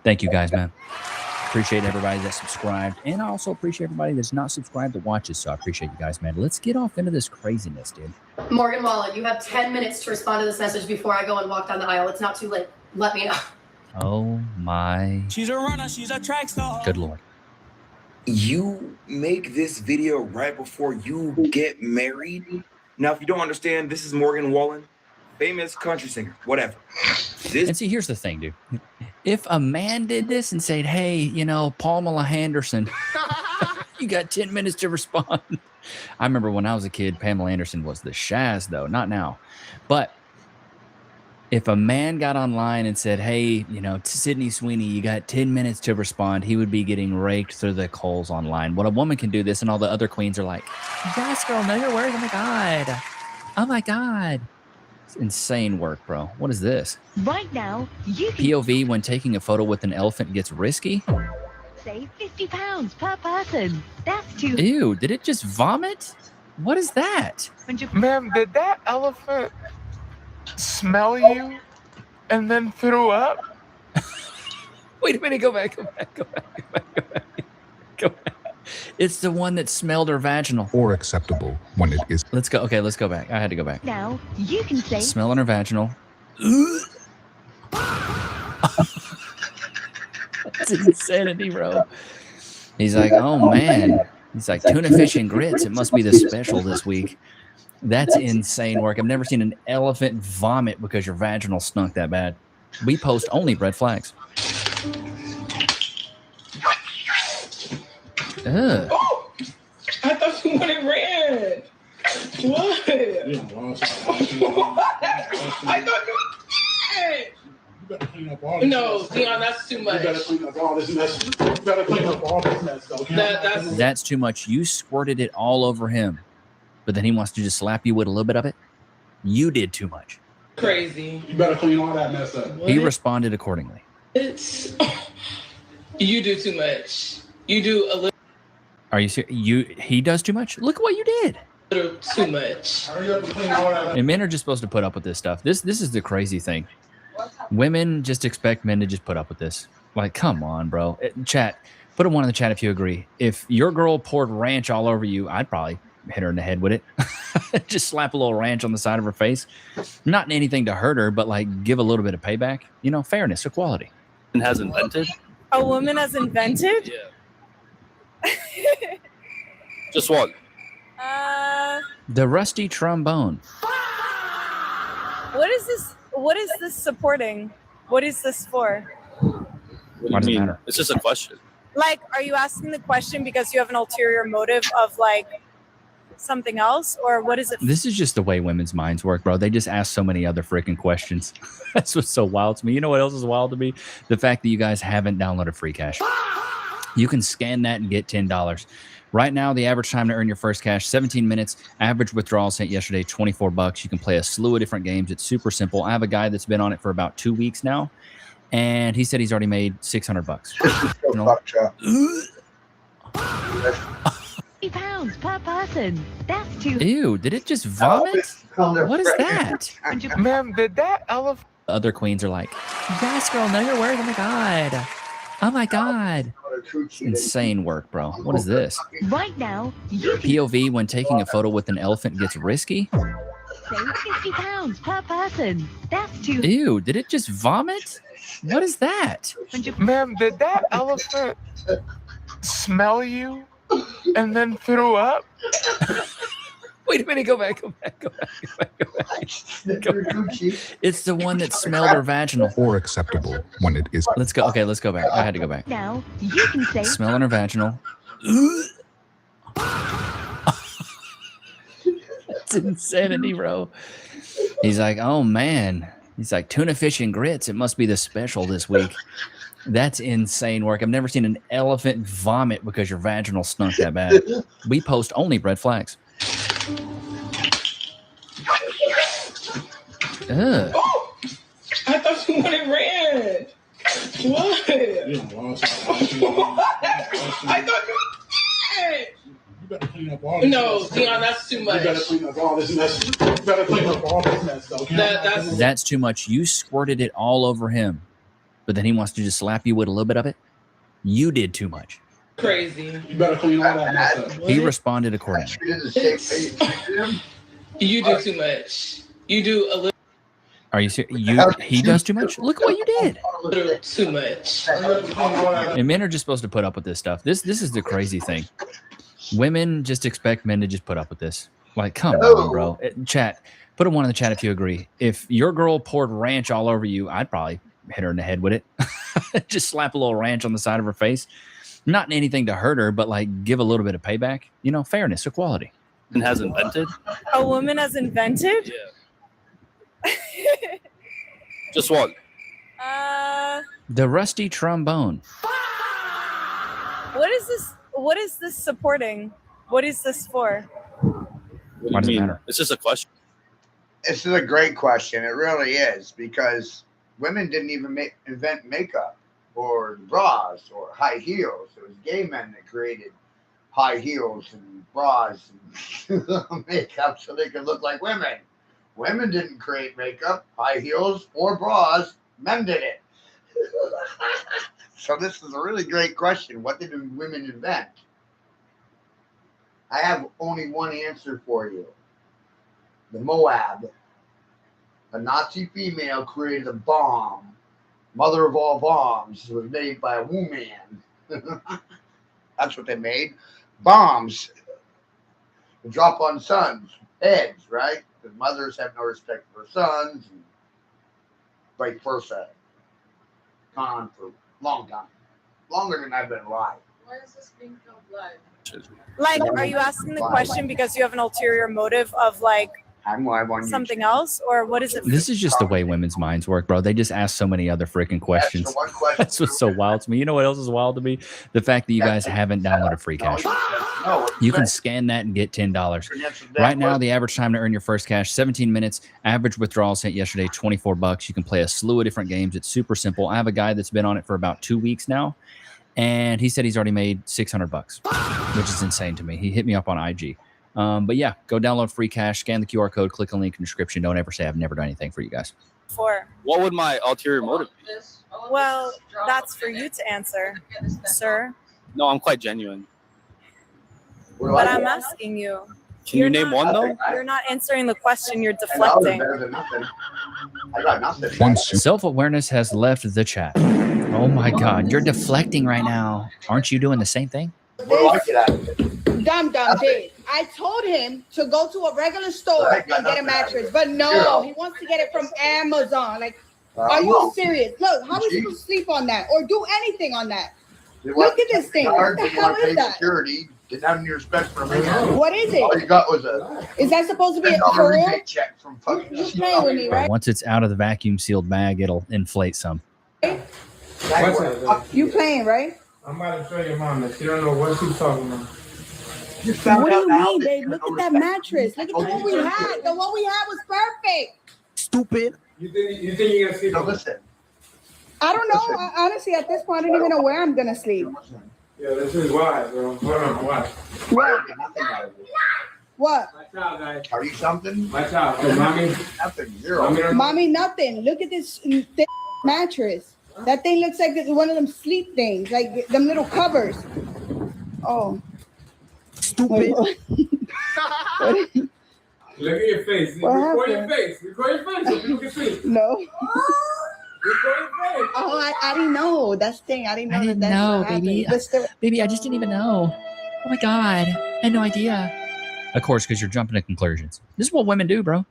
Thank you guys, man. Appreciate everybody that subscribed, and I also appreciate everybody that's not subscribed that watches. So I appreciate you guys, man. Let's get off into this craziness, dude. Morgan Wallen, you have 10 minutes to respond to this message before I go and walk down the aisle. It's not too late. Let me know. Oh my. She's a runner. She's a track star. Good Lord. You make this video right before you get married. Now, if you don't understand, this is Morgan Wallen, famous country singer, whatever. And see, here's the thing, dude. If a man did this and said, hey, you know, Pamela Anderson, you got 10 minutes to respond. I remember when I was a kid, Pamela Anderson was the Shaz, though, not now. But if a man got online and said, hey, you know, Sydney Sweeney, you got 10 minutes to respond, he would be getting raked through the coals online. When a woman can do this and all the other queens are like, yes, girl, know your words. Oh, my God. Oh, my God. It's insane work, bro. What is this? Right now, you can POV when taking a photo with an elephant gets risky? save £50 per person. That's too. Ew, did it just vomit? What is that? Ma'am, did that elephant smell you and then threw up? Wait a minute, go back. It's the one that smelled her vaginal. Or acceptable when it is. Let's go. Okay, let's go back. I had to go back. Now, you can say Smelling her vaginal. That's insanity, bro. He's like, oh, man. He's like, tuna fish and grits. It must be the special this week. That's insane work. I've never seen an elephant vomit because your vaginal stunk that bad. We post only red flags. Ugh. Oh, I thought you wanted red. What? I thought you. No, Dion, that's too much. You better clean up all this mess. That's too much. You squirted it all over him, but then he wants to just slap you with a little bit of it. You did too much. Crazy. You better clean all that mess up. He responded accordingly. It's. You do too much. You do a little. Are you serious? He does too much? Look at what you did. Too much. Hurry up and clean all that up. And men are just supposed to put up with this stuff. This is the crazy thing. Women just expect men to just put up with this. Like, come on, bro. Chat, put a 1 in the chat if you agree. If your girl poured ranch all over you, I'd probably hit her in the head with it. Just slap a little ranch on the side of her face. Not anything to hurt her, but like give a little bit of payback. You know, fairness, equality. And has invented? A woman has invented? Yeah. Just one. The rusty trombone. What is this? What is this supporting? What is this for? What do you mean? It's just a question. Like, are you asking the question because you have an ulterior motive of like something else, or what is it? This is just the way women's minds work, bro. They just ask so many other freaking questions. That's what's so wild to me. You know what else is wild to me? The fact that you guys haven't downloaded Free Cash. You can scan that and get $10. Right now, the average time to earn your first cash, 17 minutes. Average withdrawal sent yesterday, $24. You can play a slew of different games. It's super simple. I have a guy that's been on it for about 2 weeks now, and he said he's already made $600. You know? £50 per person. That's too. Ew, did it just vomit? What is that? Ma'am, did that elephant? The other queens are like, yes, girl, know your words. Oh, my God. Oh, my God. Insane work, bro. What is this? Right now, you can POV when taking a photo with an elephant gets risky? save £50 per person. That's too. Ew, did it just vomit? What is that? Ma'am, did that elephant smell you and then threw up? Wait a minute, go back. It's the one that smelled her vaginal. Or acceptable when it is. Let's go. Okay, let's go back. I had to go back. Now, you can say Smelling her vaginal. That's insanity, bro. He's like, oh, man. He's like, tuna fish and grits. It must be the special this week. That's insane work. I've never seen an elephant vomit because your vaginal stunk that bad. We post only red flags. Ugh. Oh, I thought you wanted red. What? I thought you. You better clean up all this No, mess. Dion, that's too much. You better clean up all this mess. You better clean up all this mess, though. That's That's too much. You squirted it all over him, but then he wants to just slap you with a little bit of it. You did too much. Crazy. You better clean all that mess up. He responded accordingly. You do too much. You do a little. Are you serious? He does too much? Look what you did. Too much. And men are just supposed to put up with this stuff. This is the crazy thing. Women just expect men to just put up with this. Like, come on, bro. Chat, put a 1 in the chat if you agree. If your girl poured ranch all over you, I'd probably hit her in the head with it. Just slap a little ranch on the side of her face. Not anything to hurt her, but like give a little bit of payback. You know, fairness, equality. And has invented? A woman has invented? Yeah. Just one. The rusty trombone. What is this? What is this supporting? What is this for? Why does it matter? It's just a question. This is a great question. It really is, because women didn't even invent makeup or bras or high heels. It was gay men that created high heels and bras and makeup so they could look like women. Women didn't create makeup, high heels, or bras. Men did it. So this is a really great question. What did women invent? I have only one answer for you. The Moab. A Nazi female created a bomb. Mother of all bombs. It was made by a woman. That's what they made. Bombs. To drop on sons' heads, right? Because mothers have no respect for sons. And vice versa. Gone on for a long time. Longer than I've been alive. Why is this being filled blood? Like, are you asking the question because you have an ulterior motive of like something else, or what is it? This is just the way women's minds work, bro. They just ask so many other freaking questions. That's what's so wild to me. You know what else is wild to me? The fact that you guys haven't downloaded Free Cash. You can scan that and get $10. Right now, the average time to earn your first cash, 17 minutes. Average withdrawals hit yesterday, $24. You can play a slew of different games. It's super simple. I have a guy that's been on it for about 2 weeks now, and he said he's already made $600, which is insane to me. He hit me up on IG. But yeah, go download Free Cash, scan the QR code, click on the link in the description. Don't ever say I've never done anything for you guys. What would my ulterior motive be? Well, that's for you to answer, sir. No, I'm quite genuine. But I'm asking you. Can you name one, though? You're not answering the question. You're deflecting. Self-awareness has left the chat. Oh my God, you're deflecting right now. Aren't you doing the same thing? Dumb did. I told him to go to a regular store and get a mattress, but no, he wants to get it from Amazon. Like, are you serious? Look, how is he supposed to sleep on that or do anything on that? Look at this thing. What the hell is that? Security didn't have any respect for me. What is it? All you got was a. Is that supposed to be a pearl? Check from fucking. You're playing with me, right? Once it's out of the vacuum sealed bag, it'll inflate some. You playing, right? I'm about to show your mom that she don't know what she's talking about. What do you mean, babe? Look at that mattress. Look at the one we had. The one we had was perfect. Stupid. You think you're gonna sleep? No, listen. I don't know. Honestly, at this point, I don't even know where I'm gonna sleep. Yeah, this is why, bro. Hold on, watch. What? What? My child, guys. Are you something? My child. So, mommy. Nothing. Zero. Mommy, nothing. Look at this thick mattress. That thing looks like it's one of them sleep things, like them little covers. Oh. Stupid. Look at your face. Record your face. Record your face so people can see. No. Record your face. Oh, I didn't know. That's the thing. I didn't know. I didn't that's know, what happened. baby. But still, Baby, I just didn't even know. Oh my God. I had no idea. Of course, because you're jumping to conclusions. This is what women do, bro.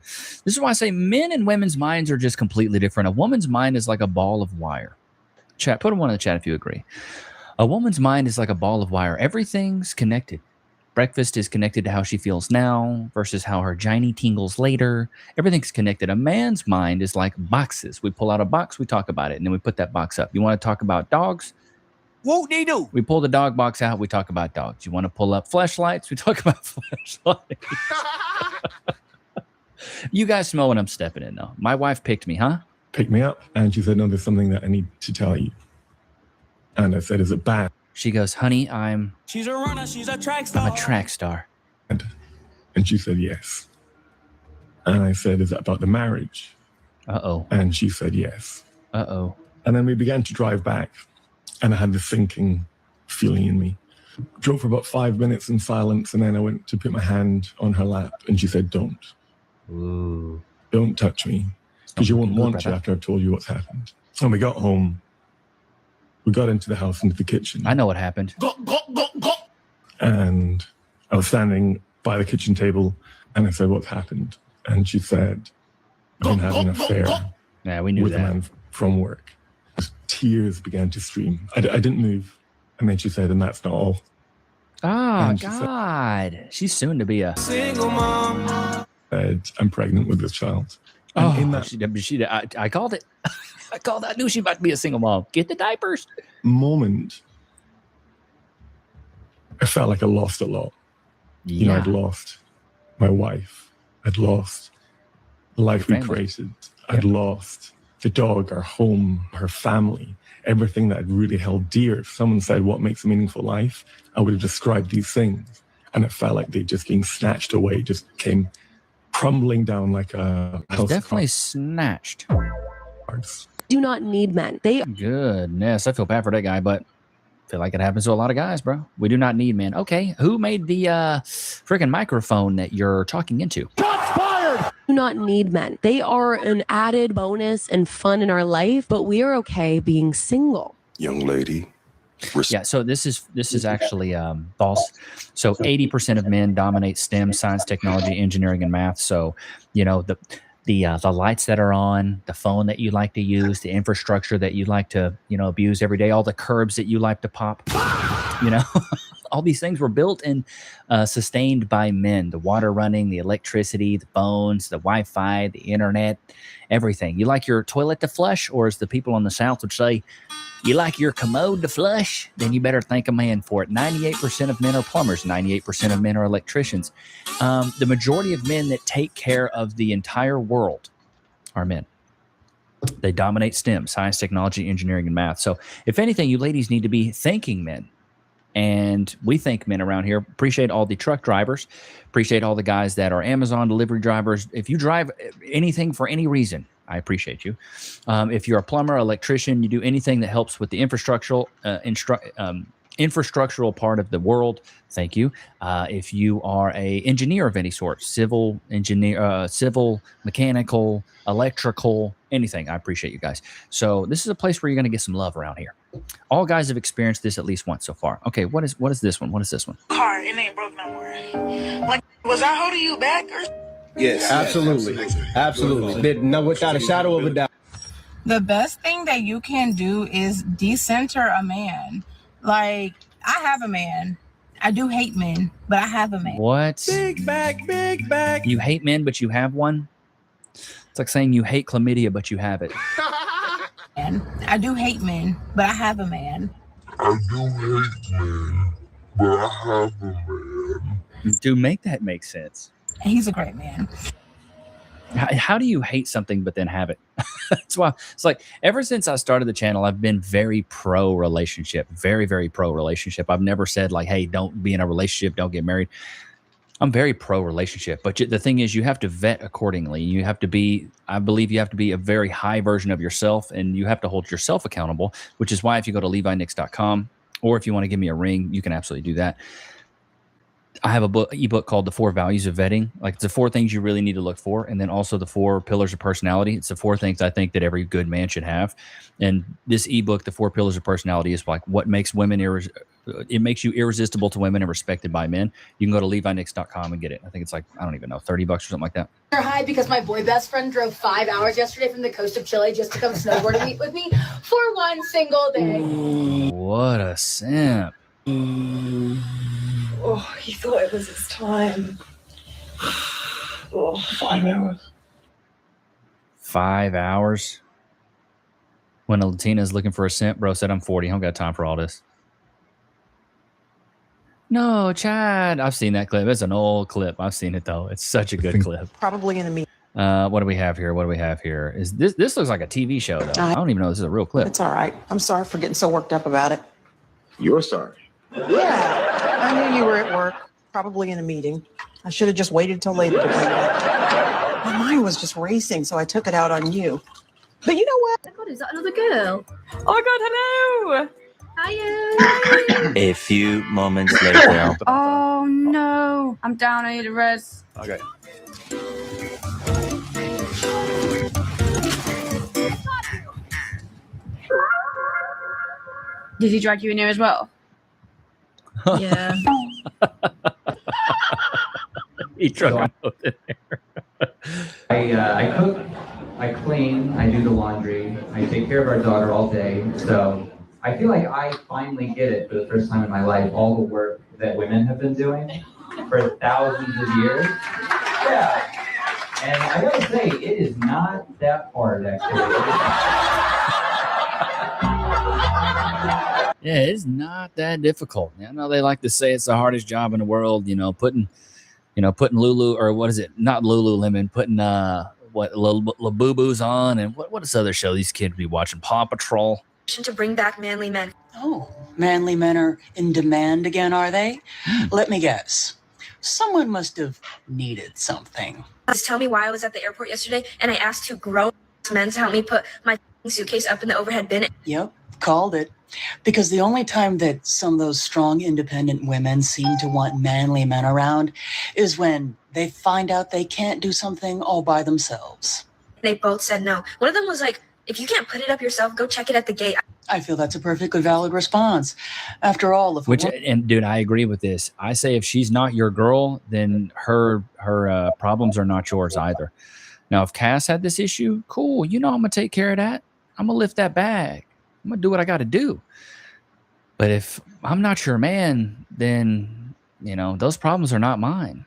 This is why I say men and women's minds are just completely different. A woman's mind is like a ball of wire. Chat, put one in the chat if you agree. A woman's mind is like a ball of wire. Everything's connected. Breakfast is connected to how she feels now versus how her giny tingles later. Everything's connected. A man's mind is like boxes. We pull out a box, we talk about it, and then we put that box up. You want to talk about dogs? Whoop they do. We pull the dog box out, we talk about dogs. You want to pull up fleshlights? We talk about fleshlights. You guys smell when I'm stepping in, though. My wife picked me, huh? Picked me up, and she said, no, there's something that I need to tell you. And I said, is it bad? She goes, honey, She's a runner, she's a track star. I'm a track star. And she said, yes. And I said, is that about the marriage? Uh-oh. And she said, yes. Uh-oh. And then we began to drive back, and I had this sinking feeling in me. Drove for about 5 minutes in silence, and then I went to put my hand on her lap, and she said, "Don't. Ooh. Don't touch me, because you won't want to after I've told you what's happened." And we got home. We got into the house, into the kitchen. I know what happened. And I was standing by the kitchen table, and I said, "What's happened?" And she said, "I've been having an affair." Yeah, we knew with that. a man from work. Tears began to stream. I didn't move. And then she said, "And that's not all." Oh, And she God. She's soon to be a Single mom. said, "I'm pregnant with this child." And Oh, in that I called it. I called it. I knew she was about to be a single mom. Get the diapers. moment, I felt like I lost a lot. You know, Yeah. I'd lost my wife. I'd lost the life we Family. created. I'd lost the dog, our home, her family, everything that I'd really held dear. If someone said, "What makes a meaningful life?" I would have described these things. And it felt like they'd just been snatched away, just came crumbling down like a It's house. definitely snatched. Do not need men. They Goodness, I feel bad for that guy, but I feel like it happens to a lot of guys, bro. We do not need men. Okay, who made the freaking microphone that you're talking into? do not need men. They are an added bonus and fun in our life, but we are okay being single. Young lady. Yeah, so this is actually false. So 80% of men dominate STEM, science, technology, engineering, and math. So, you know, the lights that are on, the phone that you like to use, the infrastructure that you like to, you know, abuse every day, all the curbs that you like to pop, you know, all these things were built and sustained by men. The water running, the electricity, the phones, the Wi-Fi, the internet, everything. You like your toilet to flush, or as the people on the South would say, you like your commode to flush? Then you better thank a man for it. 98% of men are plumbers. 98% of men are electricians. The majority of men that take care of the entire world are men. They dominate STEM, science, technology, engineering, and math. So if anything, you ladies need to be thanking men. And we thank men around here. Appreciate all the truck drivers. Appreciate all the guys that are Amazon delivery drivers. If you drive anything for any reason, I appreciate you. If you're a plumber, electrician, you do anything that helps with the infrastructural part of the world, thank you. If you are a engineer of any sort, civil engineer, civil, mechanical, electrical, anything, I appreciate you guys. So this is a place where you're going to get some love around here. All guys have experienced this at least once so far. Okay, what is this one? What is this one? Car, it ain't broke no more. Like, was I holding you back or? Yes, absolutely. No, without a shadow of a doubt. The best thing that you can do is decenter a man. Like, I have a man. I do hate men, but I have a man. What? Big back. You hate men, but you have one? It's like saying you hate chlamydia, but you have it. And I do hate men, but I have a man. I do hate men, but I have a man. Dude, make that make sense. He's a great man. How do you hate something but then have it? That's why it's like ever since I started the channel, I've been very pro relationship, very, very pro relationship. I've never said like, hey, don't be in a relationship, don't get married. I'm very pro relationship, but the thing is you have to vet accordingly. You have to be, I believe you have to be a very high version of yourself, and you have to hold yourself accountable, which is why if you go to levinix.com, or if you want to give me a ring, you can absolutely do that. I have a ebook called The 4 Values of Vetting. Like, it's the 4 things you really need to look for. And then also the 4 pillars of personality. It's the 4 things I think that every good man should have. And this ebook, The 4 Pillars of Personality, is like what makes women, it makes you irresistible to women and respected by men. You can go to levinix.com and get it. I think it's like, I don't even know, $30 or something like that. Hi, because my boy best friend drove 5 hours yesterday from the coast of Chile just to come snowboarding with me for one single day. What a simp. Oh, he thought it was his time. Oh, 5 hours. 5 hours? When a Latina is looking for a simp, bro said, I'm 40. I don't got time for all this. No, Chad. I've seen that clip. It's an old clip. I've seen it, though. It's such a good clip. Probably in a meeting. What do we have here? Is this looks like a TV show, though. I don't even know this is a real clip. It's all right. I'm sorry for getting so worked up about it. You're sorry. Yeah, I knew you were at work, probably in a meeting. I should have just waited till later to bring it up. My mind was just racing, so I took it out on you. But you know what? Is that another girl? Oh my god, hello! Hiya! A few moments later. Oh no, I'm down. I need a res. Okay. Did he drag you in here as well? Yeah. He drug both in there. I cook, I clean, I do the laundry, I take care of our daughter all day. So I feel like I finally get it for the first time in my life, all the work that women have been doing for thousands of years. Yeah. And I gotta say, it is not that hard, actually. Yeah, it's not that difficult. I know they like to say it's the hardest job in the world, putting Lulu, or what is it? Not Lululemon, putting Labubu's on, and what is other show these kids be watching? Paw Patrol. To bring back manly men. Oh, manly men are in demand again, are they? Let me guess. Someone must have needed something. Just tell me why I was at the airport yesterday and I asked two grown men to help me put my suitcase up in the overhead bin. Yep, called it. Because the only time that some of those strong, independent women seem to want manly men around is when they find out they can't do something all by themselves. They both said no. One of them was like, if you can't put it up yourself, go check it at the gate. I feel that's a perfectly valid response. After all, and dude, I agree with this. I say if she's not your girl, then her problems are not yours either. Now, if Cass had this issue, cool. I'm gonna take care of that. I'm gonna lift that bag. I'm gonna do what I got to do. But if I'm not your man, then those problems are not mine.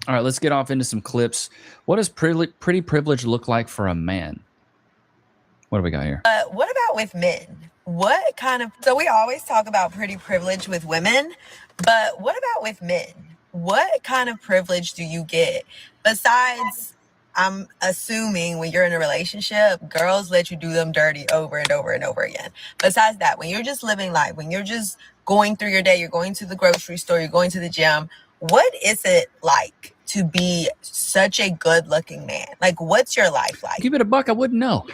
All right, let's get off into some clips. What does pretty privilege look like for a man? What do we got here? What about with men? What kind of... So we always talk about pretty privilege with women, but what about with men? What kind of privilege do you get? Besides, I'm assuming when you're in a relationship, girls let you do them dirty over and over and over again. Besides that, when you're just living life, when you're just going through your day, you're going to the grocery store, you're going to the gym, what is it like to be such a good-looking man? Like, what's your life like? Give it a buck, I wouldn't know.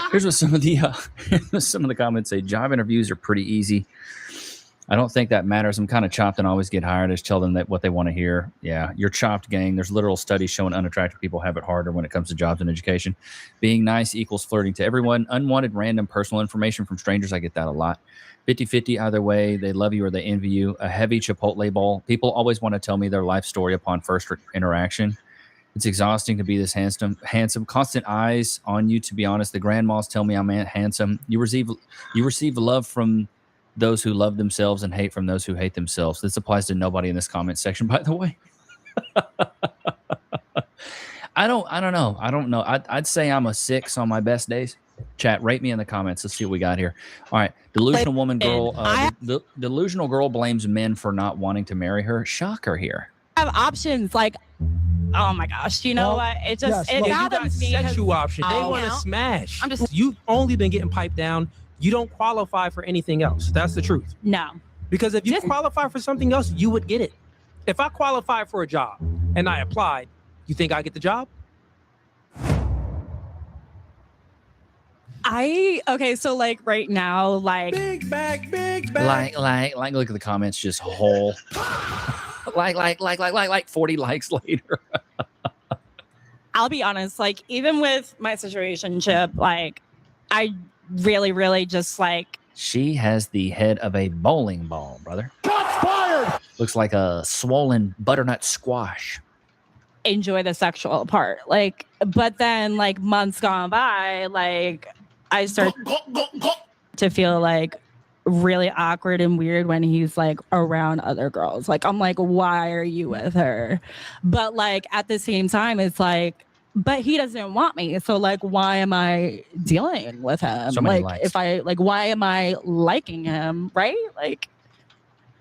Here's what some of the comments say. Job interviews are pretty easy. I don't think that matters. I'm kind of chopped and always get hired. I just tell them that what they want to hear. Yeah, you're chopped, gang. There's literal studies showing unattractive people have it harder when it comes to jobs and education. Being nice equals flirting to everyone. Unwanted, random, personal information from strangers. I get that a lot. 50-50 either way. They love you or they envy you. A heavy Chipotle bowl. People always want to tell me their life story upon first interaction. It's exhausting to be this handsome. Constant eyes on you, to be honest. The grandmas tell me I'm handsome. You receive love from those who love themselves and hate from those who hate themselves. This applies to nobody in this comment section, by the way. I don't know. I don't know. I'd say I'm a 6 on my best days. Chat, rate me in the comments. Let's see what we got here. All right. Delusional woman girl. Delusional girl blames men for not wanting to marry her. Shocker here. Have options like, oh my gosh, what? It just it bothers me. Sexual options. They want to smash. You've only been getting piped down. You don't qualify for anything else. That's the truth. No. Because if you qualify for something else, you would get it. If I qualified for a job and I applied, you think I get the job? So like right now, like big bag. Like look at the comments, just whole. like 40 likes later. I'll be honest, like even with my situationship, like I really, really just like. She has the head of a bowling ball, brother. Shots fired! Looks like a swollen butternut squash. Enjoy the sexual part. Like, but then like months gone by, like I start to feel like really awkward and weird when he's like around other girls. Like, I'm like, why are you with her? But like at the same time, it's like, but he doesn't want me. So like, why am I dealing with him? So many like, likes. Why am I liking him? Right? Like,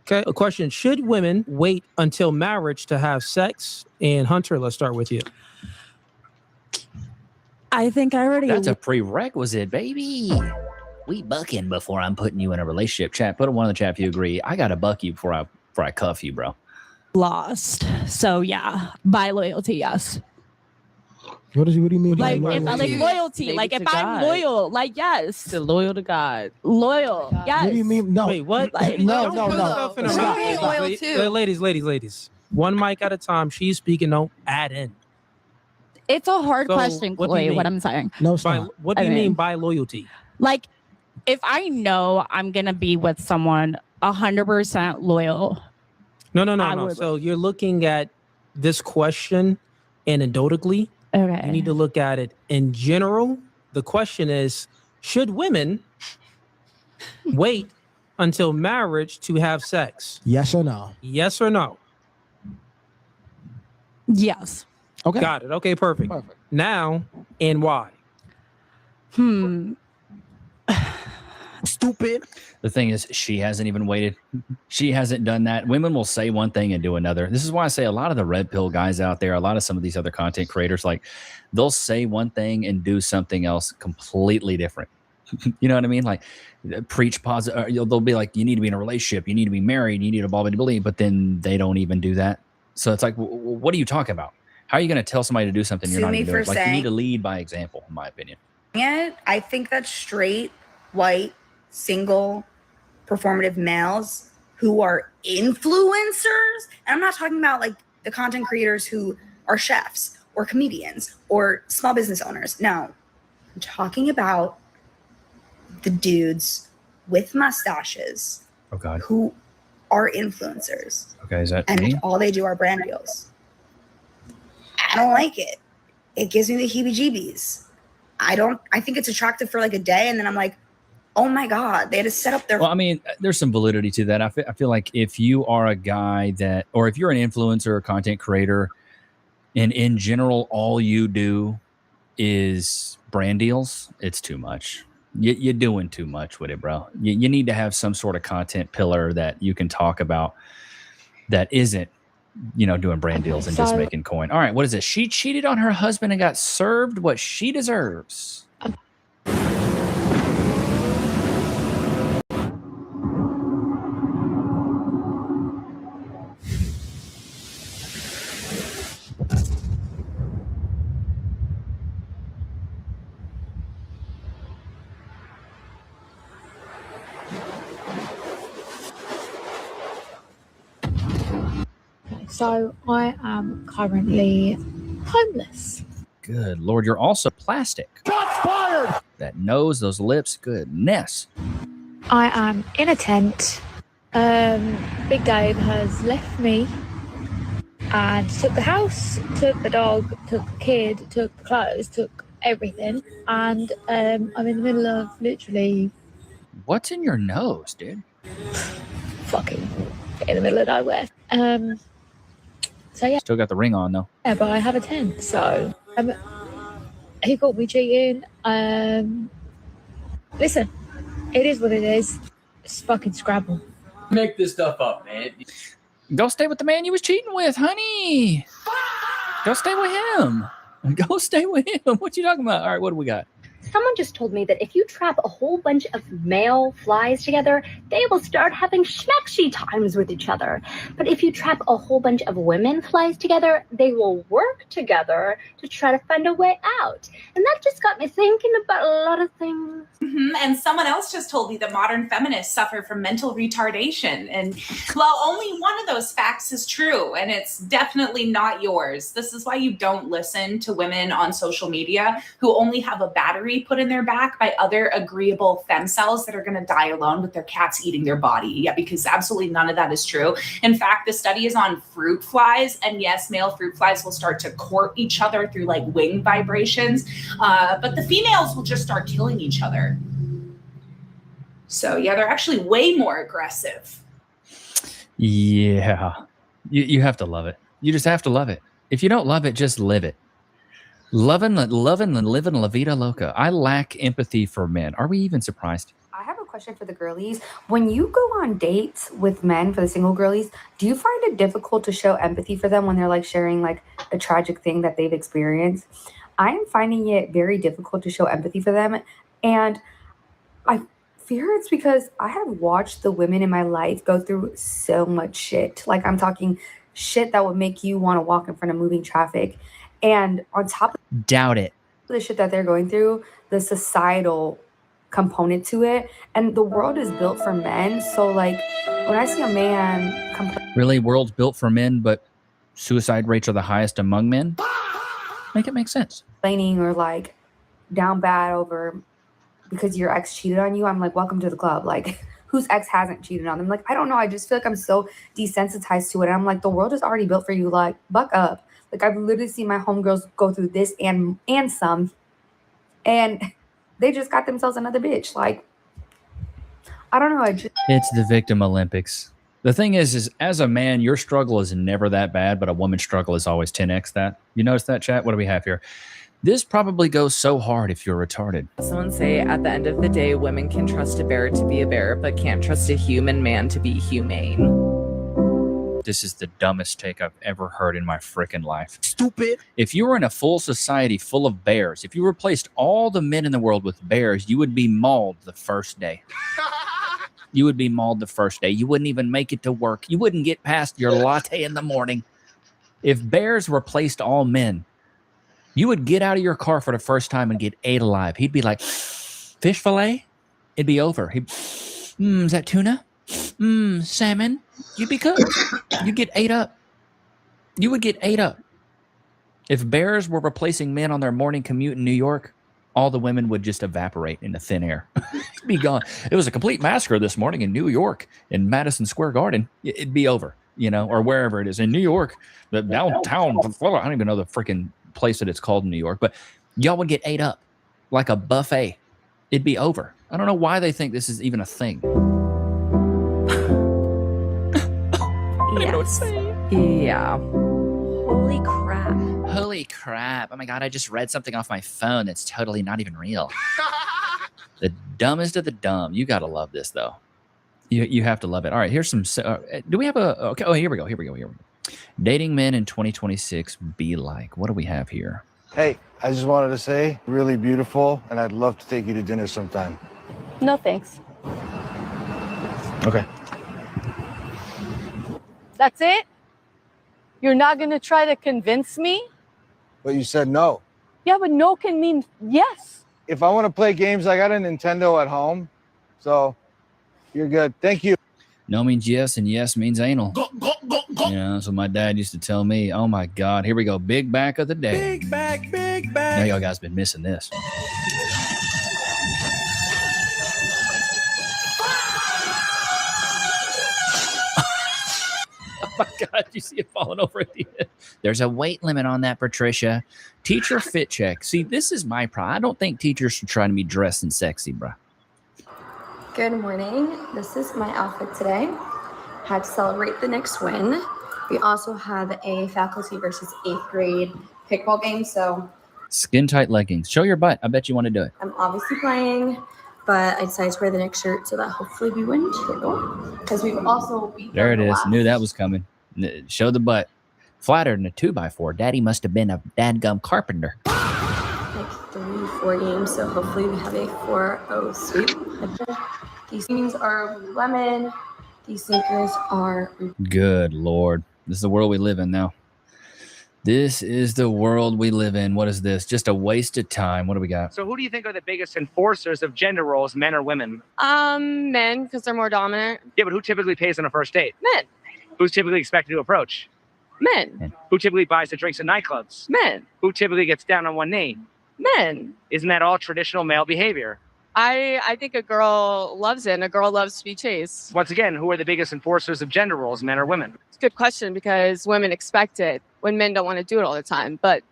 okay. A question. Should women wait until marriage to have sex? And Hunter, let's start with you. I think I already. That's a prerequisite, baby. We bucking before I'm putting you in a relationship. Chat, put a 1 in the chat if you agree. I gotta buck you before I cuff you, bro. Lost. So yeah, by loyalty, yes. What do you mean by Like if loyalty? loyalty, Maybe like if to I'm God. loyal, like yes, To loyal to God. loyal, yes. What do you mean? No. Wait, what? Like, No, Don't no, put no. stuff in her Stop, mouth. stop. loyal too. Ladies. One mic at a time. She's speaking. Don't add in. It's a hard So, question, what do you Chloe. What mean? I'm saying. No, By, stop. what do you mean by loyalty? Like, if I know I'm gonna be with someone 100% loyal. No. So you're looking at this question anecdotally. Okay. You need to look at it in general. The question is, should women wait until marriage to have sex? Yes or no? Yes or no? Yes. Okay. Got it. Okay, perfect. Now, and why? Stupid. The thing is, she hasn't even waited. She hasn't done that. Women will say one thing and do another. This is why I say a lot of the red pill guys out there, a lot of some of these other content creators, like they'll say one thing and do something else completely different. You know what I mean? Like preach positive. They'll be like, you need to be in a relationship. You need to be married. You need to blah, blah, blah, but then they don't even do that. So it's like, what are you talking about? How are you going to tell somebody to do something you're Sue not me even doing? for Like you need saying- to lead by example, in my opinion. Yet, I think that straight, white, single, performative males who are influencers, and I'm not talking about like the content creators who are chefs or comedians or small business owners. No, I'm talking about the dudes with mustaches Oh God. who are influencers, Okay, is that and me? all they do are brand deals. I don't like it. It gives me the heebie-jeebies. I think it's attractive for like a day, and then I'm like, oh my God, they had to set up their. Well, I mean, there's some validity to that. I feel like if you are a guy that, or if you're an influencer or content creator, and in general, all you do is brand deals, it's too much. You're doing too much with it, bro. You need to have some sort of content pillar that you can talk about that isn't, doing brand deals and just making coin. All right, what is it? She cheated on her husband and got served what she deserves. So I am currently homeless. Good Lord, you're also plastic. Shots fired! That nose, those lips, goodness. I am in a tent. Big Dave has left me and took the house, took the dog, took the kid, took the clothes, took everything. And I'm in the middle of literally What's in your nose, dude? fucking in the middle of nowhere. So yeah. Still got the ring on though. Yeah, but I have a tent, so he caught me cheating. Listen, it is what it is. It's fucking Scrabble. Make this stuff up, man. Go stay with the man you was cheating with, honey. Go stay with him. Go stay with him. What you talking about? All right, what do we got? Someone just told me that if you trap a whole bunch of male flies together, they will start having schnacksy times with each other. But if you trap a whole bunch of women flies together, they will work together to try to find a way out. And that just got me thinking about a lot of things. And someone else just told me that modern feminists suffer from mental retardation. And well, only one of those facts is true, and it's definitely not yours. This is why you don't listen to women on social media who only have a battery put in their back by other agreeable femcells that are going to die alone with their cats eating their body. Yeah, because absolutely none of that is true. In fact, the study is on fruit flies, and yes, male fruit flies will start to court each other through like wing vibrations, but the females will just start killing each other. So yeah, they're actually way more aggressive. Yeah. You have to love it. You just have to love it. If you don't love it, just live it. Loving and living La Vida Loca. I lack empathy for men. Are we even surprised? I have a question for the girlies. When you go on dates with men, for the single girlies, do you find it difficult to show empathy for them when they're like sharing like a tragic thing that they've experienced? I am finding it very difficult to show empathy for them. And I fear it's because I have watched the women in my life go through so much shit. Like I'm talking shit that would make you want to walk in front of moving traffic. And on top Doubt it. of the shit that they're going through, the societal component to it, and the world is built for men. So like when I see a man Really, world's built for men, but suicide rates are the highest among men? Make it make sense. complaining or like down bad over because your ex cheated on you, I'm like, welcome to the club. Like, whose ex hasn't cheated on them? Like, I don't know. I just feel like I'm so desensitized to it. And I'm like, the world is already built for you. Like, buck up. Like, I've literally seen my homegirls go through this and some, and they just got themselves another bitch. Like, I don't know. It's the victim Olympics. The thing is as a man, your struggle is never that bad, but a woman's struggle is always 10x that. You notice that, chat? What do we have here? This probably goes so hard if you're retarded. Someone say at the end of the day, women can trust a bear to be a bear, but can't trust a human man to be humane. This is the dumbest take I've ever heard in my freaking life. Stupid. If you were in a full society full of bears, if you replaced all the men in the world with bears, you would be mauled the first day. You would be mauled the first day. You wouldn't even make it to work. You wouldn't get past your latte in the morning. If bears replaced all men, you would get out of your car for the first time and get ate alive. He'd be like, fish fillet? It'd be over. Is that tuna? Salmon? You'd be cooked. You'd get ate up. You would get ate up. If bears were replacing men on their morning commute in New York, all the women would just evaporate into thin air. It'd be gone. It was a complete massacre this morning in New York, in Madison Square Garden. It'd be over, or wherever it is. In New York, the downtown, I don't even know the freaking place that it's called in New York, but y'all would get ate up like a buffet. It'd be over. I don't know why they think this is even a thing. Yes. Yeah. Holy crap. Holy crap. Oh my God, I just read something off my phone that's totally not even real. The dumbest of the dumb. You got to love this, though. You have to love it. All right, here's some... do we have a... Okay, oh, here we go. Dating men in 2026 be like. What do we have here? Hey, I just wanted to say, really beautiful, and I'd love to take you to dinner sometime. No thanks. Okay. That's it? You're not gonna try to convince me? But you said no. Yeah, but no can mean yes. If I want to play games, I got a Nintendo at home, so you're good. Thank you. No means yes, and yes means anal. That's what my dad used to tell me. Oh my God, here we go. Big back of the day. Big back. Now y'all guys been missing this. Oh my God, you see it falling over at the end. There's a weight limit on that, Patricia. Teacher fit check. See, this is my problem. I don't think teachers should try to be dressed and sexy, bro. Good morning. This is my outfit today. Had to celebrate the next win. We also have a faculty versus 8th grade kickball game, so Skin tight leggings. Show your butt. I bet you want to do it. I'm obviously playing, but I decided to wear the next shirt so that hopefully we win. Because we've also beat There it them is. last. Knew that was coming. Show the butt. Flatter than a 2x4. Daddy must have been a dadgum carpenter. Like 3-4 games, so hopefully we have a 4-0 sweep. These things are lemon. These sneakers are... Good Lord. This is the world we live in now. This is the world we live in. What is this? Just a waste of time. What do we got? So who do you think are the biggest enforcers of gender roles, men or women? Men, because they're more dominant. Yeah, but who typically pays on a first date? Men. Who's typically expected to approach? Men. Who typically buys the drinks in nightclubs? Men. Who typically gets down on one knee? Men. Isn't that all traditional male behavior? I think a girl loves it and a girl loves to be chased. Once again, who are the biggest enforcers of gender roles, men or women? It's a good question because women expect it when men don't want to do it all the time. But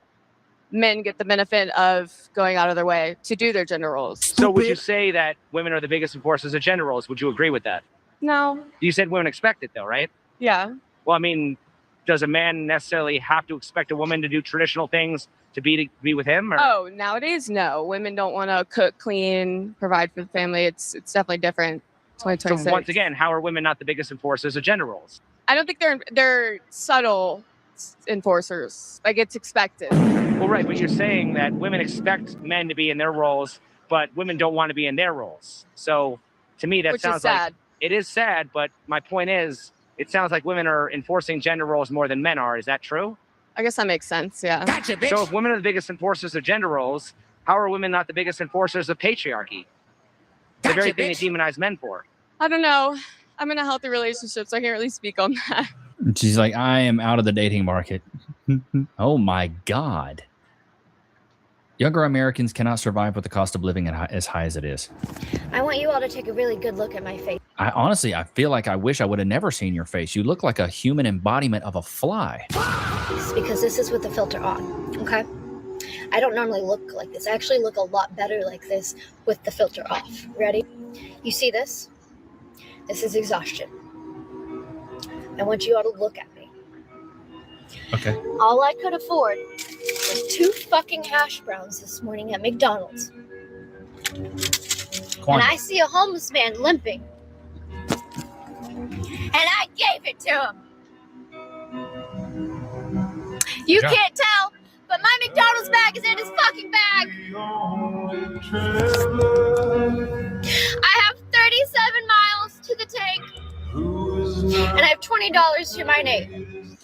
men get the benefit of going out of their way to do their gender roles. So would you say that women are the biggest enforcers of gender roles? Would you agree with that? No. You said women expect it though, right? Yeah. Well, I mean, does a man necessarily have to expect a woman to do traditional things to be with him? Or? Oh, nowadays, no. Women don't want to cook, clean, provide for the family. It's definitely different. 2026. So once again, how are women not the biggest enforcers of gender roles? I don't think they're subtle enforcers. Like it's expected. Well, right, but you're saying that women expect men to be in their roles, but women don't want to be in their roles. So to me, that Which sounds is sad. like it is sad. But my point is, it sounds like women are enforcing gender roles more than men are. Is that true? I guess that makes sense. Yeah. Gotcha, bitch. So if women are the biggest enforcers of gender roles, how are women not the biggest enforcers of patriarchy? The very thing they demonize men for. I don't know. I'm in a healthy relationship, so I can't really speak on that. She's like, I am out of the dating market. Oh my God. Younger Americans cannot survive with the cost of living as high as it is. I want you all to take a really good look at my face. I feel like I wish I would have never seen your face. You look like a human embodiment of a fly. Because this is with the filter on, okay? I don't normally look like this. I actually look a lot better like this with the filter off. Ready? You see this? This is exhaustion. I want you all to look at me. Okay. All I could afford was 2 fucking hash browns this morning at McDonald's. And I see a homeless man limping. And I gave it to him. You can't tell, but my McDonald's bag is in his fucking bag. I have 37 miles to the tank. And I have $20 to my name.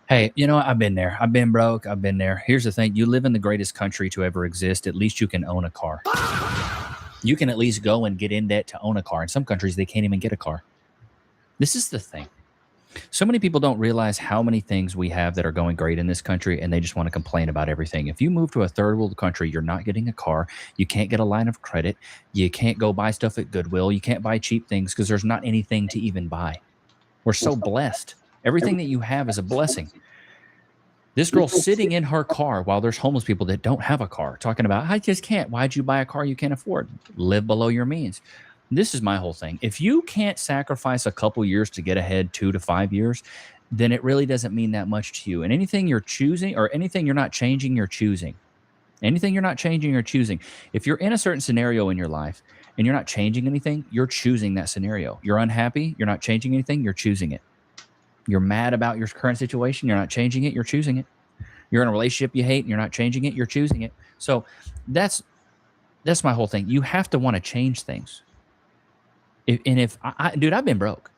Hey, you know what? I've been there. I've been broke. I've been there. Here's the thing. You live in the greatest country to ever exist. At least you can own a car. You can at least go and get in debt to own a car. In some countries, they can't even get a car. This is the thing. So many people don't realize how many things we have that are going great in this country, and they just want to complain about everything. If you move to a third world country, you're not getting a car. You can't get a line of credit. You can't go buy stuff at Goodwill. You can't buy cheap things because there's not anything to even buy. We're so blessed. Everything that you have is a blessing. This girl's sitting in her car while there's homeless people that don't have a car talking about, I just can't. Why'd you buy a car you can't afford? Live below your means. This is my whole thing. If you can't sacrifice a couple years to get ahead 2 to 5 years, then it really doesn't mean that much to you. And anything you're choosing or anything you're not changing, you're choosing. Anything you're not changing, you're choosing. If you're in a certain scenario in your life and you're not changing anything, you're choosing that scenario. You're unhappy, you're not changing anything, you're choosing it. You're mad about your current situation, you're not changing it, you're choosing it. You're in a relationship you hate and you're not changing it, you're choosing it. So that's my whole thing. You have to want to change things. Dude, I've been broke.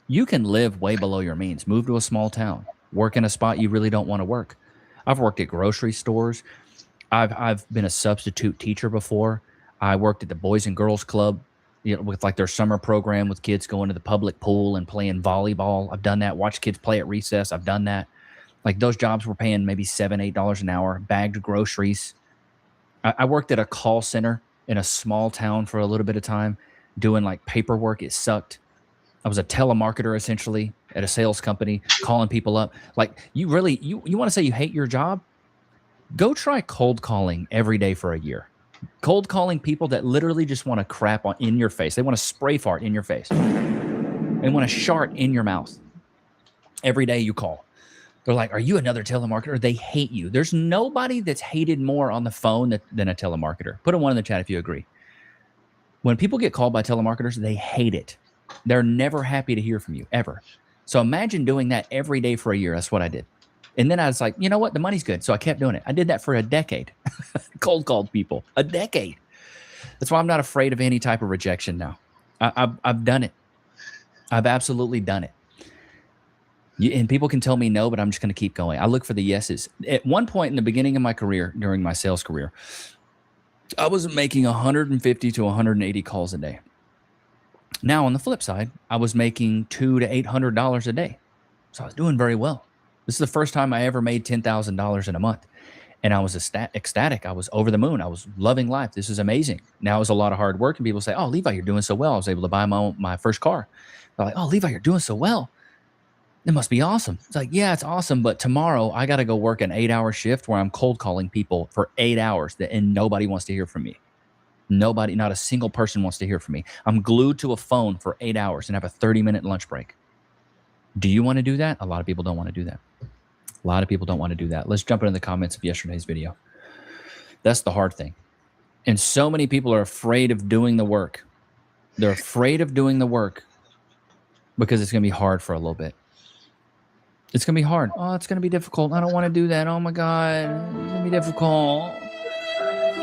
You can live way below your means. Move to a small town. Work in a spot you really don't want to work. I've worked at grocery stores. I've been a substitute teacher before. I worked at the Boys and Girls Club, with like their summer program with kids going to the public pool and playing volleyball. I've done that. Watch kids play at recess. I've done that. Like those jobs were paying maybe $7, $8 an hour, bagged groceries. I worked at a call center in a small town for a little bit of time doing like paperwork. It sucked. I was a telemarketer essentially at a sales company, calling people up. Like you want to say you hate your job? Go try cold calling every day for a year. Cold calling people that literally just want to crap in your face. They want to spray fart in your face. They want to shart in your mouth. Every day you call. They're like, are you another telemarketer? They hate you. There's nobody that's hated more on the phone than a telemarketer. Put a 1 in the chat if you agree. When people get called by telemarketers, they hate it. They're never happy to hear from you, ever. So imagine doing that every day for a year. That's what I did. And then I was like, you know what? The money's good. So I kept doing it. I did that for a decade. Cold called people. A decade. That's why I'm not afraid of any type of rejection now. I've done it. I've absolutely done it. And people can tell me no, but I'm just going to keep going. I look for the yeses. At one point in the beginning of my career, during my sales career, I was making 150 to 180 calls a day. Now, on the flip side, I was making $200 to $800 a day. So I was doing very well. This is the first time I ever made $10,000 in a month. And I was ecstatic. I was over the moon. I was loving life. This is amazing. Now it was a lot of hard work. And people say, oh, Levi, you're doing so well. I was able to buy my first car. They're like, oh, Levi, you're doing so well. It must be awesome. It's like, yeah, it's awesome. But tomorrow I got to go work an 8-hour shift where I'm cold calling people for 8 hours and nobody wants to hear from me. Nobody, not a single person wants to hear from me. I'm glued to a phone for 8 hours and have a 30-minute lunch break. Do you want to do that? A lot of people don't want to do that. A lot of people don't want to do that. Let's jump into the comments of yesterday's video. That's the hard thing. And so many people are afraid of doing the work. They're afraid of doing the work because it's going to be hard for a little bit. It's going to be hard. Oh, it's going to be difficult. I don't want to do that. Oh, my God. It's going to be difficult.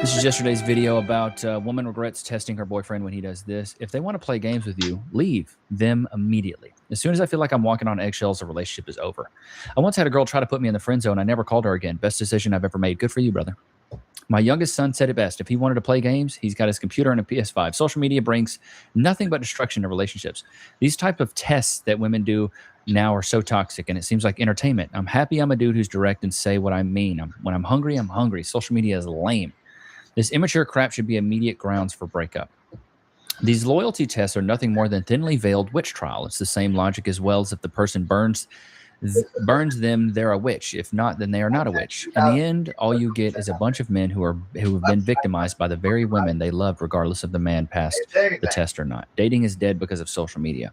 This is yesterday's video about woman regrets testing her boyfriend when he does this. If they want to play games with you, leave them immediately. As soon as I feel like I'm walking on eggshells, the relationship is over. I once had a girl try to put me in the friend zone. I never called her again. Best decision I've ever made. Good for you, brother. My youngest son said it best. If he wanted to play games, he's got his computer and a PS5. Social media brings nothing but destruction to relationships. These type of tests that women do now are so toxic, and it seems like entertainment. I'm happy I'm a dude who's direct and say what I mean. When I'm hungry, I'm hungry. Social media is lame. This immature crap should be immediate grounds for breakup. These loyalty tests are nothing more than thinly veiled witch trial. It's the same logic as well as if the person burns them, they're a witch. If not, then they are not a witch. In the end, all you get is a bunch of men who have been victimized by the very women they loved, regardless of the man passed the test or not. Dating is dead because of social media.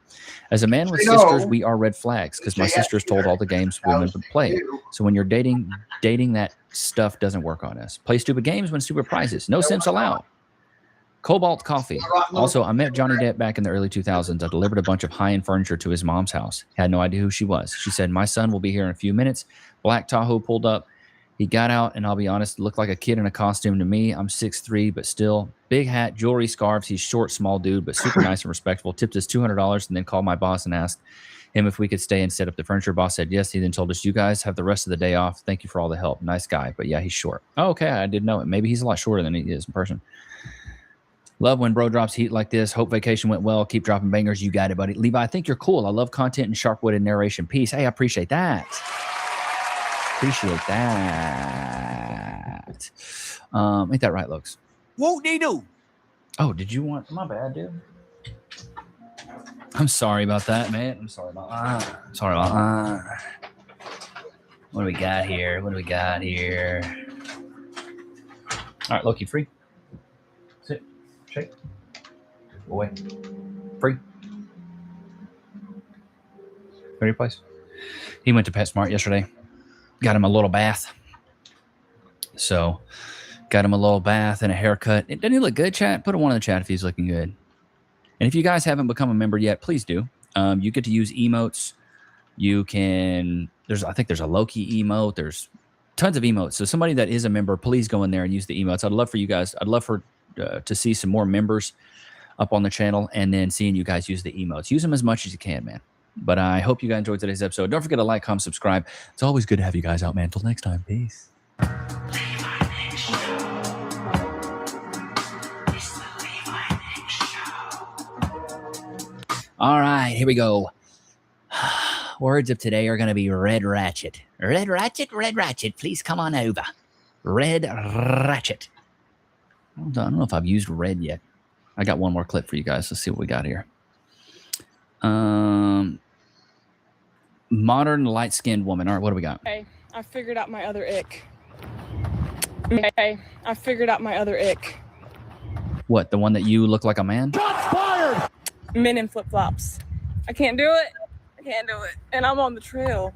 As a man with sisters, we are red flags because my sisters told all the games women would play. So when you're dating that stuff doesn't work on us. Play stupid games, win stupid prizes. No simps allowed. Cobalt Coffee. Also, I met Johnny Depp back in the early 2000s. I delivered a bunch of high-end furniture to his mom's house. Had no idea who she was. She said, my son will be here in a few minutes. Black Tahoe pulled up. He got out, and I'll be honest, looked like a kid in a costume to me. I'm 6'3", but still. Big hat, jewelry, scarves. He's short, small dude, but super nice and respectful. Tipped us $200 and then called my boss and asked him if we could stay and set up the furniture. Boss said yes. He then told us, you guys have the rest of the day off. Thank you for all the help. Nice guy, but yeah, he's short. Oh, okay, I didn't know it. Maybe he's a lot shorter than he is in person. Love when bro drops heat like this. Hope vacation went well. Keep dropping bangers. You got it, buddy. Levi, I think you're cool. I love content and sharp-witted narration. Peace. Hey, I appreciate that. Appreciate that. Ain't that right, Looks? Won't they do? Oh, did you want... My bad, dude. I'm sorry about that, man. I'm sorry about that. Sorry about that. What do we got here? What do we got here? All right, Loki, free. Sit. Shake. Away. Free. Ready, place? He went to PetSmart yesterday. Got him a little bath. So, got him a little bath and a haircut. Doesn't he look good, chat? Put a one in the chat if he's looking good. And if you guys haven't become a member yet, please do. You get to use emotes. You can... I think there's a Loki emote. There's tons of emotes. So somebody that is a member, please go in there and use the emotes. I'd love for you guys... I'd love for to see some more members up on the channel and then seeing you guys use the emotes. Use them as much as you can, man. But I hope you guys enjoyed today's episode. Don't forget to like, comment, subscribe. It's always good to have you guys out, man. Until next time. Peace. All right, here we go. Words of today are going to be Red Ratchet. Red Ratchet, please come on over. Red Ratchet. I don't know if I've used red yet. I got one more clip for you guys. Let's see what we got here. Modern light-skinned woman. All right, what do we got? Hey, I figured out my other ick. Hey, I figured out my other ick. What, the one that you look like a man? Shots fired! Men in flip-flops. I can't do it. And I'm on the trail,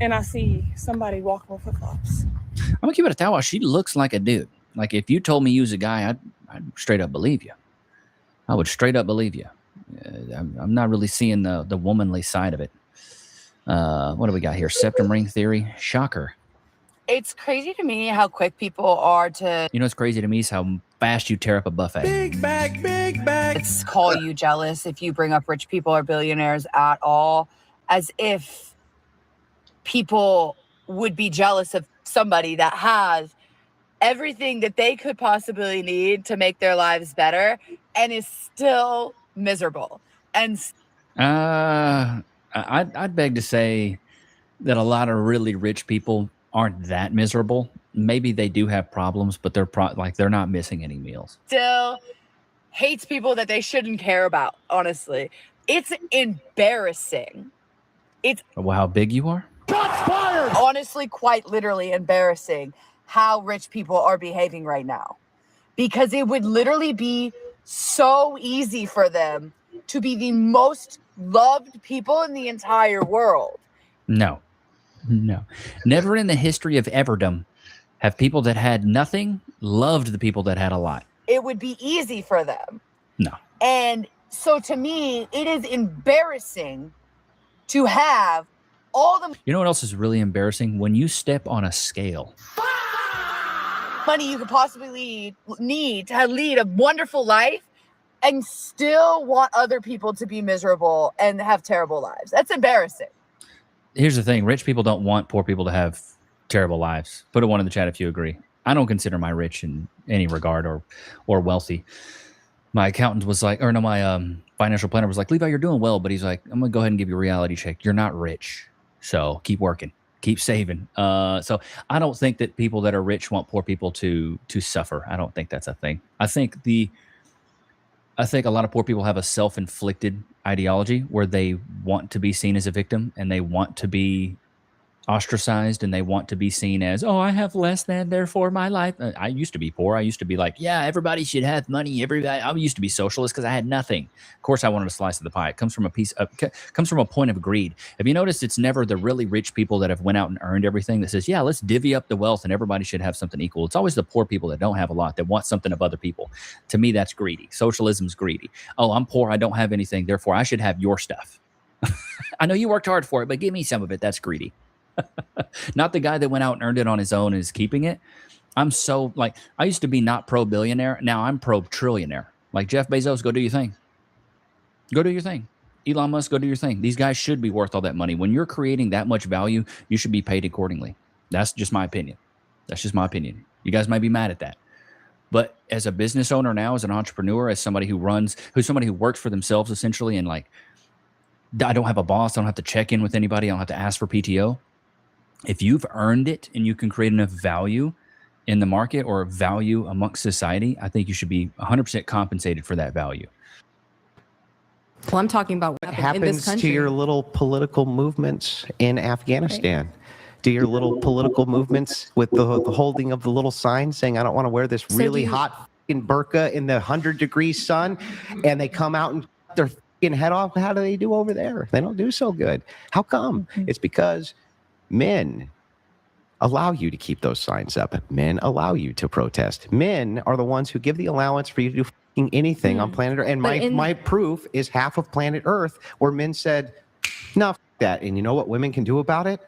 and I see somebody walking with flip-flops. I'm going to keep it a towel. She looks like a dude. Like, if you told me you was a guy, I'd straight up believe you. I would straight up believe you. I'm not really seeing the womanly side of it. What do we got here? Septum ring theory. Shocker. It's crazy to me how quick people are to... You know what's crazy to me is how fast you tear up a buffet. Big bag. It's call you jealous if you bring up rich people or billionaires at all. As if people would be jealous of somebody that has everything that they could possibly need to make their lives better and is still miserable. And I'd beg to say that a lot of really rich people aren't that miserable. Maybe they do have problems, but they're not missing any meals. Still hates people that they shouldn't care about, honestly. It's embarrassing. Well, how big you are? Shots fired! Honestly, quite literally embarrassing how rich people are behaving right now. Because it would literally be so easy for them to be the most loved people in the entire world. No. Never in the history of everdom have people that had nothing loved the people that had a lot. It would be easy for them. No. And so to me, it is embarrassing to have all the... You know what else is really embarrassing? When you step on a scale money you could possibly need to lead a wonderful life and still want other people to be miserable and have terrible lives. That's embarrassing. Here's the thing. Rich people don't want poor people to have terrible lives. Put a 1 in the chat if you agree. I don't consider my rich in any regard or wealthy. My accountant was like, or no, my financial planner was like, Levi, you're doing well. But he's like, I'm going to go ahead and give you a reality check. You're not rich. So keep working. Keep saving. So I don't think that people that are rich want poor people to suffer. I don't think that's a thing. I think a lot of poor people have a self-inflicted ideology where they want to be seen as a victim and they want to be ostracized and they want to be seen as, oh, I have less than, therefore my life. I used to be poor. I used to be like, yeah, everybody should have money. I used to be socialist because I had nothing. Of course, I wanted a slice of the pie. It comes from comes from a point of greed. Have you noticed it's never the really rich people that have went out and earned everything that says, yeah, let's divvy up the wealth and everybody should have something equal. It's always the poor people that don't have a lot that want something of other people. To me, that's greedy. Socialism's greedy. Oh, I'm poor. I don't have anything. Therefore, I should have your stuff. I know you worked hard for it, but give me some of it. That's greedy. Not the guy that went out and earned it on his own and is keeping it. I'm so like, I used to be not pro billionaire. Now I'm pro trillionaire. Like Jeff Bezos, go do your thing. Go do your thing. Elon Musk, go do your thing. These guys should be worth all that money. When you're creating that much value, you should be paid accordingly. That's just my opinion. That's just my opinion. You guys might be mad at that. But as a business owner now, as an entrepreneur, as somebody who's somebody who works for themselves essentially, and like, I don't have a boss. I don't have to check in with anybody. I don't have to ask for PTO. If you've earned it and you can create enough value in the market or value amongst society, I think you should be 100% compensated for that value. Well, I'm talking about what happened in this country. To your little political movements in Afghanistan? Right. To your little political movements with the holding of the little sign saying, I don't want to wear this really hot burqa in the 100-degree sun, and they come out and their head off? How do they do over there? They don't do so good. How come? Mm-hmm. It's because men allow you to keep those signs up. Men allow you to protest. Men are the ones who give the allowance for you to do anything on planet Earth. And my proof is half of planet Earth where men said, no, that. And you know what women can do about it?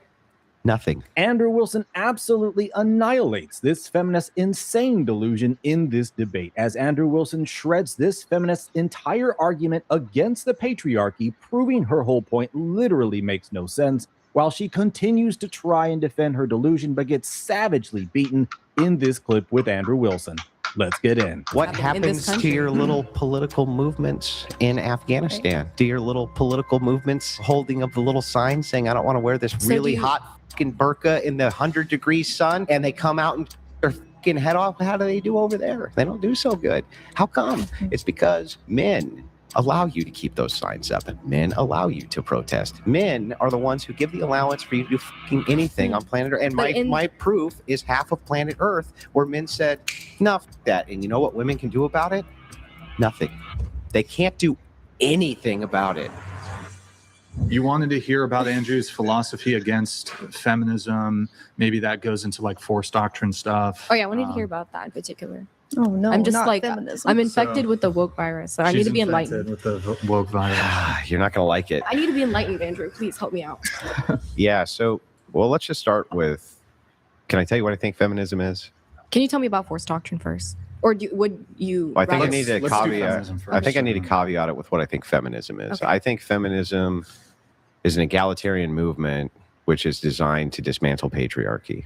Nothing. Andrew Wilson absolutely annihilates this feminist insane delusion in this debate, as Andrew Wilson shreds this feminist's entire argument against the patriarchy, proving her whole point literally makes no sense, while she continues to try and defend her delusion but gets savagely beaten in this clip with Andrew Wilson. Let's get in. What happens to your little political movements in Afghanistan? To your little political movements holding up the little sign saying, I don't want to wear this really hot burqa in the 100-degree sun, and they come out and their head off? How do they do over there? They don't do so good. How come? It's because men allow you to keep those signs up. Men allow you to protest. Men are the ones who give the allowance for you to do anything on planet Earth. And my proof is half of planet Earth where men said, no, that. And you know what women can do about it? Nothing. They can't do anything about it. You wanted to hear about Andrew's philosophy against feminism. Maybe that goes into like forced doctrine stuff. Oh yeah, I wanted to hear about that in particular. Oh no, I'm just not like feminism. I'm infected with the woke virus, so I need to be enlightened. With the woke virus. You're not gonna like it. I need to be enlightened, Andrew. Please help me out. Yeah. So, well, let's just start with. Can I tell you what I think feminism is? Can you tell me about forced doctrine first, or would you? Well, I think I need to caveat. I think I need to caveat it with what I think feminism is. Okay. I think feminism is an egalitarian movement which is designed to dismantle patriarchy.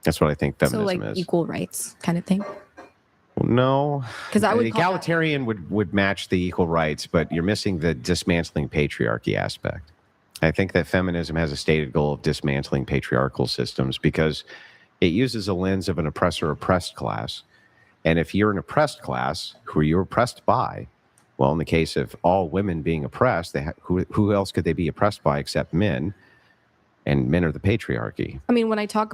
That's what I think feminism is. So like equal rights kind of thing. No, because I would egalitarian would match the equal rights, but you're missing the dismantling patriarchy aspect. I think that feminism has a stated goal of dismantling patriarchal systems because it uses a lens of an oppressor-oppressed class. And if you're an oppressed class, who are you oppressed by? Well, in the case of all women being oppressed, who else could they be oppressed by except men? And men are the patriarchy. I mean, when I think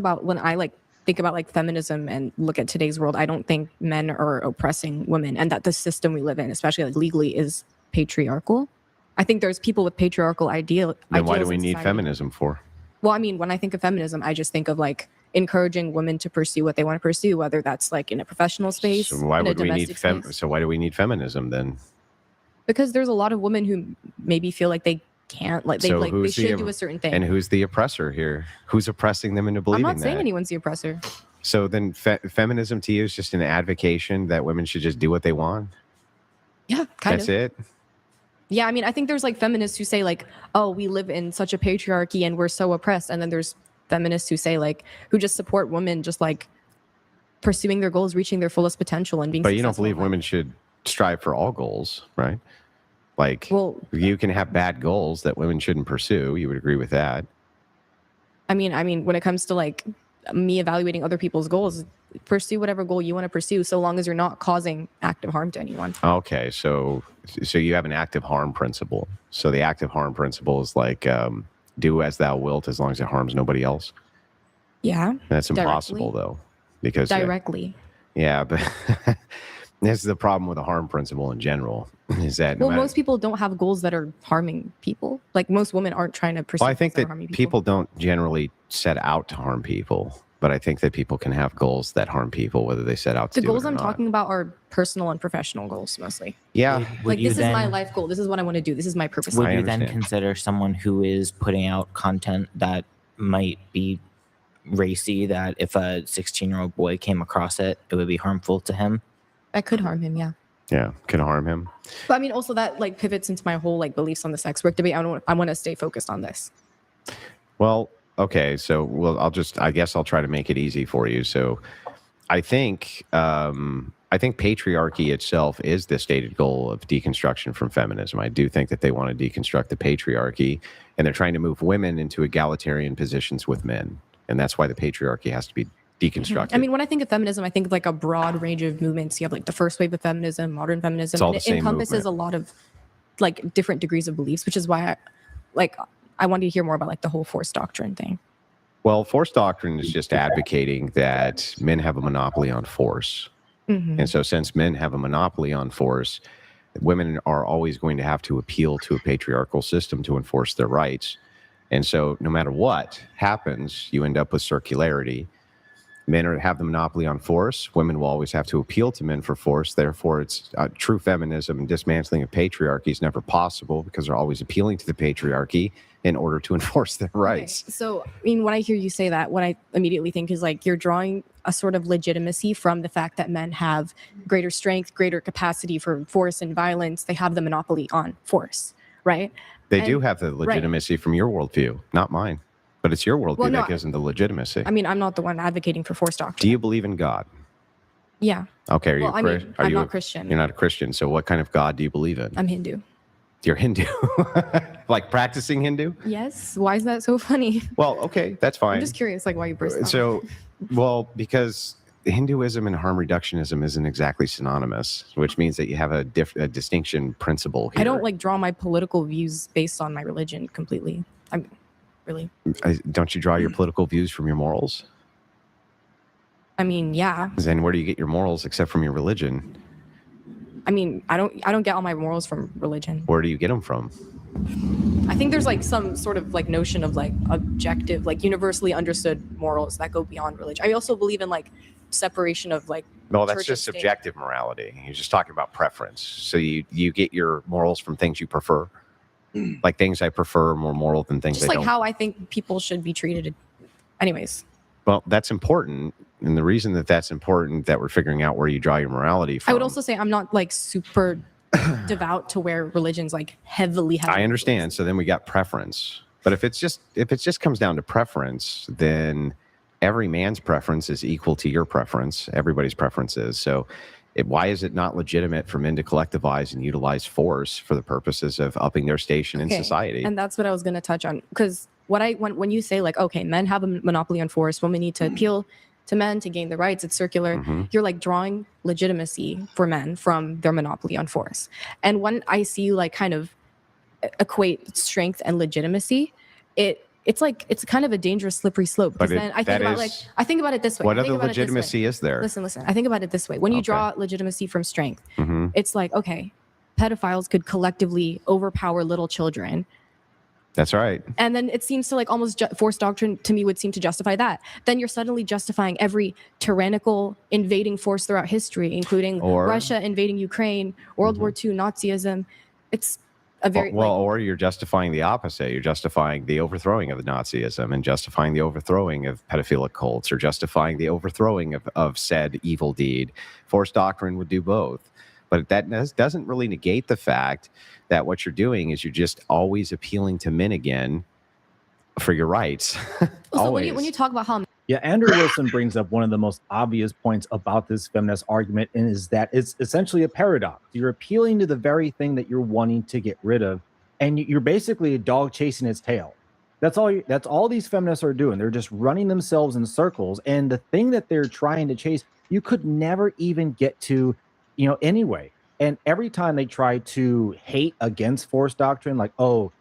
about like feminism and look at today's world, I don't think men are oppressing women, and that the system we live in, especially like legally, is patriarchal. I think there's people with patriarchal ideals. Then why do we need feminism for? Well, I mean, when I think of feminism, I just think of like encouraging women to pursue what they want to pursue, whether that's like in a professional space. So why would we need So why do we need feminism then? Because there's a lot of women who maybe feel like they can't, like they should do a certain thing. And who's the oppressor here? Who's oppressing them into believing that? I'm not saying anyone's the oppressor. So then feminism to you is just an advocation that women should just do what they want? Yeah, kind That's of. it? Yeah, I mean, I think there's like feminists who say like, oh, we live in such a patriarchy and we're so oppressed. And then there's feminists who say like, who just support women just like pursuing their goals, reaching their fullest potential and being But you don't successful. believe women should strive for all goals, right? Like, you can have bad goals that women shouldn't pursue. You would agree with that. I mean, when it comes to like me evaluating other people's goals, pursue whatever goal you want to pursue, so long as you're not causing active harm to anyone. Okay, so you have an active harm principle. So the active harm principle is like, do as thou wilt as long as it harms nobody else. Yeah. That's impossible though, because directly. Yeah, but this is the problem with the harm principle in general. Is that most people don't have goals that are harming people. Like most women aren't trying to pursue. Well, I think goals that harming people don't generally set out to harm people, but I think that people can have goals that harm people, whether they set out to The do goals it or I'm not. talking about are personal and professional goals mostly. Yeah. Like this is my life goal. This is what I want to do. This is my purpose. Would you then consider someone who is putting out content that might be racy, that if a 16-year-old boy came across it, it would be harmful to him? That could harm him, yeah. Yeah, could harm him. But I mean, also that like pivots into my whole like beliefs on the sex work debate. I want to stay focused on this. Well, okay, so I guess I'll try to make it easy for you. So I think patriarchy itself is the stated goal of deconstruction from feminism. I do think that they want to deconstruct the patriarchy, and they're trying to move women into egalitarian positions with men. And that's why the patriarchy has to be deconstructed. I mean, when I think of feminism, I think of like a broad range of movements. You have like the first wave of feminism, modern feminism, It's all and the it same encompasses movement. a lot of like different degrees of beliefs, which is why I wanted to hear more about like the whole force doctrine thing. Well, force doctrine is just advocating that men have a monopoly on force. And so since men have a monopoly on force, women are always going to have to appeal to a patriarchal system to enforce their rights. And so no matter what happens, you end up with circularity. Men have the monopoly on force. Women will always have to appeal to men for force. Therefore, it's true feminism and dismantling of patriarchy is never possible because they're always appealing to the patriarchy in order to enforce their rights. Okay. So, I mean, when I hear you say that, what I immediately think is like you're drawing a sort of legitimacy from the fact that men have greater strength, greater capacity for force and violence. They have the monopoly on force, right? They do have the legitimacy from your worldview, not mine. But it's your worldview that gives them the legitimacy. I mean, I'm not the one advocating for force doctrine. Do you believe in God? Yeah. Okay. I'm not Christian. You're not a Christian. So what kind of God do you believe in? I'm Hindu. You're Hindu? Like practicing Hindu? Yes. Why is that so funny? Well, okay, that's fine. I'm just curious, like, why you burst out. So, well, because Hinduism and harm reductionism isn't exactly synonymous, which means that you have a distinction principle here. I don't like draw my political views based on my religion completely. I'm really. Don't you draw your political views from your morals? I mean, yeah. Then where do you get your morals except from your religion? I mean, I don't get all my morals from religion. Where do you get them from? I think there's like some sort of like notion of like objective, like universally understood morals that go beyond religion. I also believe in like separation of like. No, that's church just and state. subjective morality. You're just talking about preference. So you get your morals from things you prefer. Like things I prefer are more moral than things Just I like don't. how I think people should be treated. Anyways. Well, that's important. And the reason that that's important, that we're figuring out where you draw your morality from. I would also say I'm not like super devout to where religion's like heavily. I understand. So then we got preference. But if it just comes down to preference, then every man's preference is equal to your preference. Everybody's preference is. So why is it not legitimate for men to collectivize and utilize force for the purposes of upping their station in society? And that's what I was going to touch on. Because when you say like, okay, men have a monopoly on force, women need to appeal to men to gain the rights, it's circular. You're like drawing legitimacy for men from their monopoly on force. And when I see like kind of equate strength and legitimacy, it's kind of a dangerous slippery slope. Because then I think about it this way. What other legitimacy is there? Listen. I think about it this way. When you draw legitimacy from strength, it's like, okay, pedophiles could collectively overpower little children. That's right. And then it seems to like almost force doctrine to me would seem to justify that. Then you're suddenly justifying every tyrannical invading force throughout history, including Russia invading Ukraine, World War II, Nazism. a very or you're justifying the opposite. You're justifying the overthrowing of Nazism and justifying the overthrowing of pedophilic cults or justifying the overthrowing of said evil deed. Forced doctrine would do both. But that doesn't really negate the fact that what you're doing is you're just always appealing to men again for your rights. So when you talk about how Yeah, Andrew Wilson brings up one of the most obvious points about this feminist argument, and is that it's essentially a paradox. You're appealing to the very thing that you're wanting to get rid of, and you're basically a dog chasing its tail. That's all these feminists are doing. They're just running themselves in circles, and the thing that they're trying to chase, you could never even get to, anyway. And every time they try to hate against force doctrine, like, oh,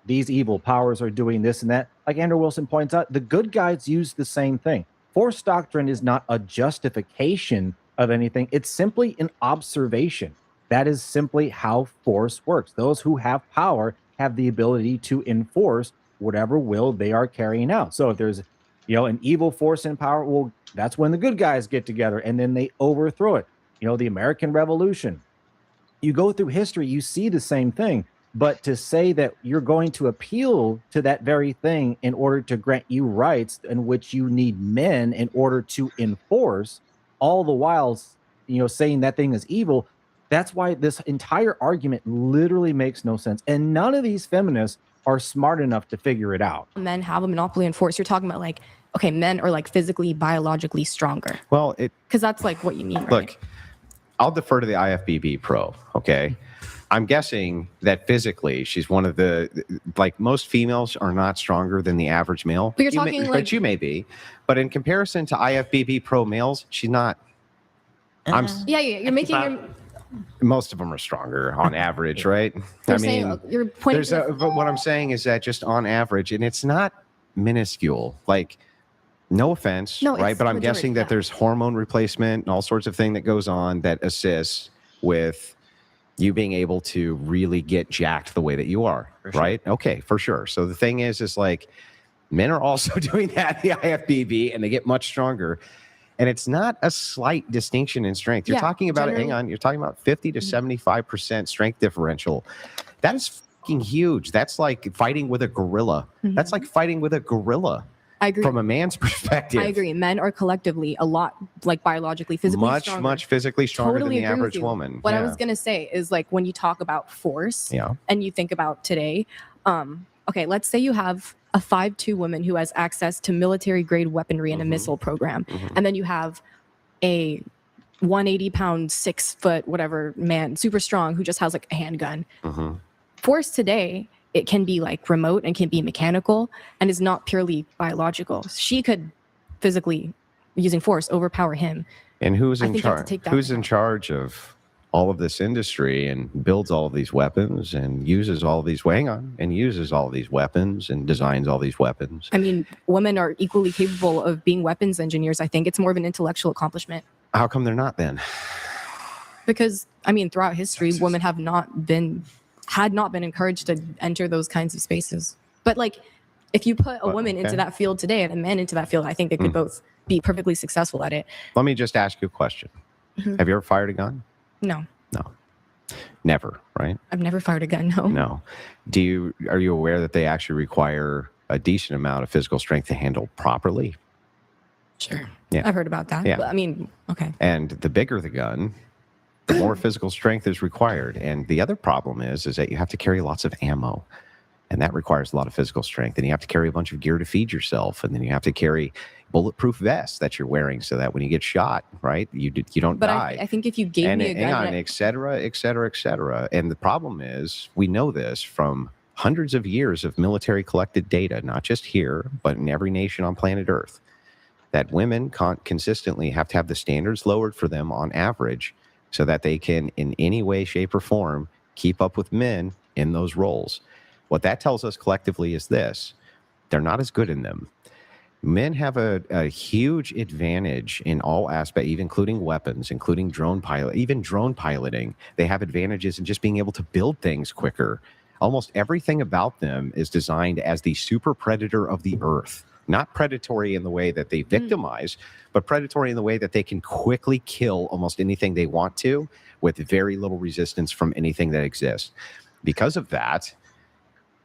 these evil powers are doing this and that. Like Andrew Wilson points out, the good guys use the same thing. Force doctrine is not a justification of anything. It's simply an observation. That is simply how force works. Those who have power have the ability to enforce whatever will they are carrying out. So if there's, an evil force in power, well, that's when the good guys get together and then they overthrow it. The American Revolution. You go through history, you see the same thing. But to say that you're going to appeal to that very thing in order to grant you rights in which you need men in order to enforce, all the while, saying that thing is evil, that's why this entire argument literally makes no sense. And none of these feminists are smart enough to figure it out. men have a monopoly in force, you're talking about like, okay, men are like physically, biologically stronger. Well, because that's like what you mean, right? Look, I'll defer to the IFBB pro, okay? I'm guessing that physically she's one of the, like, most females are not stronger than the average male. But you're talking but you may be. But in comparison to IFBB pro males, she's not. You're making your. Most of them are stronger on average, right? You're saying, you're pointing but what I'm saying is that just on average, and it's not minuscule. Like, no offense, right? But I'm guessing that there's hormone replacement and all sorts of thing that goes on that assists with you being able to really get jacked the way that you are, right? Okay, for sure. So the thing is like, men are also doing that in the IFBB, and they get much stronger. And it's not a slight distinction in strength. You're talking about you're talking about 50 to 75% strength differential. That is fucking huge. That's like fighting with a gorilla. Mm-hmm. That's like fighting with a gorilla. I agree. From a man's perspective. I agree. Men are collectively a lot, like, biologically, physically stronger. Much physically stronger than the average woman. What I was going to say is, like, when you talk about force and you think about today, okay, let's say you have a 5'2" woman who has access to military grade weaponry and a missile program. And then you have a 180-pound, 6-foot, whatever man, super strong, who just has like a handgun. Force today, it can be like remote and can be mechanical and is not purely biological. She could physically, using force, overpower him. And who's in charge? Who's in charge of all of this industry and builds all of these weapons and uses all of these uses all of these weapons and designs all these weapons? I mean, women are equally capable of being weapons engineers. I think it's more of an intellectual accomplishment. How come they're not then? Because, I mean, throughout history, women had not been encouraged to enter those kinds of spaces. But like, if you put a woman into that field today and a man into that field, I think they could both be perfectly successful at it. Let me just ask you a question. Have you ever fired a gun? No. Never, right? I've never fired a gun, no. No. Are you aware that they actually require a decent amount of physical strength to handle properly? Sure. Yeah. I've heard about that. Yeah. But, I mean, okay. And the bigger the gun, the more physical strength is required. And the other problem is that you have to carry lots of ammo. And that requires a lot of physical strength. And you have to carry a bunch of gear to feed yourself. And then you have to carry bulletproof vests that you're wearing so that when you get shot, right, you don't die. I think if you gave me a gun... et cetera, et cetera, et cetera. And the problem is, we know this from hundreds of years of military collected data, not just here, but in every nation on planet Earth, that women consistently have to have the standards lowered for them on average so that they can, in any way, shape, or form, keep up with men in those roles. What that tells us collectively is this: they're not as good in them. Men have a huge advantage in all aspects, even including weapons, including drone piloting. They have advantages in just being able to build things quicker. Almost everything about them is designed as the super predator of the earth. Not predatory in the way that they victimize, but predatory in the way that they can quickly kill almost anything they want to with very little resistance from anything that exists. because of that,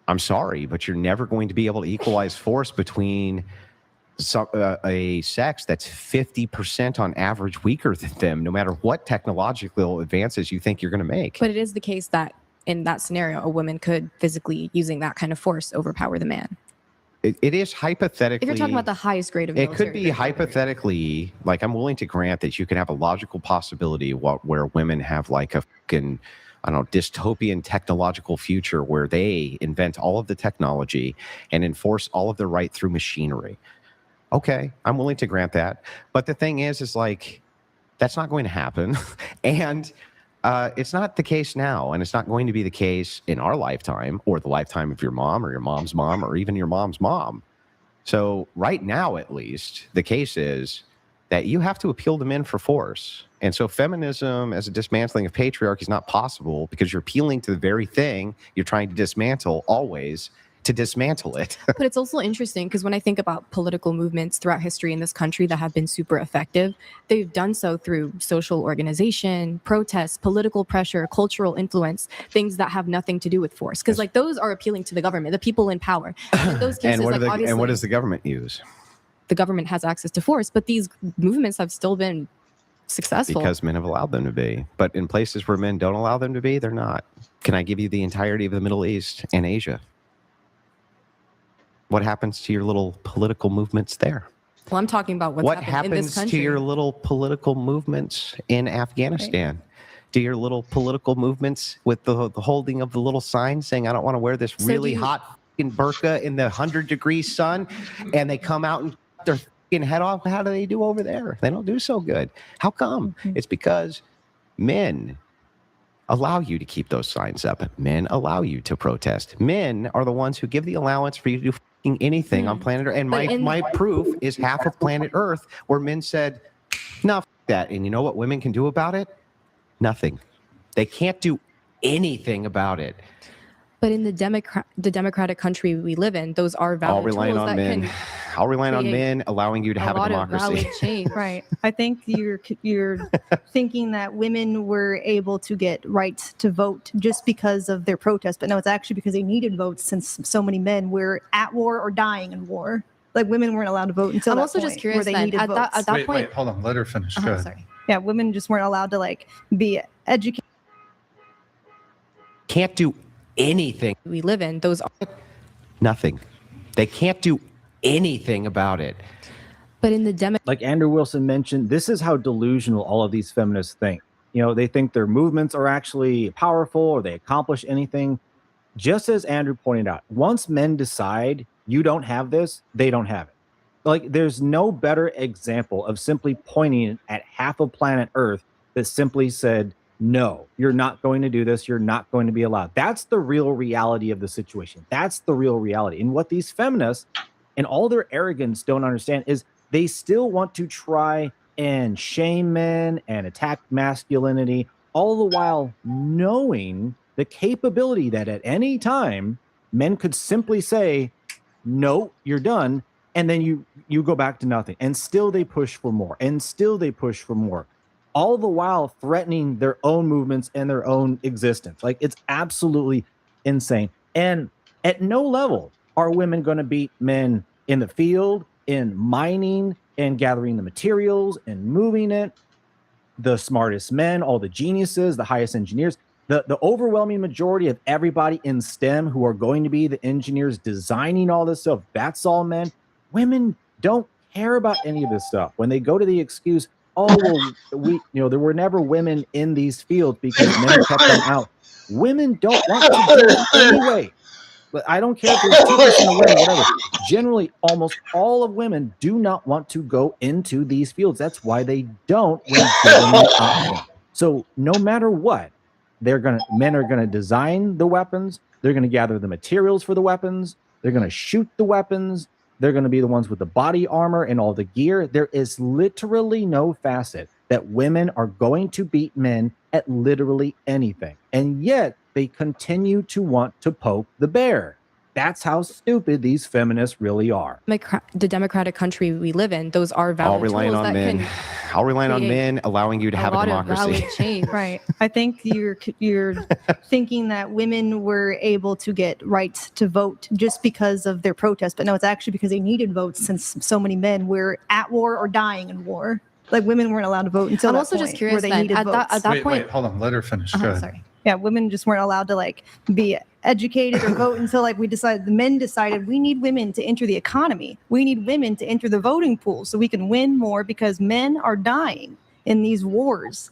I'm sorry, but you're never going to be able to equalize force between a sex that's 50% on average weaker than them, no matter what technological advances you think you're going to make. But it is the case that in that scenario, a woman could physically, using that kind of force, overpower the man. It is hypothetically. If you're talking about the highest grade of it military, could be hypothetically, like, I'm willing to grant that you could have a logical possibility where women have like a fucking, I don't know, dystopian technological future where they invent all of the technology and enforce all of the right through machinery. Okay, I'm willing to grant that. But the thing is like, that's not going to happen. And it's not the case now. And it's not going to be the case in our lifetime or the lifetime of your mom or your mom's mom or even your mom's mom. So right now, at least, the case is that you have to appeal to men for force. And so feminism as a dismantling of patriarchy is not possible because you're appealing to the very thing you're trying to dismantle always to dismantle it. But it's also interesting because when I think about political movements throughout history in this country that have been super effective, they've done so through social organization, protests, political pressure, cultural influence, things that have nothing to do with force. Because like those are appealing to the government, the people in power. And in those cases, and what does the government use? The government has access to force, but these movements have still been successful. Because men have allowed them to be. But in places where men don't allow them to be, they're not. Can I give you the entirety of the Middle East and Asia? What happens to your little political movements there? Well, I'm talking about what happened in this happens country. to your little political movements in Afghanistan? Right. Do your little political movements with the holding of the little sign saying, I don't want to wear this really hot burqa in the 100-degree sun, and they come out and cut their fucking head off? How do they do over there? They don't do so good. How come? It's because men allow you to keep those signs up. Men allow you to protest. Men are the ones who give the allowance for you to do anything on planet Earth. And my proof is half of planet Earth where men said, no, that. And you know what women can do about it? Nothing. They can't do anything about it. But in the democratic country we live in, those are valid all relying tools on that men. All relying on men allowing you to have a democracy. Right. I think you're thinking that women were able to get rights to vote just because of their protest, but no, it's actually because they needed votes since so many men were at war or dying in war. Like women weren't allowed to vote until I'm that also point just curious where they needed votes. At that point. Wait, hold on. Let her finish. Go ahead. Sorry. Yeah, women just weren't allowed to like be educated. Can't do anything. We live in those are nothing. They can't do anything about it. But in the like Andrew Wilson mentioned, this is how delusional all of these feminists think. You know, they think their movements are actually powerful or they accomplish anything. Just as Andrew pointed out, once men decide you don't have this, they don't have it. Like, there's no better example of simply pointing at half of planet Earth that simply said, no, you're not going to do this. You're not going to be allowed. That's the real reality of the situation. That's the real reality. And what these feminists and all their arrogance don't understand is they still want to try and shame men and attack masculinity, all the while knowing the capability that at any time men could simply say, no, you're done. And then you go back to nothing. And still they push for more. And still they push for more. All the while threatening their own movements and their own existence. Like, it's absolutely insane. And at no level are women going to beat men in the field, in mining, and gathering the materials and moving it. The smartest men, all the geniuses, the highest engineers, the overwhelming majority of everybody in STEM who are going to be the engineers designing all this stuff, that's all men. Women don't care about any of this stuff. When they go to the excuse, oh, well, there were never women in these fields because men kept them out. Women don't want to do it anyway. But I don't care if there's 2% of women, whatever. Generally, almost all of women do not want to go into these fields. That's why they don't when given the option. So no matter what, men are gonna design the weapons. They're gonna gather the materials for the weapons. They're gonna shoot the weapons. They're going to be the ones with the body armor and all the gear. There is literally no facet that women are going to beat men at literally anything. And yet they continue to want to poke the bear. That's how stupid these feminists really are. The democratic country we live in, those are valid All relying tools on that men. can All relying on create men allowing you to have a lot of democracy. valid change. Right. I think you're thinking that women were able to get rights to vote just because of their protest, but no, it's actually because they needed votes since so many men were at war or dying in war. Like women weren't allowed to vote until I'm that also just point curious where they then, needed at votes. that Wait, point, hold on. Let her finish. Go ahead. sorry. Yeah, women just weren't allowed to like be educated or vote until like the men decided we need women to enter the economy. We need women to enter the voting pool so we can win more because men are dying in these wars.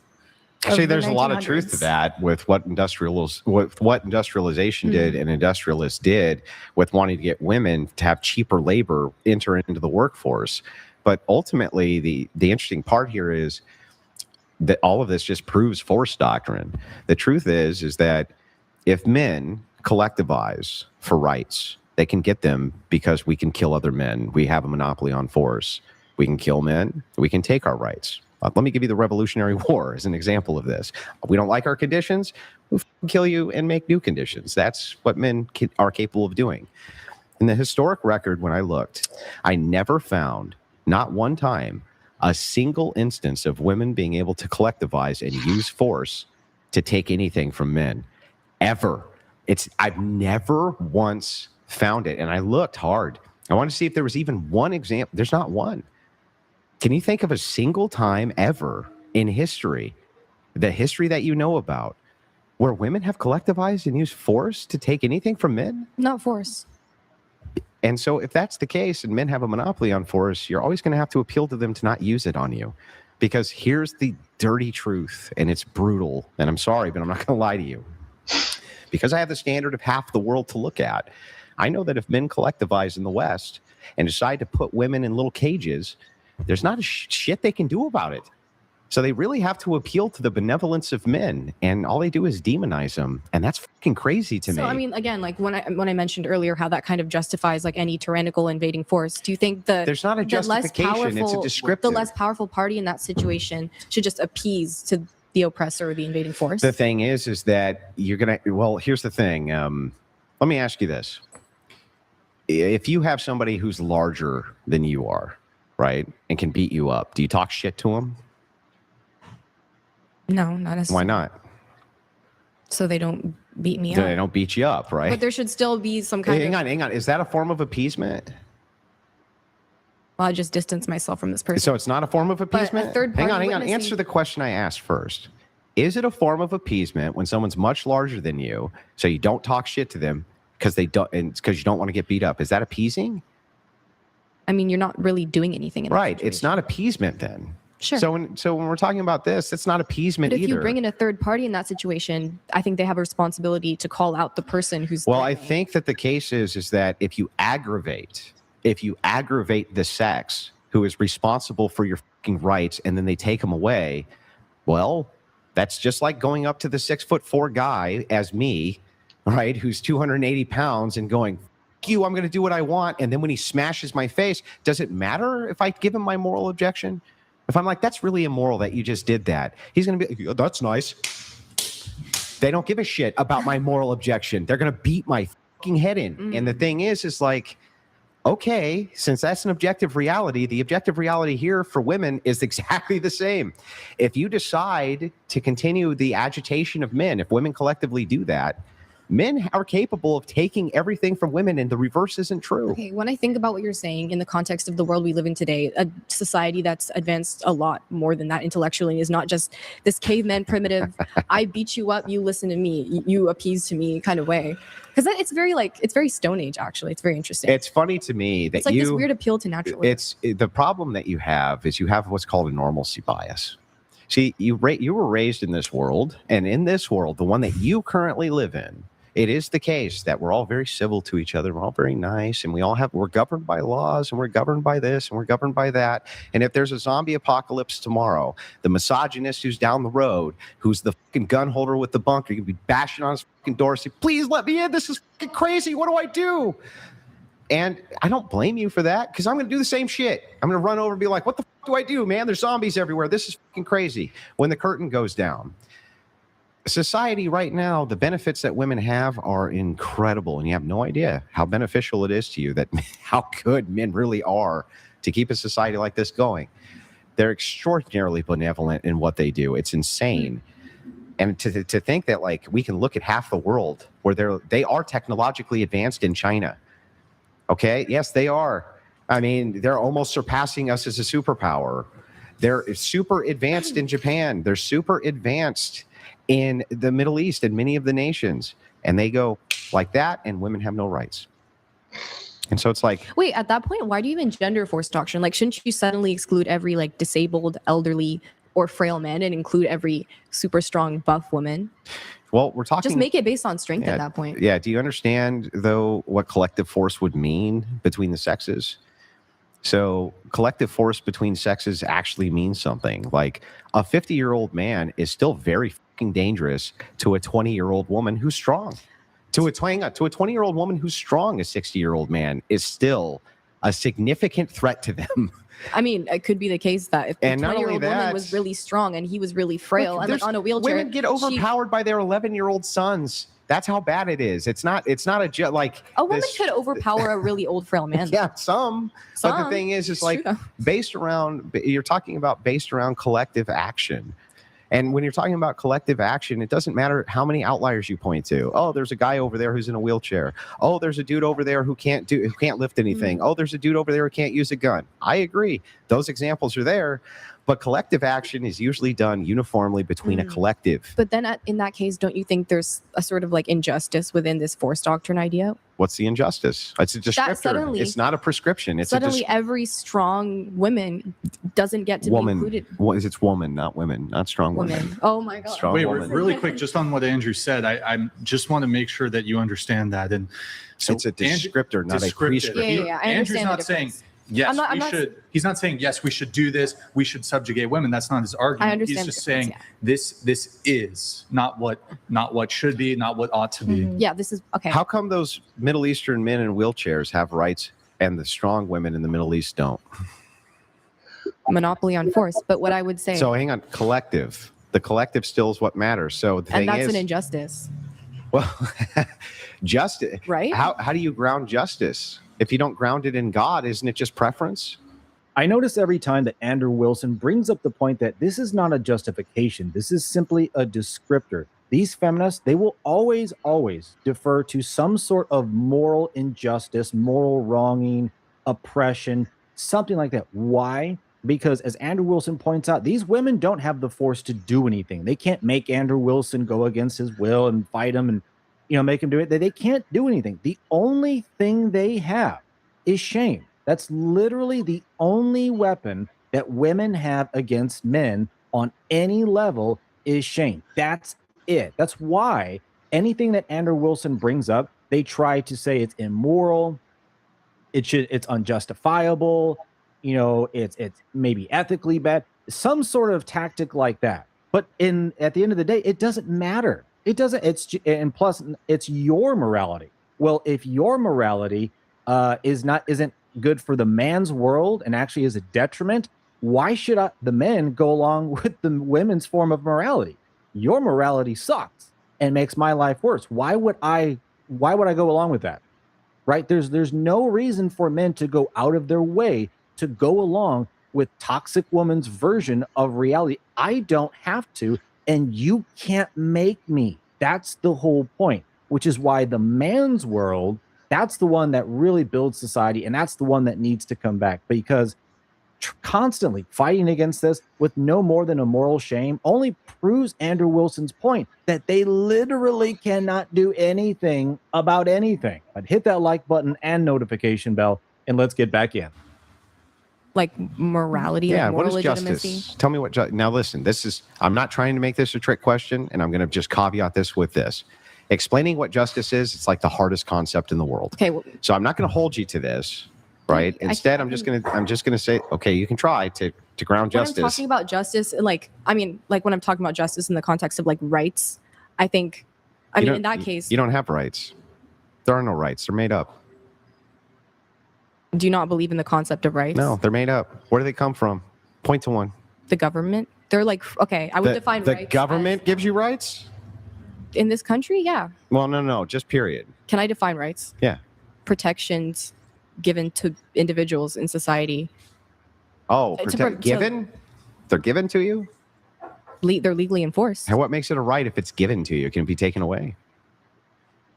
Actually, there's a lot of truth to that with what industrialization did and industrialists did with wanting to get women to have cheaper labor enter into the workforce. But ultimately, the interesting part here is that all of this just proves force doctrine. The truth is that if men collectivize for rights, they can get them because we can kill other men. We have a monopoly on force. We can kill men. We can take our rights. Let me give you the Revolutionary War as an example of this. We don't like our conditions, we'll kill you and make new conditions. That's what men are capable of doing. In the historic record, when I looked, I never found, not one time, a single instance of women being able to collectivize and use force to take anything from men. Ever. I've never once found it. And I looked hard. I wanted to see if there was even one example. There's not one. Can you think of a single time ever in history, the history that you know about, where women have collectivized and used force to take anything from men? Not force. And so if that's the case and men have a monopoly on force, you're always going to have to appeal to them to not use it on you. Because here's the dirty truth, and it's brutal, and I'm sorry, but I'm not going to lie to you. Because I have the standard of half the world to look at, I know that if men collectivize in the West and decide to put women in little cages, there's not a shit they can do about it. So they really have to appeal to the benevolence of men, and all they do is demonize them, and that's fucking crazy to me. So I mean, again, like when I mentioned earlier how that kind of justifies like any tyrannical invading force, do you think there's not a justification? It's a descriptive. The less powerful party in that situation should just appease to the oppressor or the invading force? The thing is that you're gonna. Well, here's the thing. Let me ask you this: if you have somebody who's larger than you are, right, and can beat you up, do you talk shit to them? No, not necessarily. Why not? So they don't beat me up. They don't beat you up, right? But there should still be some kind of... Hang on. Is that a form of appeasement? Well, I just distance myself from this person. So it's not a form of appeasement? But a third party Hang on. witnessing- Answer the question I asked first. Is it a form of appeasement when someone's much larger than you, so you don't talk shit to them because you don't want to get beat up? Is that appeasing? I mean, you're not really doing anything. Right. It's not appeasement then. Sure. So when we're talking about this, it's not appeasement But if either. you bring in a third party in that situation, I think they have a responsibility to call out the person who's... Well, I think that the case is that if you aggravate the sex who is responsible for your fucking rights and then they take them away, well, that's just like going up to the 6'4" guy as me, right, who's 280 pounds and going, "F you, I'm going to do what I want." And then when he smashes my face, does it matter if I give him my moral objection? If I'm like, that's really immoral that you just did that, he's going to be, that's nice. They don't give a shit about my moral objection. They're going to beat my fucking head in. And the thing is like, okay, since that's an objective reality, the objective reality here for women is exactly the same. If you decide to continue the agitation of men, if women collectively do that, men are capable of taking everything from women, and the reverse isn't true. Okay, when I think about what you're saying in the context of the world we live in today, a society that's advanced a lot more than that intellectually is not just this caveman primitive, I beat you up, you listen to me, you appease to me kind of way. Because it's very Stone Age, actually. It's very interesting. It's funny to me that it's like this weird appeal to natural order. The problem that you have is you have what's called a normalcy bias. See, you were raised in this world, and in this world, the one that you currently live in, it is the case that we're all very civil to each other. We're all very nice, and we're governed by laws, and we're governed by this, and we're governed by that. And if there's a zombie apocalypse tomorrow, the misogynist who's down the road, who's the fucking gun holder with the bunker, you're gonna be bashing on his fucking door, say, "Please let me in. This is fucking crazy. What do I do?" And I don't blame you for that, because I'm gonna do the same shit. I'm gonna run over and be like, "What the fuck do I do, man? There's zombies everywhere. This is fucking crazy." When the curtain goes down, society right now, the benefits that women have are incredible, and you have no idea how beneficial it is to you, that how good men really are to keep a society like this going. They're extraordinarily benevolent in what they do. It's insane. And to think that, like, we can look at half the world where they are technologically advanced in China. Okay, yes, they are. I mean, they're almost surpassing us as a superpower. They're super advanced in Japan. They're super advanced in the Middle East and many of the nations. And they go like that, and women have no rights. And so it's like, wait, at that point, why do you even gender force doctrine? Like, shouldn't you suddenly exclude every like disabled, elderly, or frail man and include every super strong, buff woman? well, we're talking. Just make it based on strength at that point. Yeah. Do you understand, though, what collective force would mean between the sexes? So collective force between sexes actually means something. Like, a 50-year-old man is still very fucking dangerous to a 20-year-old woman who's strong. To a 20-year-old woman who's strong, a 60-year-old man is still a significant threat to them. I mean, it could be the case that if the And not only 20-year-old woman that- was really strong and he was really frail and like on a wheelchair, Women get overpowered by their 11-year-old sons. That's how bad it is. It's not a like a woman this- could overpower a really old frail man. Yeah, some. But the thing is, it's like true. you're talking about based around collective action. And when you're talking about collective action, it doesn't matter how many outliers you point to. Oh, there's a guy over there who's in a wheelchair. Oh, there's a dude over there who can't lift anything. Oh, there's a dude over there who can't use a gun. I agree. Those examples are there. But collective action is usually done uniformly between a collective. But then in that case, don't you think there's a sort of like injustice within this force doctrine idea? What's the injustice? It's a descriptor. suddenly- It's not a prescription. It's Suddenly, a every strong woman doesn't get to woman. be included. It's woman, not women, not strong women. Women. Oh my god. Strong Wait, woman. really quick, just on what Andrew said, I just want to make sure that you understand that. And so It's a descriptor, not a prescriptor. Yeah, I Andrew's understand not the saying difference. yes, I'm not- he's not saying yes, we should do this, we should subjugate women. That's not his argument. I understand He's the just difference, saying this is not what should be, not what ought to be. Yeah, this is okay. How come those Middle Eastern men in wheelchairs have rights and the strong women in the Middle East don't? Monopoly on force. But what I would say, So hang on, collective. The collective still is what matters. So the and thing that's is, an injustice. well, justice. Right? How do you ground justice? If you don't ground it in God, isn't it just preference? I notice every time that Andrew Wilson brings up the point that this is not a justification. This is simply a descriptor. These feminists, they will always defer to some sort of moral injustice, moral wronging, oppression, something like that. Why? Because as Andrew Wilson points out, these women don't have the force to do anything. They can't make Andrew Wilson go against his will and fight him and, make him do it. They can't do anything. The only thing they have is shame. That's literally the only weapon that women have against men on any level is shame. That's it. That's why anything that Andrew Wilson brings up, they try to say it's immoral, it's unjustifiable, it's maybe ethically bad, some sort of tactic like that. But at the end of the day, it doesn't matter. It doesn't. And plus, it's your morality. Well, if your morality isn't good for the man's world and actually is a detriment, why should the men go along with the women's form of morality? Your morality sucks and makes my life worse. Why would I go along with that? Right? There's no reason for men to go out of their way to go along with toxic woman's version of reality. I don't have to, and you can't make me. That's the whole point, which is why the man's world, that's the one that really builds society, and that's the one that needs to come back, because constantly fighting against this with no more than a moral shame only proves Andrew Wilson's point that they literally cannot do anything about anything. But hit that like button and notification bell, and let's get back in. Like morality and what moral is legitimacy. justice? Tell me what. Now listen, I'm not trying to make this a trick question, and I'm going to just caveat this with this. Explaining what justice is, it's like the hardest concept in the world. Okay. Well, so I'm not going to hold you to this, right? Instead, I'm just going to say, okay, you can try to ground when justice. I'm talking about justice, when I'm talking about justice in the context of like rights, I think, in that case, you don't have rights. There are no rights. They're made up. do you not believe in the concept of rights? No, they're made up. Where do they come from? Point to one. The government. They're like, okay, I would define the rights. government gives you rights. In this country, yeah. Well, no, just period. Can I define rights? Yeah. Protections given to individuals in society. Oh, given? They're given to you? They're legally enforced. And what makes it a right if it's given to you? Can it be taken away?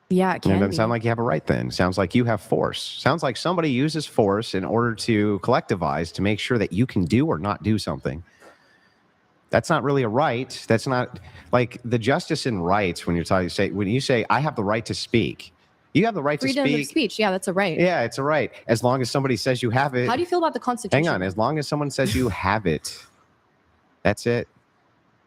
Yeah, it can. It doesn't sound like you have a right then. Sounds like you have force. Sounds like somebody uses force in order to collectivize to make sure that you can do or not do something. That's not really a right. That's not like the justice in rights when you say I have the right to speak. You have the right Freedom to speak. of speech. Yeah, that's a right. Yeah, it's a right. As long as somebody says you have it. How do you feel about the Constitution? Hang on. As long as someone says you have it, that's it.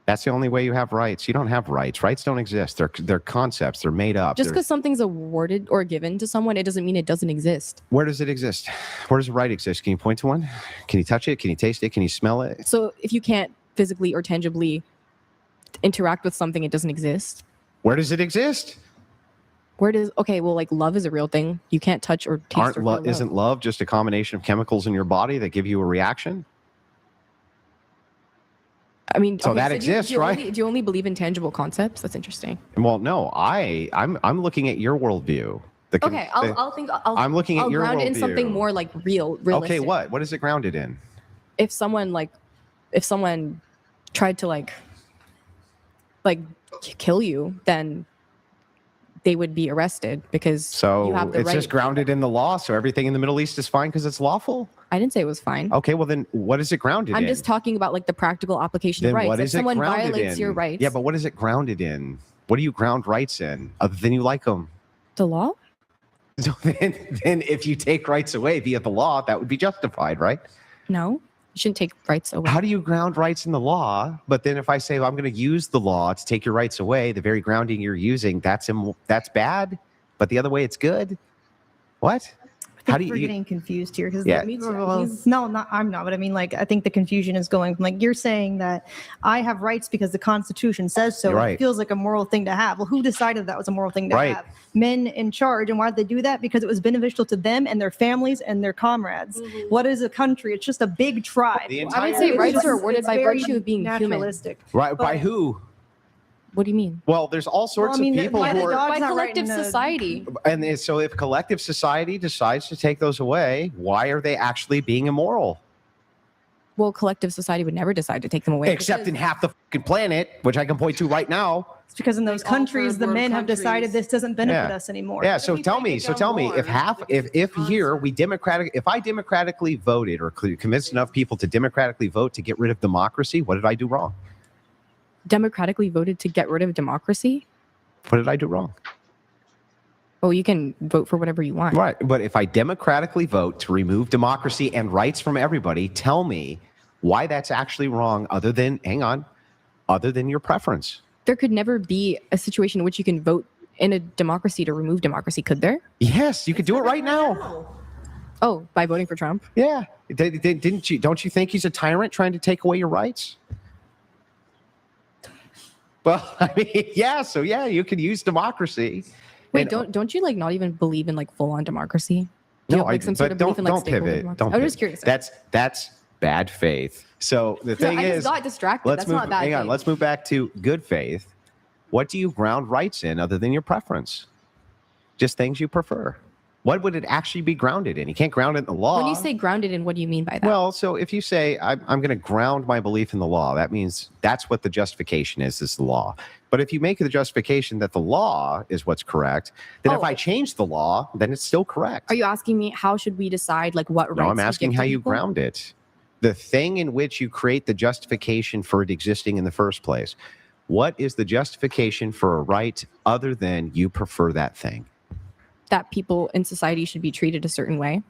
That's the only way you have rights. You don't have rights. Rights don't exist. They're concepts. They're made up. Just because something's awarded or given to someone, it doesn't mean it doesn't exist. Where does it exist? Where does a right exist? Can you point to one? Can you touch it? Can you taste it? Can you smell it? So if you can't physically or tangibly interact with something, it doesn't exist. Where does it exist? Like love is a real thing. You can't touch or taste or feel love. Isn't love just a combination of chemicals in your body that give you a reaction? I mean, so that exists, right? Do you only believe in tangible concepts? That's interesting. Well, no, I'm looking at your worldview. I'm looking at your worldview. I'll ground it in something more like realistic. Okay, what is it grounded in? If someone tried to like kill you, then they would be arrested because you have the it's right. just grounded in the law. So everything in the Middle East is fine because it's lawful. I didn't say it was fine. Okay, well then, what is it grounded in? I'm just talking about like the practical application then of rights. What is if someone it grounded violates in? your rights, Yeah, but what is it grounded in? What do you ground rights in, other than you like them? The law. So then, if you take rights away via the law, that would be justified, right? No, you shouldn't take rights away. How do you ground rights in the law? But then if I say, well, I'm going to use the law to take your rights away, the very grounding you're using, that's bad. But the other way, it's good. What? I think we're getting confused here because Yeah. I'm not, but I mean, like, I think the confusion is going from like you're saying that I have rights because the Constitution says so. You're right. It feels like a moral thing to have. Well, who decided that was a moral thing to Right. have? Men in charge. And why did they do that? Because it was beneficial to them and their families and their comrades. What is a country? It's just a big tribe. I would say It's rights just- are awarded it's by very virtue of being naturalistic. Right? By who? What do you mean? Well, there's all sorts of people who are. By collective society. And so if collective society decides to take those away, why are they actually being immoral? Well, collective society would never decide to take them away. Except in half the fucking planet, which I can point to right now. It's because in those countries, the men have decided this doesn't benefit Yeah. us anymore. Yeah. So tell me, if I democratically voted or convinced enough people to democratically vote to get rid of democracy, what did I do wrong? Democratically voted to get rid of democracy? What did I do wrong? Well, you can vote for whatever you want. Right. But if I democratically vote to remove democracy and rights from everybody, tell me why that's actually wrong other than your preference. There could never be a situation in which you can vote in a democracy to remove democracy, could there? Yes, you could do it right now. Oh, by voting for Trump? Yeah. Don't you think he's a tyrant trying to take away your rights? Well, I mean, yeah. So yeah, you can use democracy. Wait, don't you like not even believe in like full on democracy? Do you No, have, like some sort of belief in, like, don't stakeholder pivot. democracy? Don't I'm pivot. just curious. That's bad faith. So the thing I is, just got distracted. That's not bad. hang on. faith. Let's move back to good faith. What do you ground rights in other than your preference? Just things you prefer. What would it actually be grounded in? You can't ground it in the law. When you say grounded in, what do you mean by that? Well, so if you say, I'm going to ground my belief in the law, that means that's what the justification is the law. But if you make the justification that the law is what's correct, then if I change the law, then it's still correct. Are you asking me how should we decide like what rights? No, I'm we asking give how to you people? ground it. The thing in which you create the justification for it existing in the first place. What is the justification for a right other than you prefer that thing? That people in society should be treated a certain way.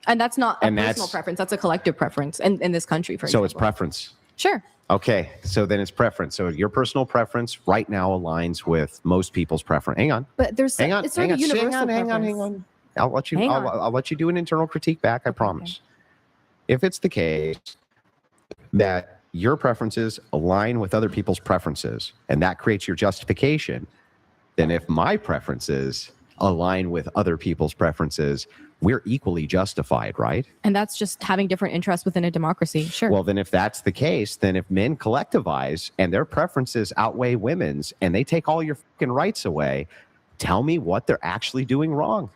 And that's not a personal preference. That's a collective preference in this country, for example. So it's preference. Sure. Okay, so then it's preference. So your personal preference right now aligns with most people's preference. Hang on. But there's it's sort of a universal hang on. I'll let you. I'll let you do an internal critique back. I promise. If it's the case that your preferences align with other people's preferences, and that creates your justification, then if my preferences align with other people's preferences, we're equally justified, right? And that's just having different interests within a democracy. Sure. Well, then if that's the case, then if men collectivize and their preferences outweigh women's and they take all your fucking rights away, tell me what they're actually doing wrong.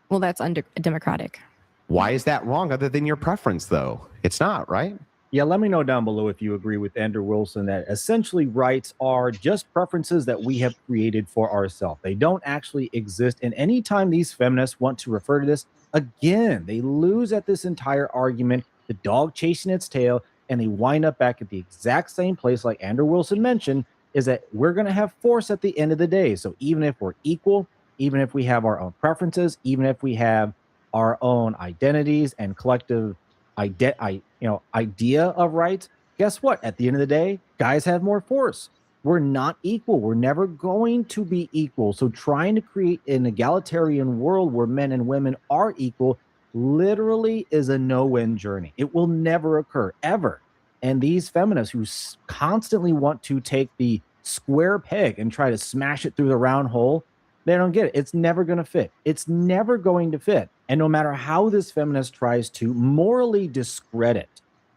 Well, that's undemocratic. Why is that wrong other than your preference, though? It's not, right? Yeah, let me know down below if you agree with Andrew Wilson that essentially rights are just preferences that we have created for ourselves. They don't actually exist. And anytime these feminists want to refer to this, again, they lose at this entire argument, the dog chasing its tail, and they wind up back at the exact same place like Andrew Wilson mentioned, is that we're going to have force at the end of the day. So even if we're equal, even if we have our own preferences, even if we have our own identities and collective idea of rights, guess what? At the end of the day, guys have more force. We're not equal. We're never going to be equal. So trying to create an egalitarian world where men and women are equal literally is a no-win journey. It will never occur, ever. And these feminists who constantly want to take the square peg and try to smash it through the round hole, they don't get it. It's never going to fit. It's never going to fit. And no matter how this feminist tries to morally discredit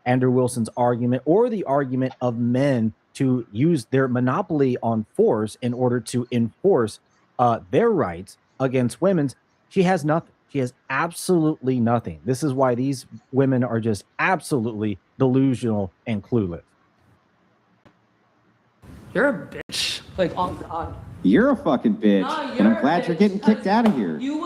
Andrew Wilson's argument or the argument of men to use their monopoly on force in order to enforce their rights against women's, she has nothing. She has absolutely nothing. This is why these women are just absolutely delusional and clueless. You're a bitch. Like, oh God. You're a fucking bitch, No, and I'm you're glad a you're bitch, getting kicked out of here. You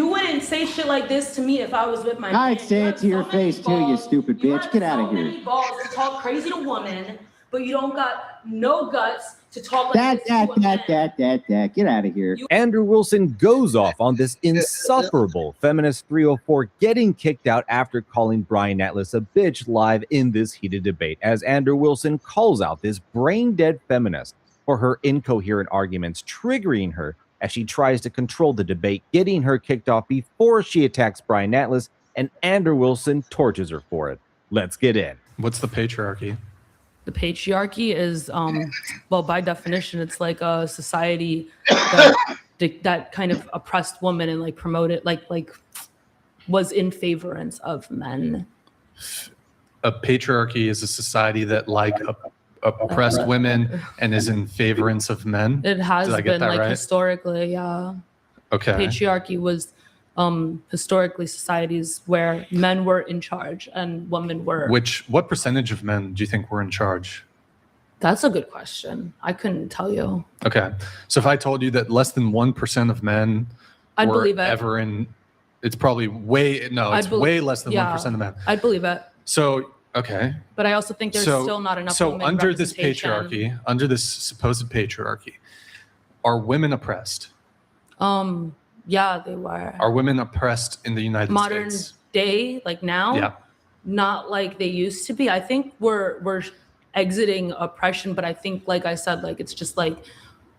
wouldn't say shit like this to me if I was with my I'd man. say You it have to your so many face too, you balls. stupid You bitch. have Get out so of here. many balls to talk crazy to women, but you don't got no guts to talk like this to a man. Get out of here. Andrew Wilson goes off on this insufferable feminist 304 getting kicked out after calling Brian Atlas a bitch live in this heated debate, as Andrew Wilson calls out this brain-dead feminist for her incoherent arguments, triggering her as she tries to control the debate, getting her kicked off before she attacks Brian Atlas, and Andrew Wilson torches her for it. Let's get in. What's the patriarchy? The patriarchy is, well, by definition, it's like a society that kind of oppressed women and like promoted, like was in favorance of men. A patriarchy is a society that oppressed women and is in favorance of men. It has Did I get been that like right? historically, yeah. Okay. Patriarchy was historically societies where men were in charge and women were. What percentage of men do you think were in charge? That's a good question. I couldn't tell you. Okay. So if I told you that less than 1% of men I'd were believe it. ever in, it's probably way less than 1% of men. I'd believe it. So, okay. But I also think there's still not enough So women under this representation. patriarchy, under this supposed patriarchy, are women oppressed? Yeah, they were. Are women oppressed in the United Modern States? day, like now, Yeah. not like they used to be. I think we're exiting oppression, but I think, like I said, like it's just like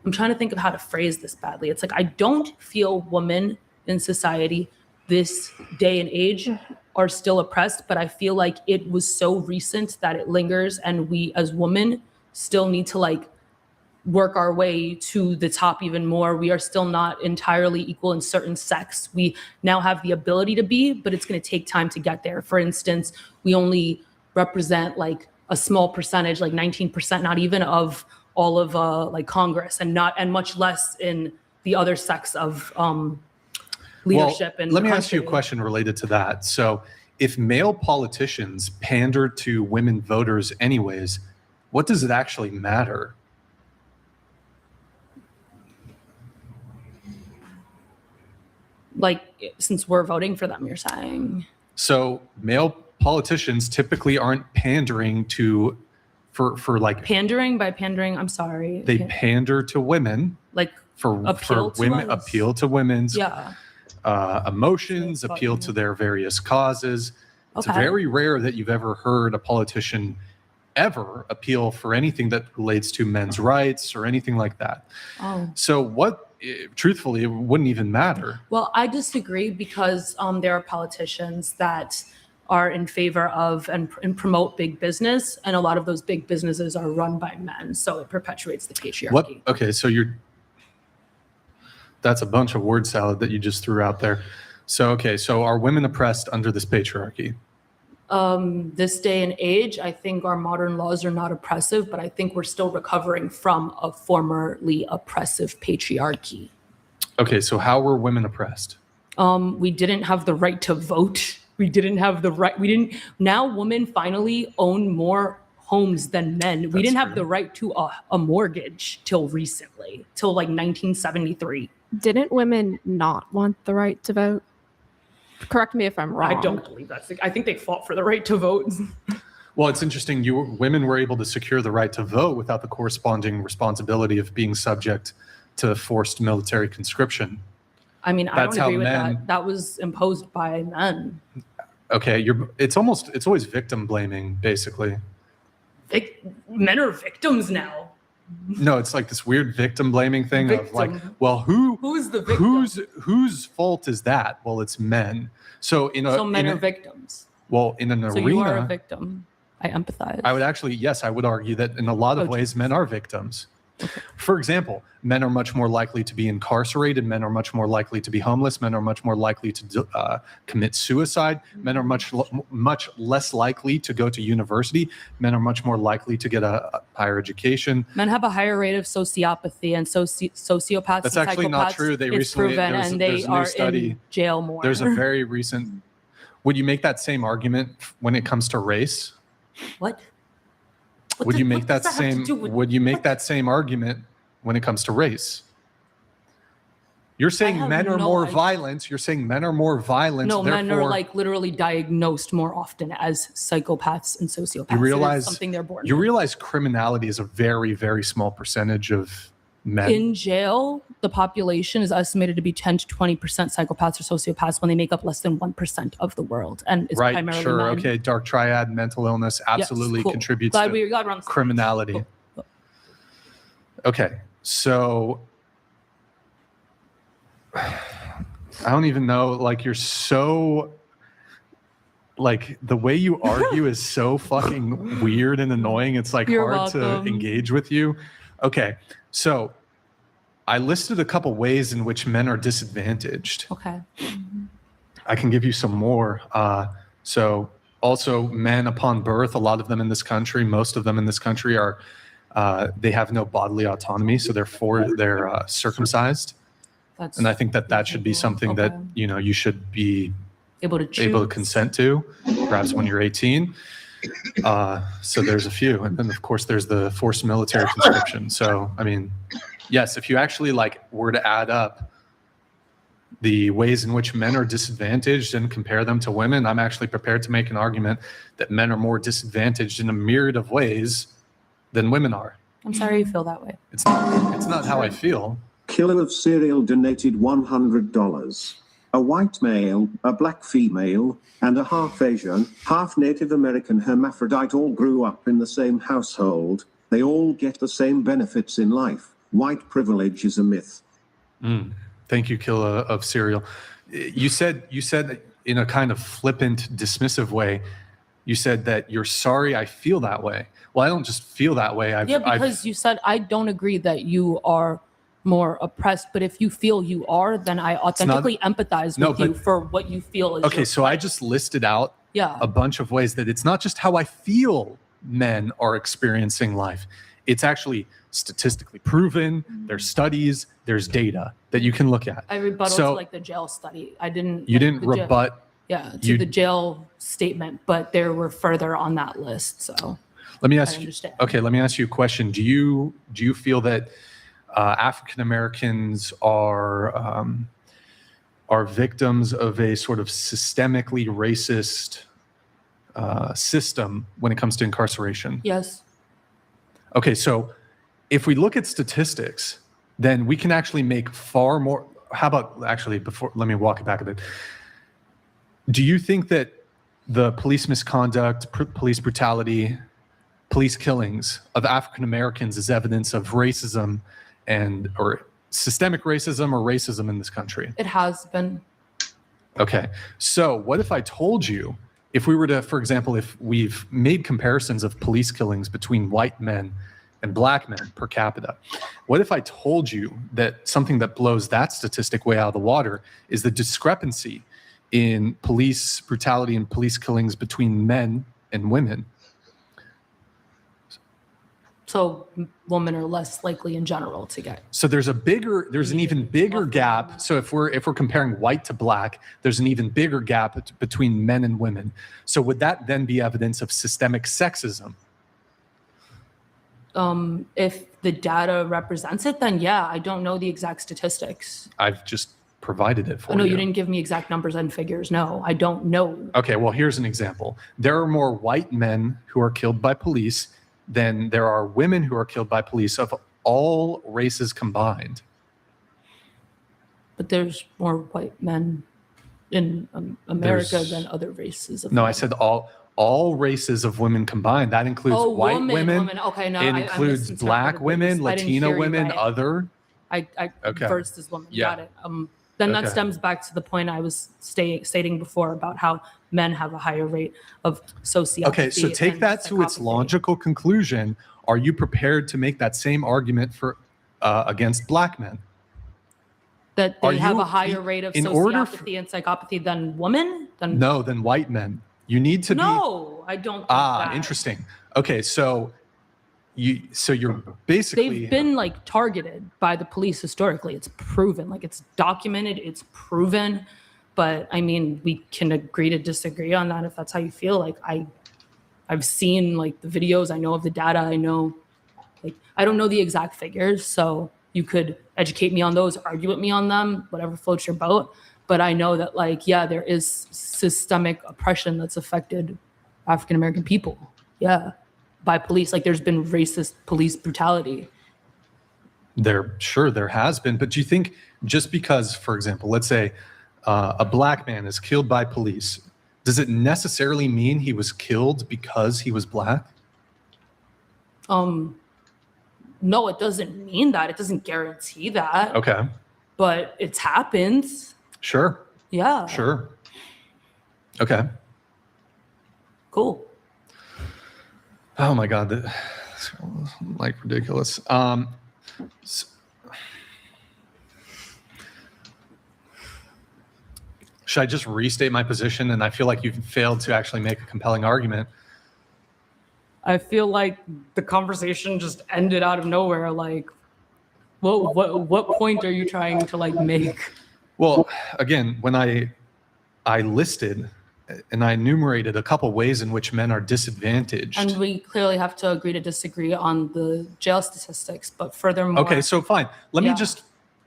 I'm trying to think of how to phrase this badly. It's like I don't feel women in society this day and age are still oppressed, but I feel like it was so recent that it lingers, and we as women still need to like work our way to the top even more. We are still not entirely equal in certain sects. We now have the ability to be, but it's going to take time to get there. For instance, we only represent like a small percentage, like 19%, not even of all of like Congress, and much less in the other sects of leadership. Well, let me ask you a question related to that. So if male politicians pander to women voters anyways, what does it actually matter? Like, since we're voting for them, you're saying? So male politicians typically aren't pandering to, for like Pandering by pandering, I'm sorry. they pander to women, like for appeal to women, us. appeal to women's Yeah. emotions, appeal to their various causes. It's Okay. very rare that you've ever heard a politician ever appeal for anything that relates to men's rights or anything like that. Oh. So truthfully, it wouldn't even matter. Well, I disagree because there are politicians that are in favor of and promote big business, and a lot of those big businesses are run by men, so it perpetuates the patriarchy. Okay, so That's a bunch of word salad that you just threw out there. So, okay, so are women oppressed under this patriarchy? This day and age, I think our modern laws are not oppressive, but I think we're still recovering from a formerly oppressive patriarchy. Okay, so how were women oppressed? We didn't have the right to vote. Now women finally own more homes than men. We didn't have the right to a mortgage till recently, till like 1973. Didn't women not want the right to vote? Correct me if I'm wrong. I don't believe that's I think they fought for the right to vote. Well, it's interesting. Women were able to secure the right to vote without the corresponding responsibility of being subject to forced military conscription. I mean, I don't agree with that. That was imposed by men. Okay, it's always victim blaming, basically. Men are victims now. No, it's like this weird victim blaming thing of like, well, who's the victim? Whose fault is that? Well, it's men. So men are victims. Well, in an arena, so you are a victim. I empathize. I would argue that in a lot of ways, men are victims. Okay. For example, men are much more likely to be incarcerated. Men are much more likely to be homeless. Men are much more likely to commit suicide. Men are much less likely to go to university. Men are much more likely to get a higher education. Men have a higher rate of sociopathy and sociopaths. That's actually not true. They recently there's a new study. In jail more. There's a very recent. Would you make that same argument when it comes to race? What? Would you make that same argument when it comes to race? You're saying men are more violent. You're saying men are more violent. No, men are like literally diagnosed more often as psychopaths and sociopaths. You realize something they're born. You realize criminality is a very, very small percentage of men. In jail, the population is estimated to be 10 to 20% psychopaths or sociopaths when they make up less than 1% of the world. And it's primarily men. Okay, dark triad, mental illness absolutely contributes to criminality. Cool. Okay, so I don't even know, like, you're so, like, the way you argue is so fucking weird and annoying. It's like hard to engage with you. Okay, so I listed a couple ways in which men are disadvantaged. Okay. I can give you some more. So also men upon birth, a lot of them in this country, most of them in this country are, they have no bodily autonomy. So therefore they're circumcised. And I think that should be something that, you should be able to consent to, perhaps when you're 18. So there's a few. And then of course there's the forced military conscription. So, I mean, yes, if you actually were to add up the ways in which men are disadvantaged and compare them to women, I'm actually prepared to make an argument that men are more disadvantaged in a myriad of ways than women are. I'm sorry you feel that way. It's not how I feel. Killer of Cereal donated $100. A white male, a black female, and a half Asian, half Native American hermaphrodite all grew up in the same household. They all get the same benefits in life. White privilege is a myth. Thank you, Killer of Cereal. You said in a kind of flippant, dismissive way, you said that you're sorry I feel that way. Well, I don't just feel that way. You said I don't agree that you are more oppressed, but if you feel you are, then I authentically empathize with you for what you feel is okay. So I just listed out a bunch of ways that it's not just how I feel men are experiencing life. It's actually statistically proven. There's studies, there's data that you can look at. I rebutted to the jail study. I didn't. You didn't rebut. The jail statement, but there were further on that list. So let me ask you. Okay, let me ask you a question. Do you feel that African Americans are victims of a sort of systemically racist system when it comes to incarceration? Yes. Okay, so if we look at statistics, then we can actually make far more. How about actually let me walk it back a bit. Do you think that the police misconduct, police brutality, police killings of African Americans is evidence of racism or systemic racism or racism in this country? It has been. Okay. So what if I told you, if we were to, for example, if we've made comparisons of police killings between white men and black men per capita. What if I told you that something that blows that statistic way out of the water is the discrepancy in police brutality and police killings between men and women? So women are less likely in general to get. So there's an even bigger gap. So if we're comparing white to black, there's an even bigger gap between men and women. So would that then be evidence of systemic sexism? If the data represents it, then yeah, I don't know the exact statistics. I've just provided it for you. No, you didn't give me exact numbers and figures. No, I don't know. Okay, well, here's an example. There are more white men who are killed by police than there are women who are killed by police of all races combined. But there's more white men in America than other races. No, I said all races of women combined. That includes white women. Okay, no, it includes black women, Latino women, right. other. I Okay. versed as women. Yeah. Got it. Then that Okay. stems back to the point I was stating before about how men have a higher rate of sociopathy. Okay, so take and that to its logical conclusion. Are you prepared to make that same argument for against black men? that Are they have you- a higher rate of in order sociopathy and psychopathy than women? Than No, than white men. You need to be. no, I don't. Think that. Interesting. Okay, so you're basically They've been like targeted by the police historically. It's proven, like it's documented, it's proven. But I mean, we can agree to disagree on that if that's how you feel. Like I've seen like the videos, I know of the data, I know, like I don't know the exact figures, so you could educate me on those, argue with me on them, whatever floats your boat. But I know that like, yeah, there is systemic oppression that's affected African American people. Yeah. By police. Like there's been racist police brutality. there has been, but do you think just because, for example, let's say a black man is killed by police, does it necessarily mean he was killed because he was black? No, it doesn't mean that. It doesn't guarantee that. Okay. But it's happened. Sure. Yeah. Sure. Okay. Cool. Oh my God, that's like ridiculous. Should I just restate my position? And I feel like you've failed to actually make a compelling argument. I feel like the conversation just ended out of nowhere. Like, what point are you trying to like make? Well, again, when I listed and I enumerated a couple ways in which men are disadvantaged. And we clearly have to agree to disagree on the jail statistics. But furthermore, Okay, so fine. Let me just,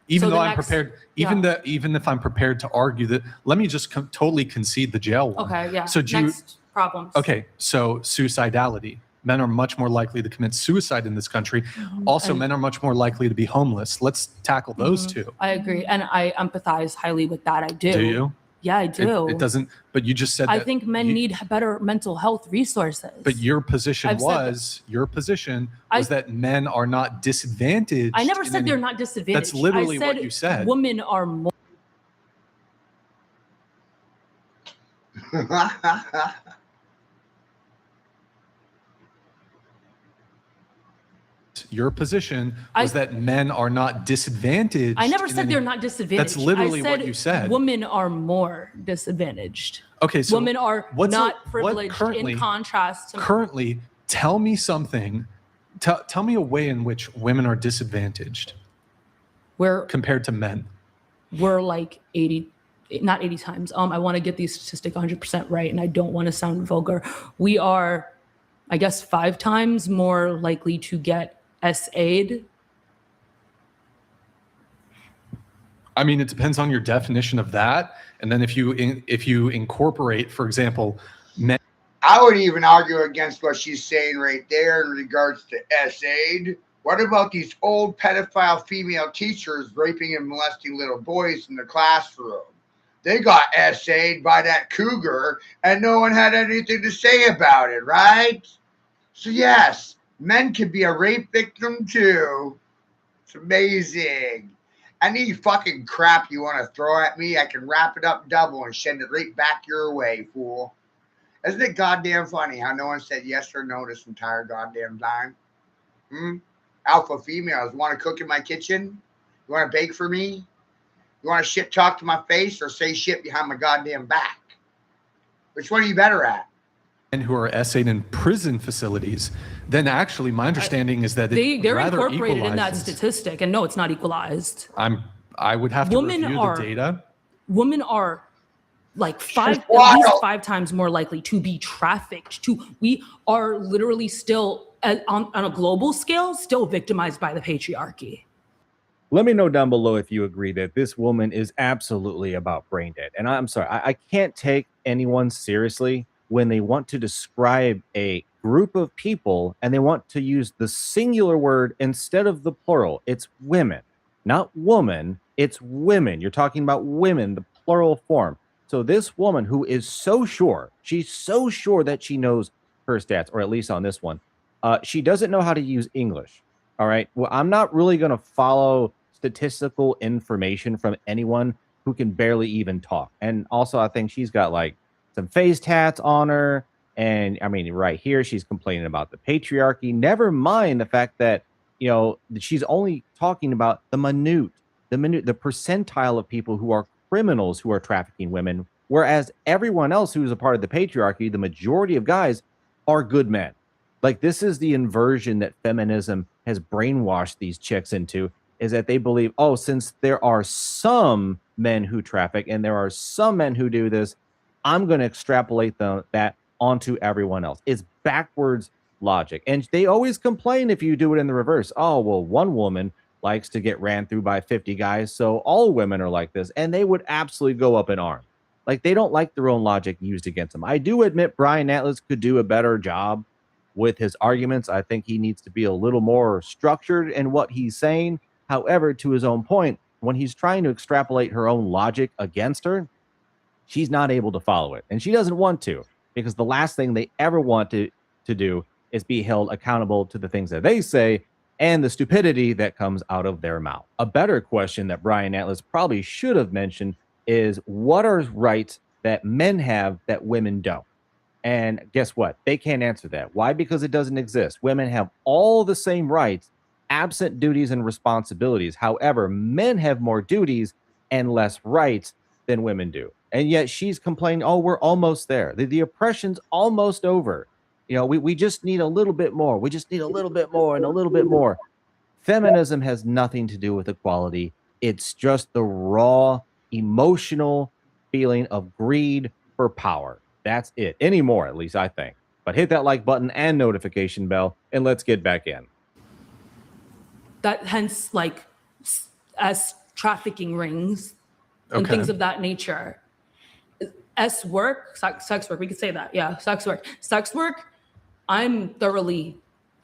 even So though the I'm next- prepared, yeah. even if I'm prepared to argue that, let me just totally concede the jail one. Okay, yeah. So do you, Next problems. okay, so suicidality. Men are much more likely to commit suicide in this country. Also, And- men are much more likely to be homeless. Let's tackle those two. I agree, and I empathize highly with that. I do. Do you? Yeah, I do. It doesn't, but you just said I that. think men need better mental health resources. But your position I've said that- was that men are not disadvantaged. I never in said any- they're not disadvantaged. That's literally I said what you said. Women are more. Your position was that men are not disadvantaged. I never in said any- they're not disadvantaged. That's literally I said what you said. Women are more disadvantaged. Okay, so women are what's not what privileged currently- in contrast to Currently, tell me something. Tell me a way in which women are disadvantaged compared to men. we're like 80, not 80 times. I want to get these statistics 100% right, and I don't want to sound vulgar. We are, I guess, 5 times more likely to get SA'd. I mean, it depends on your definition of that, and then if you incorporate, for example, men. I would even argue against what she's saying right there in regards to SA'd. What about these old pedophile female teachers raping and molesting little boys in the classroom? They got SA'd by that cougar and no one had anything to say about it, right? So yes, men can be a rape victim too. It's amazing. Any fucking crap you want to throw at me, I can wrap it up double and send it right back your way, fool. Isn't it goddamn funny how no one said yes or no this entire goddamn time? Alpha females want to cook in my kitchen? You want to bake for me? You want to shit talk to my face or say shit behind my goddamn back? Which one are you better at? And who are essayed in prison facilities, then actually my understanding is that They're rather incorporated in that equalizes. statistic, and no, it's not equalized. I would have to review the data. Women are like at least 5 times more likely to be trafficked. We are literally still on a global scale, still victimized by the patriarchy. Let me know down below if you agree that this woman is absolutely about brain dead. And I'm sorry, I can't take anyone seriously when they want to describe a group of people and they want to use the singular word instead of the plural. It's women, not woman. It's women. You're talking about women, the plural form. So this woman who is so sure, she's so sure that she knows her stats, or at least on this one, she doesn't know how to use English. All right. Well, I'm not really going to follow statistical information from anyone who can barely even talk. And also, I think she's got like some face tats on her. And I mean, right here, she's complaining about the patriarchy. Never mind the fact that, you know, she's only talking about the percentile of people who are criminals who are trafficking women, whereas everyone else who's a part of the patriarchy, the majority of guys, are good men. Like, this is the inversion that feminism has brainwashed these chicks into, is that they believe, oh, since there are some men who traffic and there are some men who do this, I'm going to extrapolate that onto everyone else. It's backwards logic. And they always complain if you do it in the reverse. Oh, well, one woman likes to get ran through by 50 guys, so all women are like this. And they would absolutely go up in arms. Like, they don't like their own logic used against them. I do admit Brian Atlas could do a better job with his arguments. I think he needs to be a little more structured in what he's saying. However, to his own point, when he's trying to extrapolate her own logic against her, she's not able to follow it. And she doesn't want to, because the last thing they ever want to do is be held accountable to the things that they say and the stupidity that comes out of their mouth. A better question that Brian Atlas probably should have mentioned is, what are rights that men have that women don't? And guess what? They can't answer that. Why? Because it doesn't exist. Women have all the same rights, absent duties and responsibilities. However, men have more duties and less rights than women do. And yet she's complaining, oh, we're almost there. The oppression's almost over. You know, we just need a little bit more. We just need a little bit more and a little bit more. Feminism has nothing to do with equality. It's just the raw, emotional feeling of greed for power. That's it. Anymore, at least I think. But hit that like button and notification bell, and let's get back in. That hence, like, as trafficking rings and things of that nature. Sex work, we could say that. Yeah, sex work, I'm thoroughly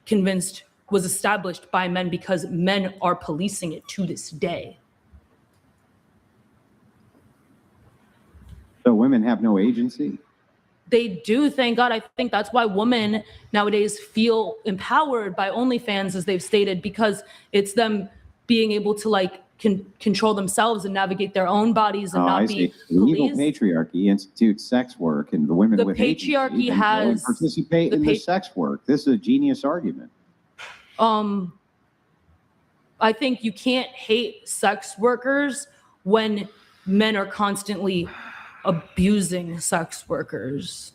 convinced was established by men because men are policing it to this day. So women have no agency? They do, thank God. I think that's why women nowadays feel empowered by OnlyFans, as they've stated, because it's them being able to like control themselves and navigate their own bodies and not be The evil policed. patriarchy institutes sex work, and the women with patriarchy agency then go and has participate in the sex work. This is a genius argument. I think you can't hate sex workers when men are constantly abusing sex workers.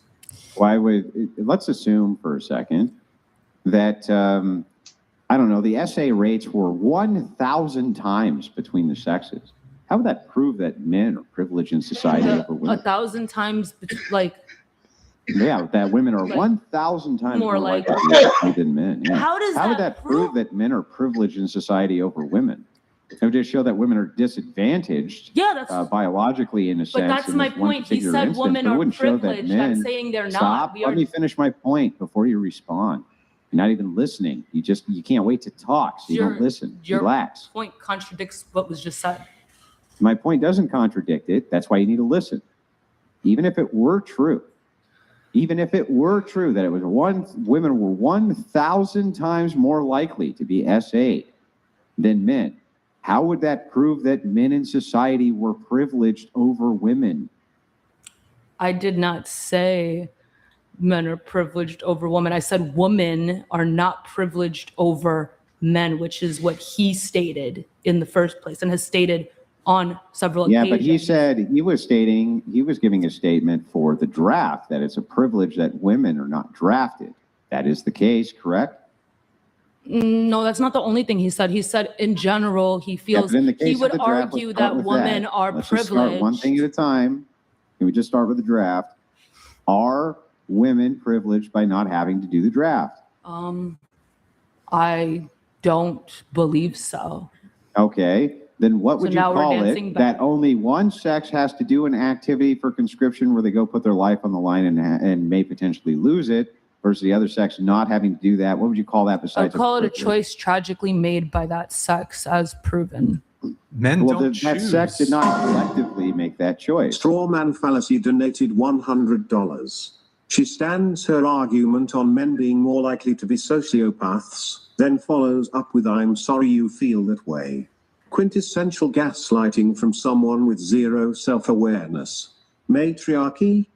Why would, let's assume for a second that, I don't know, the SA rates were 1,000 times between the sexes. How would that prove that men are privileged in society over women? 1,000 times, like. Yeah, that women are Like, 1,000 times more more like- likely to be abused than men. Yeah. How does How would that that prove that men are privileged in society over women? It would just show that women are disadvantaged Yeah, that's. biologically in a sense. But that's in my this one point. He particular said instance, women but it are wouldn't show that privileged. men- I'm saying they're not. Stop. We Let are. me finish my point before you respond. You're not even listening. You can't wait to talk, so you don't listen. Your Relax. point contradicts what was just said. My point doesn't contradict it. That's why you need to listen. Even if it were true, that it was women were 1,000 times more likely to be SA'd than men, how would that prove that men in society were privileged over women? I did not say men are privileged over women. I said women are not privileged over men, which is what he stated in the first place and has stated on several occasions. But he said he was giving a statement for the draft that it's a privilege that women are not drafted. That is the case, correct? No, that's not the only thing he said. He said in general, he feels he would argue that women are Let's just start privileged. one thing at a time. Can we just start with the draft? Are women privileged by not having to do the draft? I don't believe so. Okay, then what would you now we're call dancing it? back. That only one sex has to do an activity for conscription where they go put their life on the line and may potentially lose it, versus the other sex not having to do that. What would you call that I'd besides? call it a privilege? choice tragically made by that sex, as proven. Men Well, don't that choose. sex did not collectively make that choice. Strawman Fallacy donated $100. She stands her argument on men being more likely to be sociopaths, then follows up with "I'm sorry you feel that way." Quintessential gaslighting from someone with zero self-awareness. Matriarchy?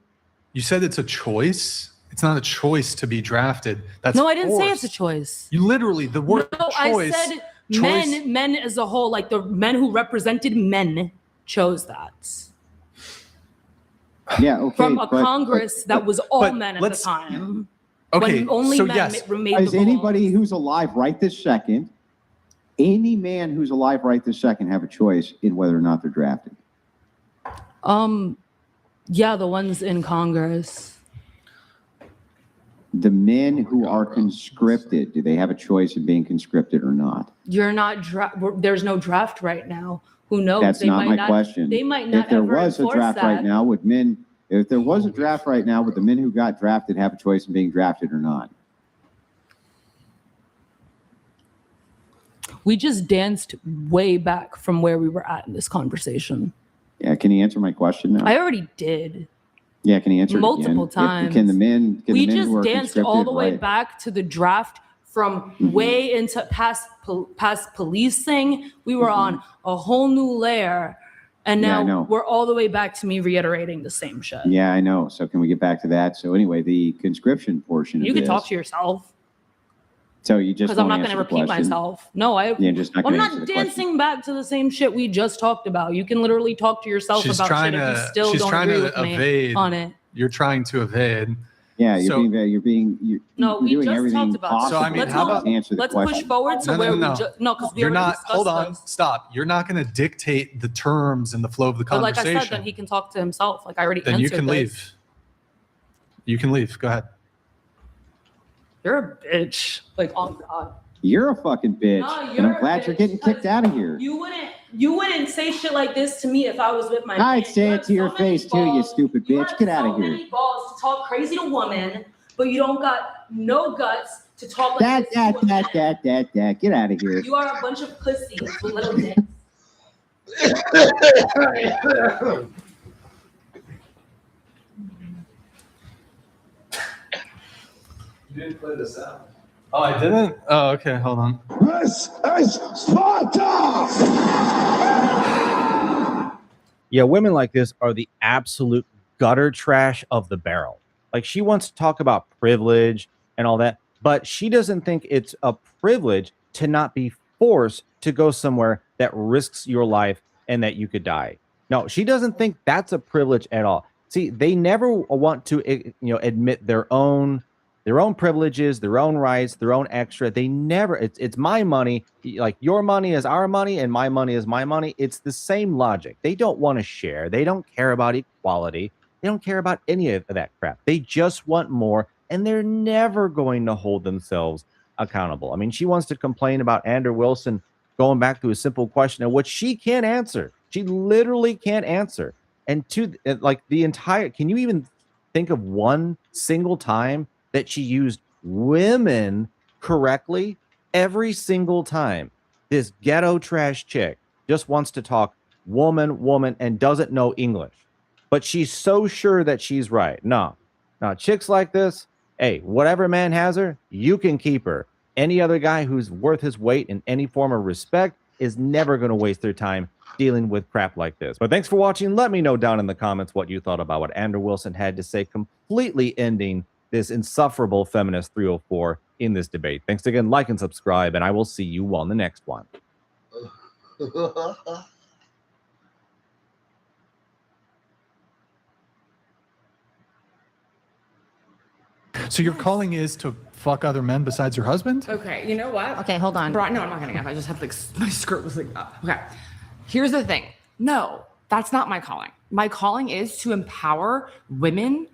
You said it's a choice. It's not a choice to be drafted. That's No, I didn't say forced. it's a choice. You literally, the word No, choice. I said men as a whole, like the men who represented men chose that. Yeah, okay. From a Congress that was all men at the time. Okay, When only so men yes. made Does the rules. anybody who's alive right this second, any man who's alive right this second, have a choice in whether or not they're drafted? Yeah, the ones in Congress. The men who are conscripted, do they have a choice in being conscripted or not? You're not there's no draft right now. Who knows? That's They not might my question. They might not If there ever was a enforce draft that. right now, would the men who got drafted have a choice in being drafted or not? We just danced way back from where we were at in this conversation. Yeah, can you answer my question now? I already did. Yeah, can you answer it multiple again? times. Can the men We who just are danced all the conscripted, way right? back to the draft from way into past policing. We were on a whole new layer. And Yeah, I know. now we're all the way back to me reiterating the same shit. Yeah, I know. So can we get back to that? So anyway, the conscription portion You of can this. talk to yourself. So you just Because I'm won't not going to answer the repeat question? myself. No, You're just not I'm gonna not answer the question. dancing back to the same shit we just talked about. You can literally talk to yourself She's about trying shit if you to. still She's don't trying agree to with me evade. on it. You're trying to evade. Yeah, you're So- being very, No, we doing just everything talked about possible So, I mean, let's how go- about- to answer the let's question. push forward to where we just because we You're already not. discussed Hold on. this. Stop. You're not going to dictate the terms and the flow of the But like conversation. I said, then he can talk to himself. Like I already Then answered you can this. leave. You can leave. Go ahead. You're a bitch. Like oh god. You're a fucking bitch, No, and you're I'm a glad you're bitch, getting kicked out of here. You wouldn't say shit like this to me if I was with my I'd man. say You it have to your so many face too, you balls. stupid You bitch. have Get out so of here. many balls to talk crazy to women, but you don't got no guts to talk like this to a man. That. Get out of here. You are a bunch of pussies with little dicks. You didn't play this out. Oh, I didn't? Oh, okay. Hold on. This is Sparta! Yeah, women like this are the absolute gutter trash of the barrel. Like she wants to talk about privilege and all that, but she doesn't think it's a privilege to not be forced to go somewhere that risks your life and that you could die. No, she doesn't think that's a privilege at all. See, they never want to, admit their own privileges, their own rights, their own extra. They never. It's my money. Like your money is our money, and my money is my money. It's the same logic. They don't want to share. They don't care about equality. They don't care about any of that crap. They just want more, and they're never going to hold themselves accountable. I mean, she wants to complain about Andrew Wilson going back to a simple question of what she can't answer. She literally can't answer. And can you even think of one single time that she used women correctly? Every single time. This ghetto trash chick just wants to talk woman, and doesn't know English. But she's so sure that she's right. No, chicks like this, hey, whatever man has her, you can keep her. Any other guy who's worth his weight in any form of respect is never going to waste their time dealing with crap like this. But thanks for watching. Let me know down in the comments what you thought about what Andrew Wilson had to say, completely ending this insufferable feminist 304 in this debate. Thanks again. Like and subscribe, and I will see you on the next one. So your calling is to fuck other men besides your husband? Okay, you know what? Okay, hold on. No, I'm not gonna get. I just have like my skirt was like up. Okay, here's the thing. No, that's not my calling. My calling is to empower women.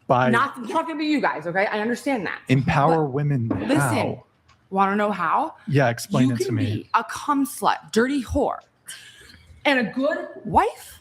By Not gonna be you guys. Okay, I understand that. empower women. Listen, How? want to know how? Yeah, explain You it to can me. be a cum slut, dirty whore, and a good wife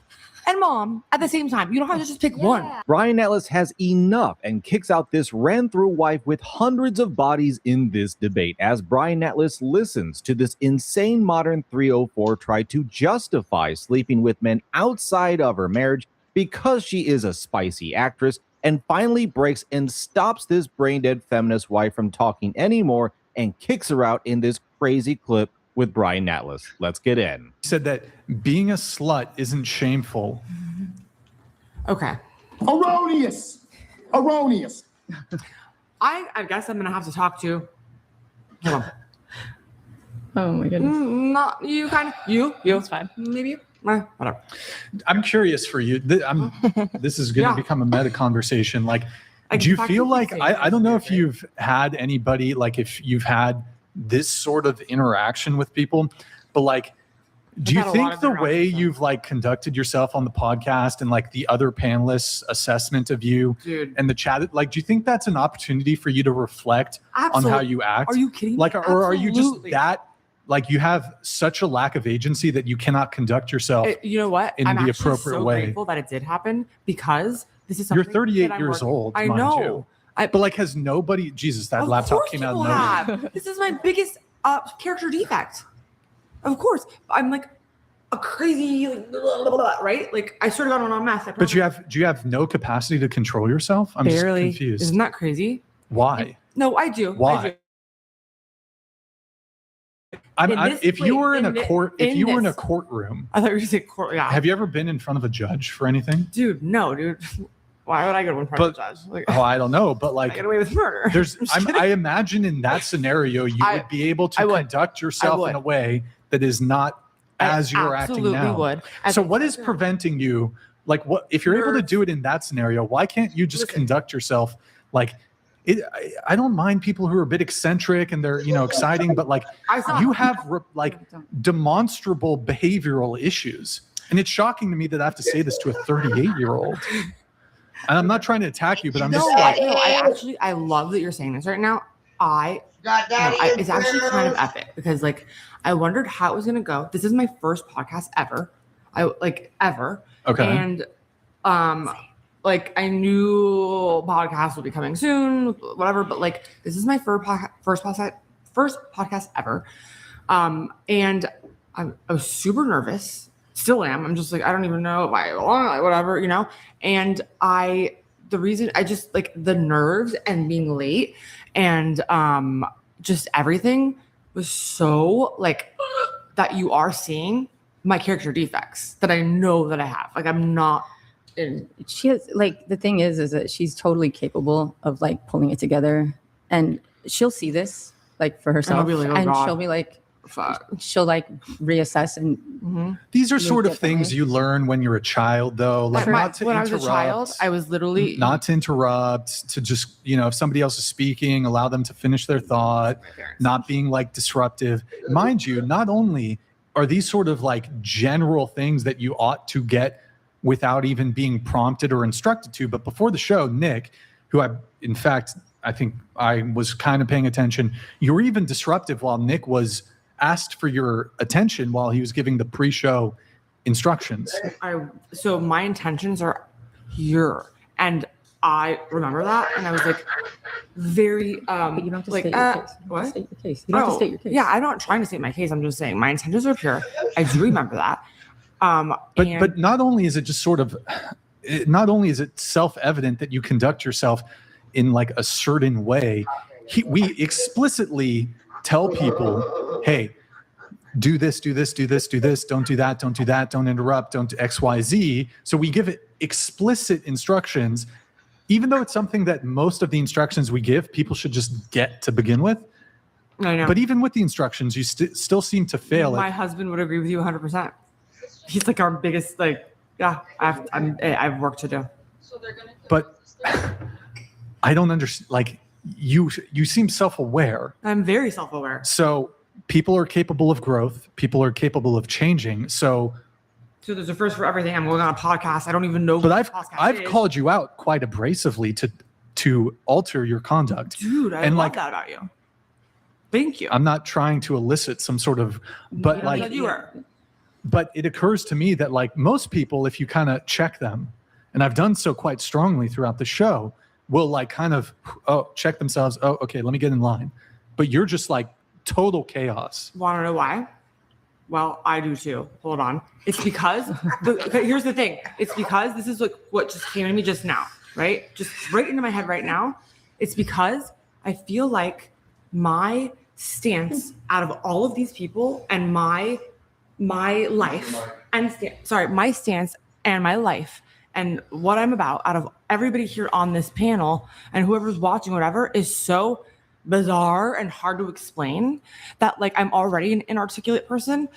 and mom at the same time. You don't have to just pick one. Brian Atlas has enough and kicks out this ran-through wife with hundreds of bodies in this debate as Brian Atlas listens to this insane modern 304 try to justify sleeping with men outside of her marriage because she is a spicy actress, and finally breaks and stops this brain-dead feminist wife from talking anymore and kicks her out in this crazy clip with Brian Atlas. Let's get in. You said that being a slut isn't shameful. Okay. Erroneous. Erroneous. I guess I'm gonna have to talk to. Hold on. Oh my goodness. Not you, kind of you. It's fine. Maybe you. Whatever. I'm curious for you. This is going to become a meta conversation. Like, do you feel like, I don't know if you've had anybody, like if you've had this sort of interaction with people, but like, do you think the way you've like conducted yourself on the podcast and like the other panelists' assessment of you and the chat, like, do you think that's an opportunity for you to reflect on how you act? Are you kidding me? Like, or are you just Absolutely. that, like you have such a lack of agency that you cannot conduct yourself You know what? in I'm the actually appropriate so way? grateful that it did happen because this is You're something 38 that I'm years working- old, I mind know. you. But like, has nobody? Jesus, that Of laptop course came out of people nowhere. have. This is my biggest character defect. Of course, I'm like a crazy, like, blah, blah, blah, right? Like I sort of got on a mess. But do you have no capacity to control yourself? I'm barely. just confused. Isn't that crazy? Why? No, I do. Why? I do. If you were in a court, if in you were in a this- courtroom, I thought you were saying court. Yeah. have you ever been in front of a judge for anything? Dude, no, dude. Why would I go in front of a judge? Like, Oh, I don't know, but I like, get away with murder. there's, I'm just I imagine in that scenario, you would be able to conduct yourself in a way that is not as you're acting absolutely now. would. So what is preventing you? Like, what if you're able to do it in that scenario? Why can't you just conduct yourself like? I don't mind people who are a bit eccentric and they're exciting, but like you have like demonstrable behavioral issues, and it's shocking to me that I have to say this to a 38-year-old. And I'm not trying to attack you, but I'm just like, I love that you're saying this right now. It's actually kind of epic because like I wondered how it was gonna go. This is my first podcast ever. Ever. Okay. And like I knew podcast will be coming soon, whatever, but like this is my first podcast ever. And I was super nervous. Still am. I'm just like, I don't even know if I belong, like whatever, And the reason I just like the nerves and being late and just everything was so like that you are seeing my character defects that I know that I have. Like I'm not in. She has like the thing is that she's totally capable of like pulling it together, and she'll see this like for herself, be like, oh, and God. she'll be like, she'll like reassess and. these are move sort of things differently. you learn when you're a child, though. Like not to when I interrupt. was a child, I was literally Not to interrupt, to just, if somebody else is speaking, allow them to finish their thought, not being like disruptive. Mind you, not only are these sort of like general things that you ought to get without even being prompted or instructed to, but before the show, Nick, who I think I was kind of paying attention, you were even disruptive while Nick was asked for your attention while he was giving the pre-show instructions. So my intentions are pure, and I remember that, and I was like very you don't have to like state your case. what? State your case. You don't have to state your case. Yeah, I'm not trying to state my case. I'm just saying my intentions are pure. I do remember that. But not only is it just sort of, not only is it self-evident that you conduct yourself in like a certain way, we explicitly tell people, hey, do this, do this, do this, do this, don't do that, don't interrupt, don't do X, Y, Z. So we give it explicit instructions. even though it's something that most of the instructions we give, people should just get to begin with. I know. But even with the instructions, you still seem to fail. My husband would agree with you 100%. He's like our biggest, like, yeah, I have work to do. But I don't understand. Like, you seem self-aware. I'm very self-aware. So people are capable of growth. People are capable of changing. So there's a first for everything. I'm going on a podcast. I don't even know. But I've called you out quite abrasively to alter your conduct. Dude, I love that about you. Thank you. I'm not trying to elicit some sort of, but like, you are. But it occurs to me that like most people, if you kind of check them, and I've done so quite strongly throughout the show, will like kind of, check themselves. Oh, okay, let me get in line. But you're just like total chaos. Want to know why? Well, I do too. Hold on. It's because, here's the thing. It's because this is like what just came to me just now, right? Just right into my head right now. It's because I feel like my stance out of all of these people and my life and my stance and my life and what I'm about out of everybody here on this panel and whoever's watching, whatever, is so bizarre and hard to explain that like I'm already an inarticulate person.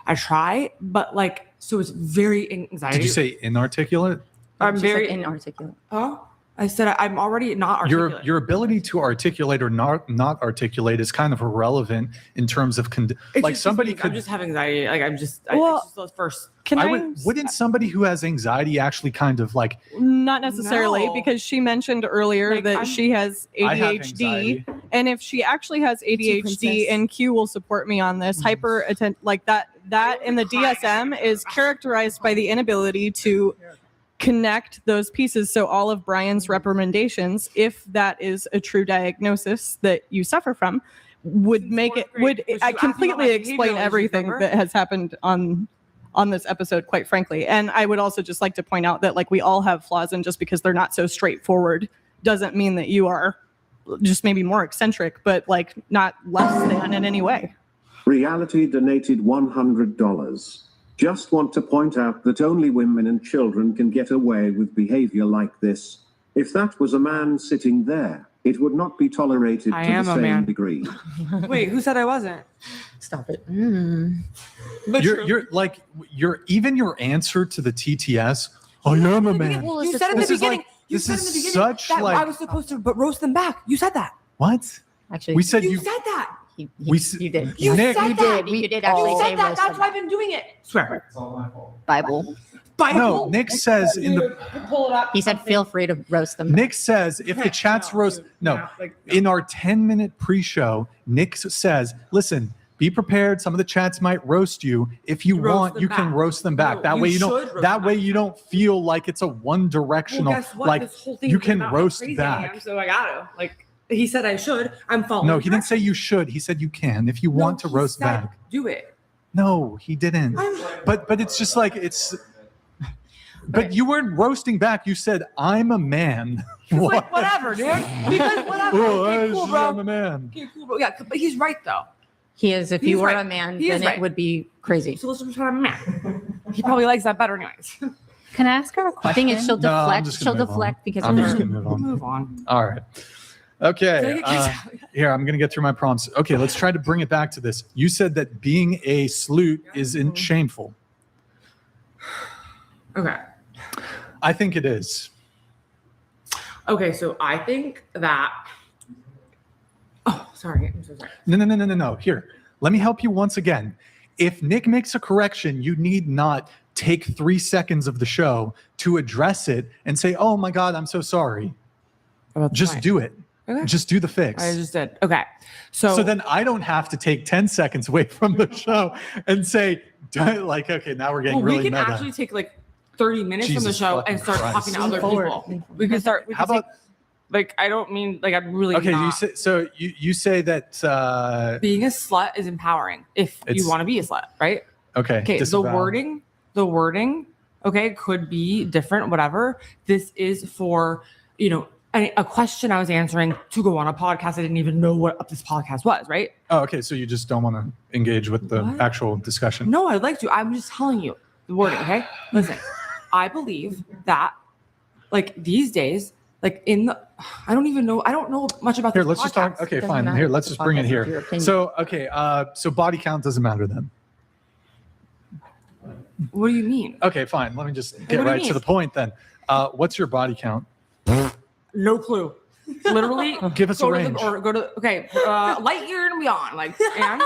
I try, but like, so it's very anxiety. Did you say inarticulate? I'm very inarticulate. Huh? I said I'm already not articulate. Your ability to articulate or not articulate is kind of irrelevant in terms of like somebody could. I'm just having anxiety. Like it's just those first. Wouldn't somebody who has anxiety actually kind of like? Not necessarily, No. because she mentioned earlier that she has I have ADHD, anxiety. and if she actually has ADHD, princess. and Q will support me on this, like that in the DSM is characterized by the inability to connect those pieces. So all of Brian's recommendations, if that is a true diagnosis that you suffer from, would make it completely explain everything that has happened on this episode, quite frankly. And I would also just like to point out that like we all have flaws, and just because they're not so straightforward doesn't mean that you are just maybe more eccentric, but like not less than in any way. Reality donated $100. Just want to point out that only women and children can get away with behavior like this. If that was a man sitting there, it would not be tolerated I to am the a same man. degree. Wait, who said I wasn't? Stop it. But You're even your answer to the TTS. I am a man. You said in the beginning. You said in the beginning such that like I was supposed to roast them back. You said that. what? Actually, We said You you. said that. you did. You Nick, said that. You did actually You say said that. roast That's them. why I've been doing it. Swear. Bible. No, Nick says in the. Pull it up. He said, feel free to roast them. Nick says if the chat's roast. No, in our 10-minute pre-show, Nick says, "Listen, be prepared. Some of the chats might roast you. If you Roast want, them you can back. roast them back. No, That you way you should don't. roast That them way back. you don't feel like it's a one-directional. Well, guess what? Like This whole thing you is can about how roast crazy I am, back. so I gotta. Like he said, I should. I'm following. No, he didn't say you should. He said you can if you want to he roast said, back. Do it. No, he didn't. But it's just like it's. But you weren't roasting back. You said, "I'm a man." Like whatever, dude. Because whatever. Oh, Okay, cool, bro. I'm a man. Okay, cool, bro. Yeah, but he's right though. He is. If He's you were right. a man, He is then right. it would be crazy. So let's pretend I'm a man. He probably likes that better, anyways. Can I ask her a The question? thing is, she'll No, I'm deflect. just She'll gonna move on. deflect because I'm of just her. gonna move on. Move on. All right. Okay. Can I get Here, I'm going to get through my prompts. Okay, let's try to bring it back to this. You said that being a sleut isn't shameful. Okay. I think it is. Okay, so I think that. Oh, sorry. I'm so sorry. No. Here, let me help you once again. If Nick makes a correction, you need not take 3 seconds of the show to address it and say, "Oh my God, I'm so sorry." Just fine. do it. Okay. Just do the fix. I just did. Okay. So then I don't have to take 10 seconds away from the show and say, like, okay, now we're getting Well, really we can meta. actually take like 30 minutes from the Jesus show fucking and start Christ. talking to other people. We can start. We can How about- take, like, I don't mean like I'm really Okay, not. you say that Being a slut is empowering if It's- you want to be a slut, right? okay. Okay, disavow. the wording, okay, could be different, whatever. This is for, a question I was answering to go on a podcast. I didn't even know what this podcast was, right? Oh, okay. So you just don't want to engage with the What? actual discussion. No, I'd like to. I'm just telling you the wording, okay? Listen, I believe that, like, these days, Like I don't even know. I don't know much about Here, this let's just talk. podcast. Okay, It doesn't fine. matter. Here, let's It's a just bring it podcast, it's your here. opinion. So, okay, so body count doesn't matter then. What do you mean? Okay, fine. Let me just What get do you right to mean? the point then. What's your body count? No clue. Literally, Give us a go to range. light year and beyond. Like, and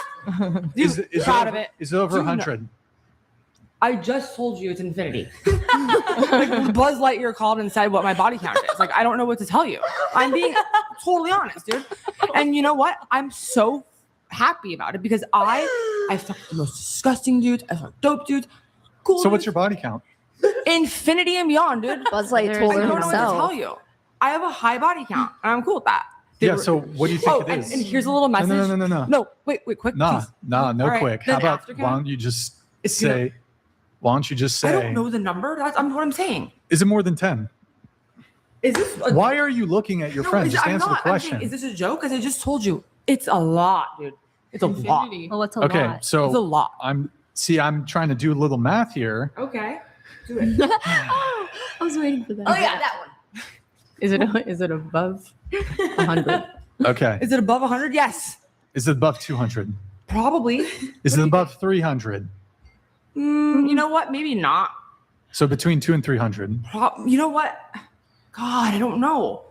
Is dude, it proud over, of it. is it over Dude, no. 100? I just told you it's infinity. Like Buzz Lightyear called and said what my body count is. Like, I don't know what to tell you. I'm being totally honest, dude. And you know what? I'm so happy about it because I fucked the most disgusting dudes. I fucked dope dudes. Cool. So what's your body count? Infinity and beyond, dude. Buzz Lightyear told I don't know what to himself. tell you. I have a high body count, and I'm cool with that. Yeah, so what do you think it is? And here's a little message. No. No, wait, quick, Nah, please. no All right, quick. then How about, after why don't you just It's say, why don't you just say, I don't know the number. That's what I'm saying. is it more than 10? Is this? Why are you looking at your friend? Just I'm answer the not. I'm question. saying, is this a joke? Because I just told you, it's a lot, dude. It's a lot. Oh, what's a Okay, lot? so It's a lot. I'm trying to do a little math here. Okay, do it. I was waiting for that. Oh yeah, that one. Is it above 100? Okay. Is it above 100? Yes, Is it above 200? probably. Is it above 300? You know what? Maybe not. So between 2 and 300. You know what? God, I don't know.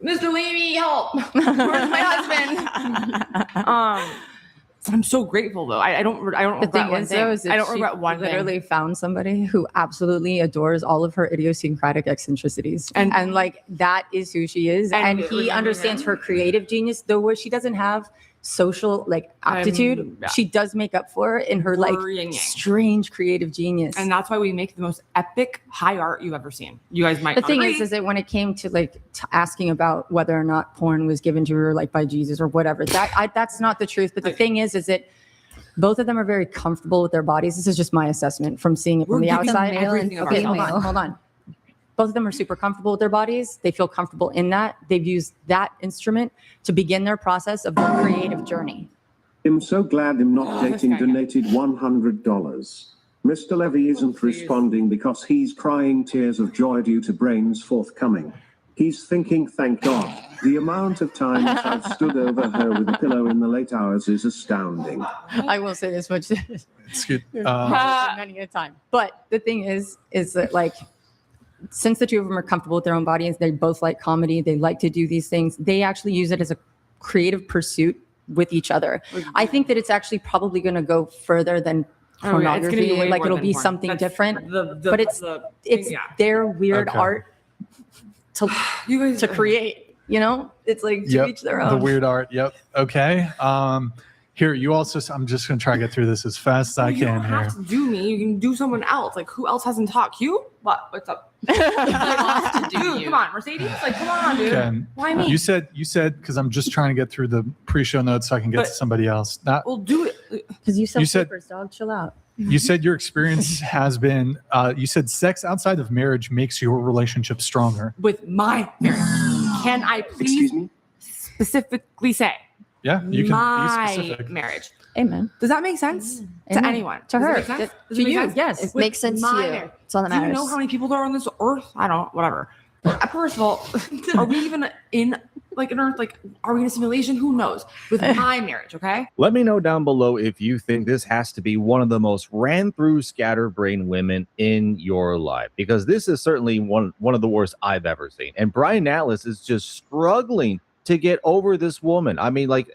Mr. Levy, help! Where's my husband? I'm so grateful though. I don't. I don't The regret thing one is, thing. though, is that I don't she regret one literally thing. found somebody who absolutely adores all of her idiosyncratic eccentricities, and like that is who she is, and he remembering understands him. her creative genius. Though where she doesn't have social like aptitude, yeah. she does make up for it in her like Worrying. strange creative genius. And that's why we make the most epic high art you've ever seen. You guys might. The not thing agree. is that when it came to like asking about whether or not porn was given to her like by Jesus or whatever, that's not the truth. But the thing is that both of them are very comfortable with their bodies. This is just my assessment from seeing it from the giving outside. male and Okay, hold female. on, hold on. Both of them are super comfortable with their bodies. They feel comfortable in that. They've used that instrument to begin their process of their creative journey. I'm so glad I'm not Oh, this dating guy. donated $100. Mr. Levy isn't responding because he's crying tears of joy due to brains forthcoming. He's thinking, thank God. The amount of times I've stood over her with a pillow in the late hours is astounding. I will say this much. It's good. Many a time. But the thing is that like, since the two of them are comfortable with their own bodies, they both like comedy. They like to do these things. They actually use it as a creative pursuit with each other. I think that it's actually probably going to go further than Oh, yeah, it's gonna be pornography. way Like more it'll than be porn. something That's different. the- but it's the it's thing, yeah. their weird Okay. art to to create. You know, it's like to Yep. each their own. The weird art. Yep. Okay. Here, you also, I'm just going to try to get through this as fast as I You can don't here. have to do me. You can do someone else. Like who else hasn't talked? You? What? What's up? Dude, come on, Mercedes. Like, come on, dude. Okay. Why me? You said, because I'm just trying to get through the pre-show notes so I can get But- to somebody else. We'll do it. Because you sell You said- papers, dog. Chill out. You said your experience has been, you said sex outside of marriage makes your relationship stronger. With my marriage. Can I please specifically say Yeah, you can my be specific. marriage? Amen. Does that make sense to Amen. anyone? To Does it her. make sense? To Does it make you, sense? yes. It With makes sense to my you. marriage. That's all that Do you know matters. how many people there are on this earth? I don't. Whatever. First of all, are we even in like an earth? Like, are we in a simulation? Who knows? With my marriage, okay? Let me know down below if you think this has to be one of the most ran through scatterbrain women in your life, because this is certainly one of the worst I've ever seen. And Brian Atlas is just struggling to get over this woman. I mean, like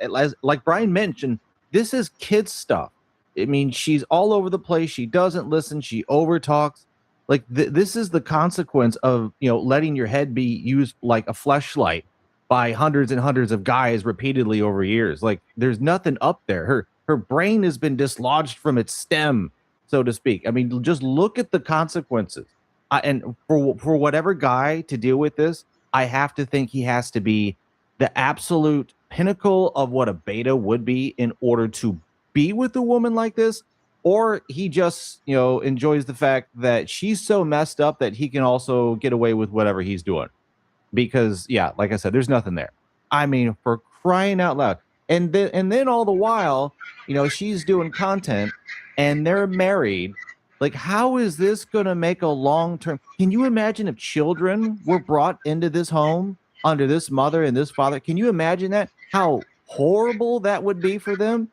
Brian mentioned, this is kids stuff. I mean, she's all over the place. She doesn't listen. She overtalks. Like this is the consequence of, letting your head be used like a fleshlight by hundreds and hundreds of guys repeatedly over years. Like there's nothing up there. Her brain has been dislodged from its stem, so to speak. I mean, just look at the consequences. And for whatever guy to deal with this, I have to think he has to be the absolute pinnacle of what a beta would be in order to be with a woman like this. Or he just, enjoys the fact that she's so messed up that he can also get away with whatever he's doing. Because, yeah, like I said, there's nothing there. I mean, for crying out loud. And then all the while, she's doing content and they're married Like, how is this going to make a long-term? Can you imagine if children were brought into this home under this mother and this father? Can you imagine that? How horrible that would be for them?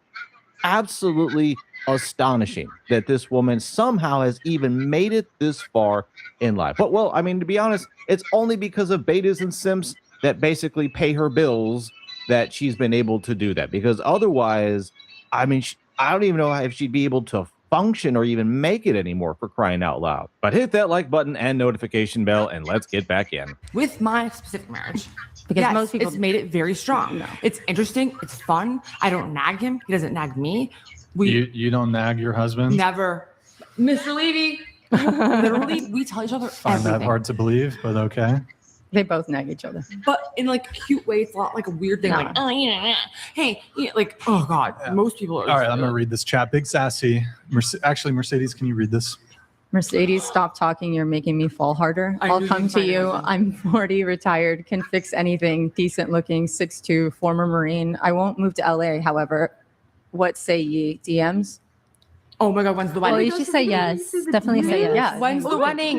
Absolutely astonishing that this woman somehow has even made it this far in life. But, well, I mean, to be honest, it's only because of betas and simps that basically pay her bills that she's been able to do that. Because otherwise, I mean, I don't even know if she'd be able to function or even make it anymore, for crying out loud. But hit that like button and notification bell, and let's get back in. With my specific marriage, Because yes, most people- it's made it very strong. It's interesting. It's fun. I don't nag him. He doesn't nag me. You don't nag your husband? Never. Mr. Levy, literally, we tell each other Find everything. that hard to believe, but okay. They both nag each other. But in like a cute way, it's not like a weird thing. No. Like, oh yeah, hey, yeah, like, oh god, most people are. All right, I'm gonna read this chat. Big Sassy. Actually, Mercedes, can you read this? Mercedes, stop talking. You're making me fall harder. I'll come to you. I'm 40, retired, can fix anything, decent looking, 6'2", former Marine. I won't move to LA, however. What say ye? DMs? Oh my god, when's the wedding? Well, you should say yes. Definitely say yes. Yeah. When's the wedding?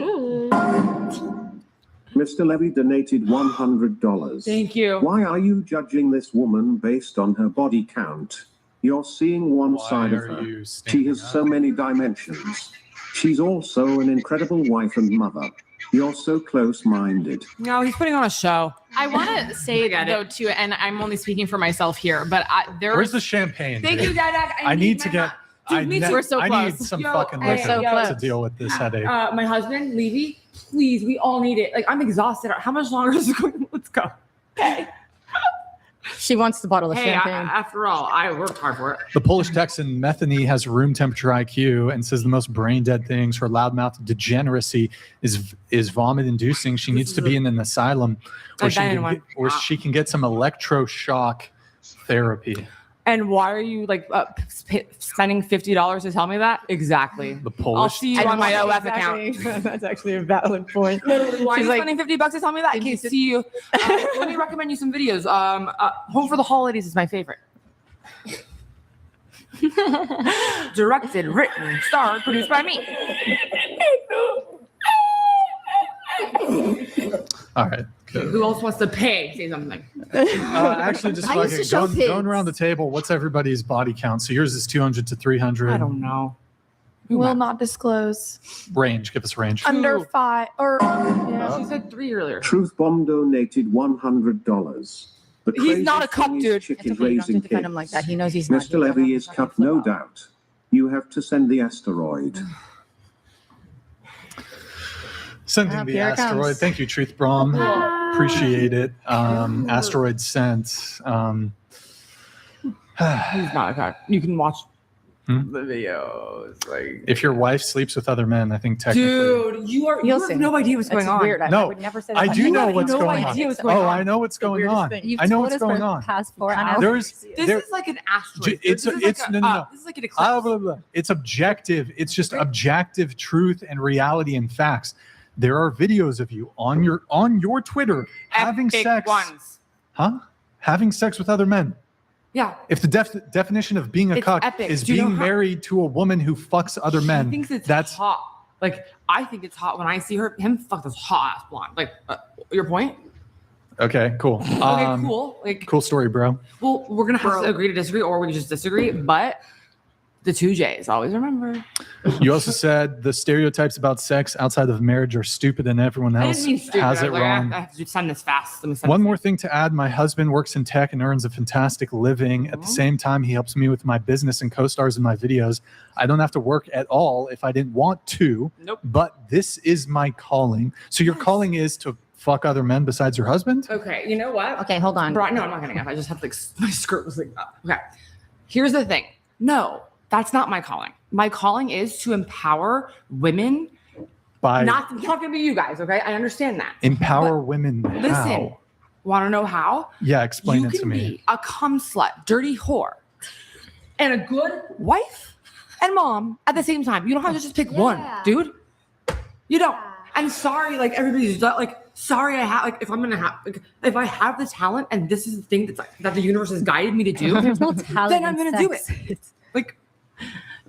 Mr. Levy donated $100. Thank you. Why are you judging this woman based on her body count? You're seeing one side of her. She has so many dimensions. She's also an incredible wife and mother. You're so close-minded. No, he's putting on a show. I want to say though too, and I'm only speaking for myself here, but Where's the champagne? Thank you, Dad. I need to get. I need close. some Yo, fucking hey, liquor yo. to deal with this headache. My husband, Levy, please, we all need it. Like, I'm exhausted. How much longer is it going? Let's go. Okay. She wants the bottle of Hey, champagne. after all, I worked hard for it. The Polish Texan Metheny has room temperature IQ and says the most brain dead things, her loudmouth degeneracy is vomit inducing. She needs to be in an asylum where she can get some electroshock therapy. And why are you like spending $50 to tell me that? Exactly. The Polish. I'll see you on my OF account. That's actually a valid point. Literally, why are She's you like, spending $50 to tell me that? I can't see you. Let me recommend you some videos. Home for the Holidays is my favorite. Directed, written, starred, produced by me. All right. Who else wants to pay? Say something. Actually, just going around the table. What's everybody's body count? So yours is 200 to 300. I don't know. Will not disclose. Range. Give us range. Under 5 or yeah. She said 3 earlier. Truth Bomb donated $100. The He's not a crazy cup, thing is dude. Chick It's is okay, you don't have to raising defend him kids. like that. He knows he's not. Mr. Levy is cup, no doubt. You have to send the asteroid. Sending the here it asteroid. comes. Thank you, Truth Brom. Appreciate it. Asteroid sent. He's not a cup. You can watch the videos. Like, If your wife sleeps with other men, I think technically. dude, you have no idea what's going on. Weird. I No, would never say that I about do you. know have what's no going idea on. what's going Oh, on. I know what's going on. You've I know told what's us for going the on. past 4 hours. There's This is like an asteroid. It's This is it's like no, no, no. This is like an eclipse. Blah, blah, blah. It's objective. It's just objective truth and reality and facts. There are videos of you on your Twitter having Epic sex. ones. Huh? Having sex with other men. Yeah. If the definition of being a It's cuck epic. is Do you know being how- married to a woman who fucks other men, He thinks it's that's hot. Like, I think it's hot when I see him fuck this hot ass blonde. Like, your point? okay. Cool. Okay, cool. Like, Cool story, bro. well, we're gonna have to agree to disagree, or we can just disagree. But the 2 J's, always remember. You also said the stereotypes about sex outside of marriage are stupid and everyone I else didn't mean stupid. has it Like, wrong. I have to send this fast. Let me send One this more thing to add. My husband works in tech and earns a fantastic living. At the same time, he helps me with my business and co-stars in my videos. I don't have to work at all if I didn't want to. Nope. But this is my calling. So your calling is to fuck other men besides your husband? Okay, you know what? Okay, hold on. No, I'm not getting up. I just have like my skirt was like up. Okay. Here's the thing. No, that's not my calling. My calling is to empower women. By Not gonna be you guys, okay? I understand that. empower women. Listen, How? want to know how? Yeah, explain You it to can me. be a cum slut, dirty whore, and a good wife and mom at the same time. You don't have to just pick one, dude. You don't. I'm sorry, like everybody's like, sorry, I have like if I'm gonna have like, if I have the talent and this is the thing that's like, that the universe has guided me to do, There's no talent then I'm in gonna do sex. it. Like,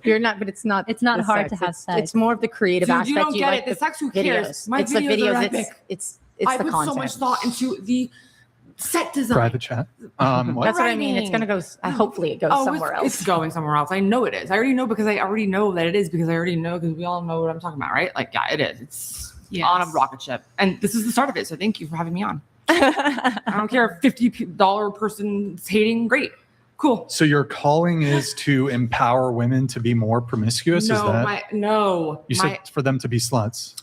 You're not, but it's not. It's not the hard to sex. have It's sex. more of the creative Dude, aspect. you don't get like it. The sex, who cares? videos. My It's the videos are videos. epic. It's I the put content. so much thought into the set design. Private chat. What? That's what I mean. It's gonna go. Hopefully, it goes somewhere else. It's going somewhere else. I know it is. I already know because I already know that it is because I already know because we all know what I'm talking about, right? Like, yeah, it is. It's on a rocket ship, and this is the start of it. So thank you for having me on. I don't care if $50 person's hating. Great, cool. So your calling is to empower women to be more promiscuous? No, is that? You said for them to be sluts.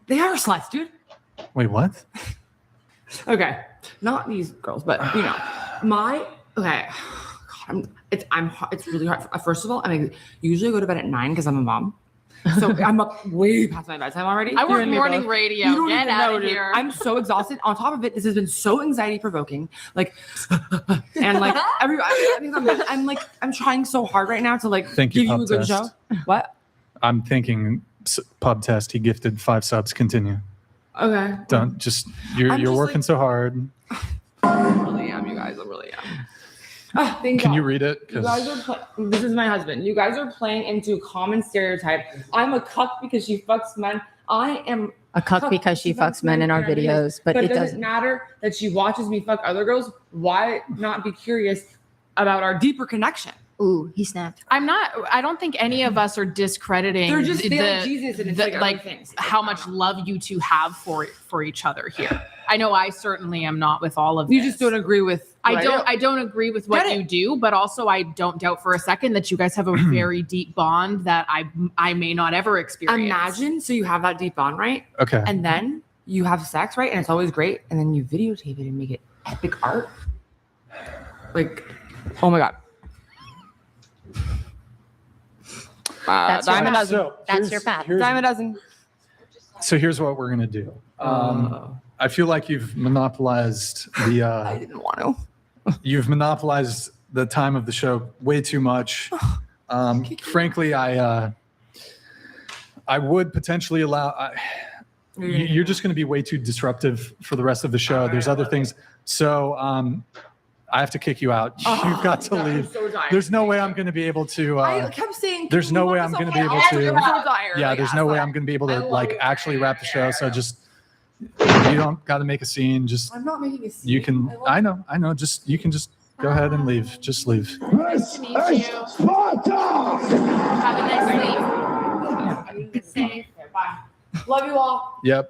They are sluts, dude. Wait, what? Okay, not these girls, but okay. God, it's really hard. First of all, usually I go to bed at 9 because I'm a mom, so I'm up way past my bedtime already. I work morning radio. You don't Get even out know, of dude. here. I'm so exhausted. On top of it, this has been so anxiety provoking. Like, and like I'm trying so hard right now to like Thank you, give you a Pub good Test. show. What? I'm thinking pub test. He gifted 5 subs. Continue. Okay. Don't just. You're just working so hard. I really am, you guys. I really am. Thank Can God. you read it? You guys are this is my husband. You guys are playing into a common stereotype. I'm a cuck because she fucks men. I am a cuck because she fucks men in our videos, but it doesn't matter that she watches me fuck other girls. Why not be curious about our deeper connection? Ooh, he snapped. I don't think any of us are discrediting They're just failing Jesus and it's like other things. how much love you two have for each other here. I know I certainly am not with all of this. You just don't agree with I don't agree with what you do, but also I don't doubt for a second that you guys have a very deep bond that I may not ever experience. Imagine, so you have that deep bond, right? Okay. And then you have sex, right? And it's always great. And then you videotape it and make it epic art. Like, oh my God. That's your dime a path. dozen. That's your path. Dime a dozen. So here's what we're gonna do. I feel like you've monopolized the. I didn't want to. You've monopolized the time of the show way too much. Frankly, I would potentially allow. You're just going to be way too disruptive for the rest of the show. There's other things. So I have to kick you out. You've got to leave. So there's no way I'm going to be able to. I kept saying. There's no way I'm going to be able to. Yeah, there's no way Like, I'm going to be able to like actually wrap the show. So just you don't got to make a scene. Just I'm not making a scene. you can. I know. Just you can just go ahead and leave. Just leave. Nice to meet you. Have a nice sleep. Bye. Love you all. Yep.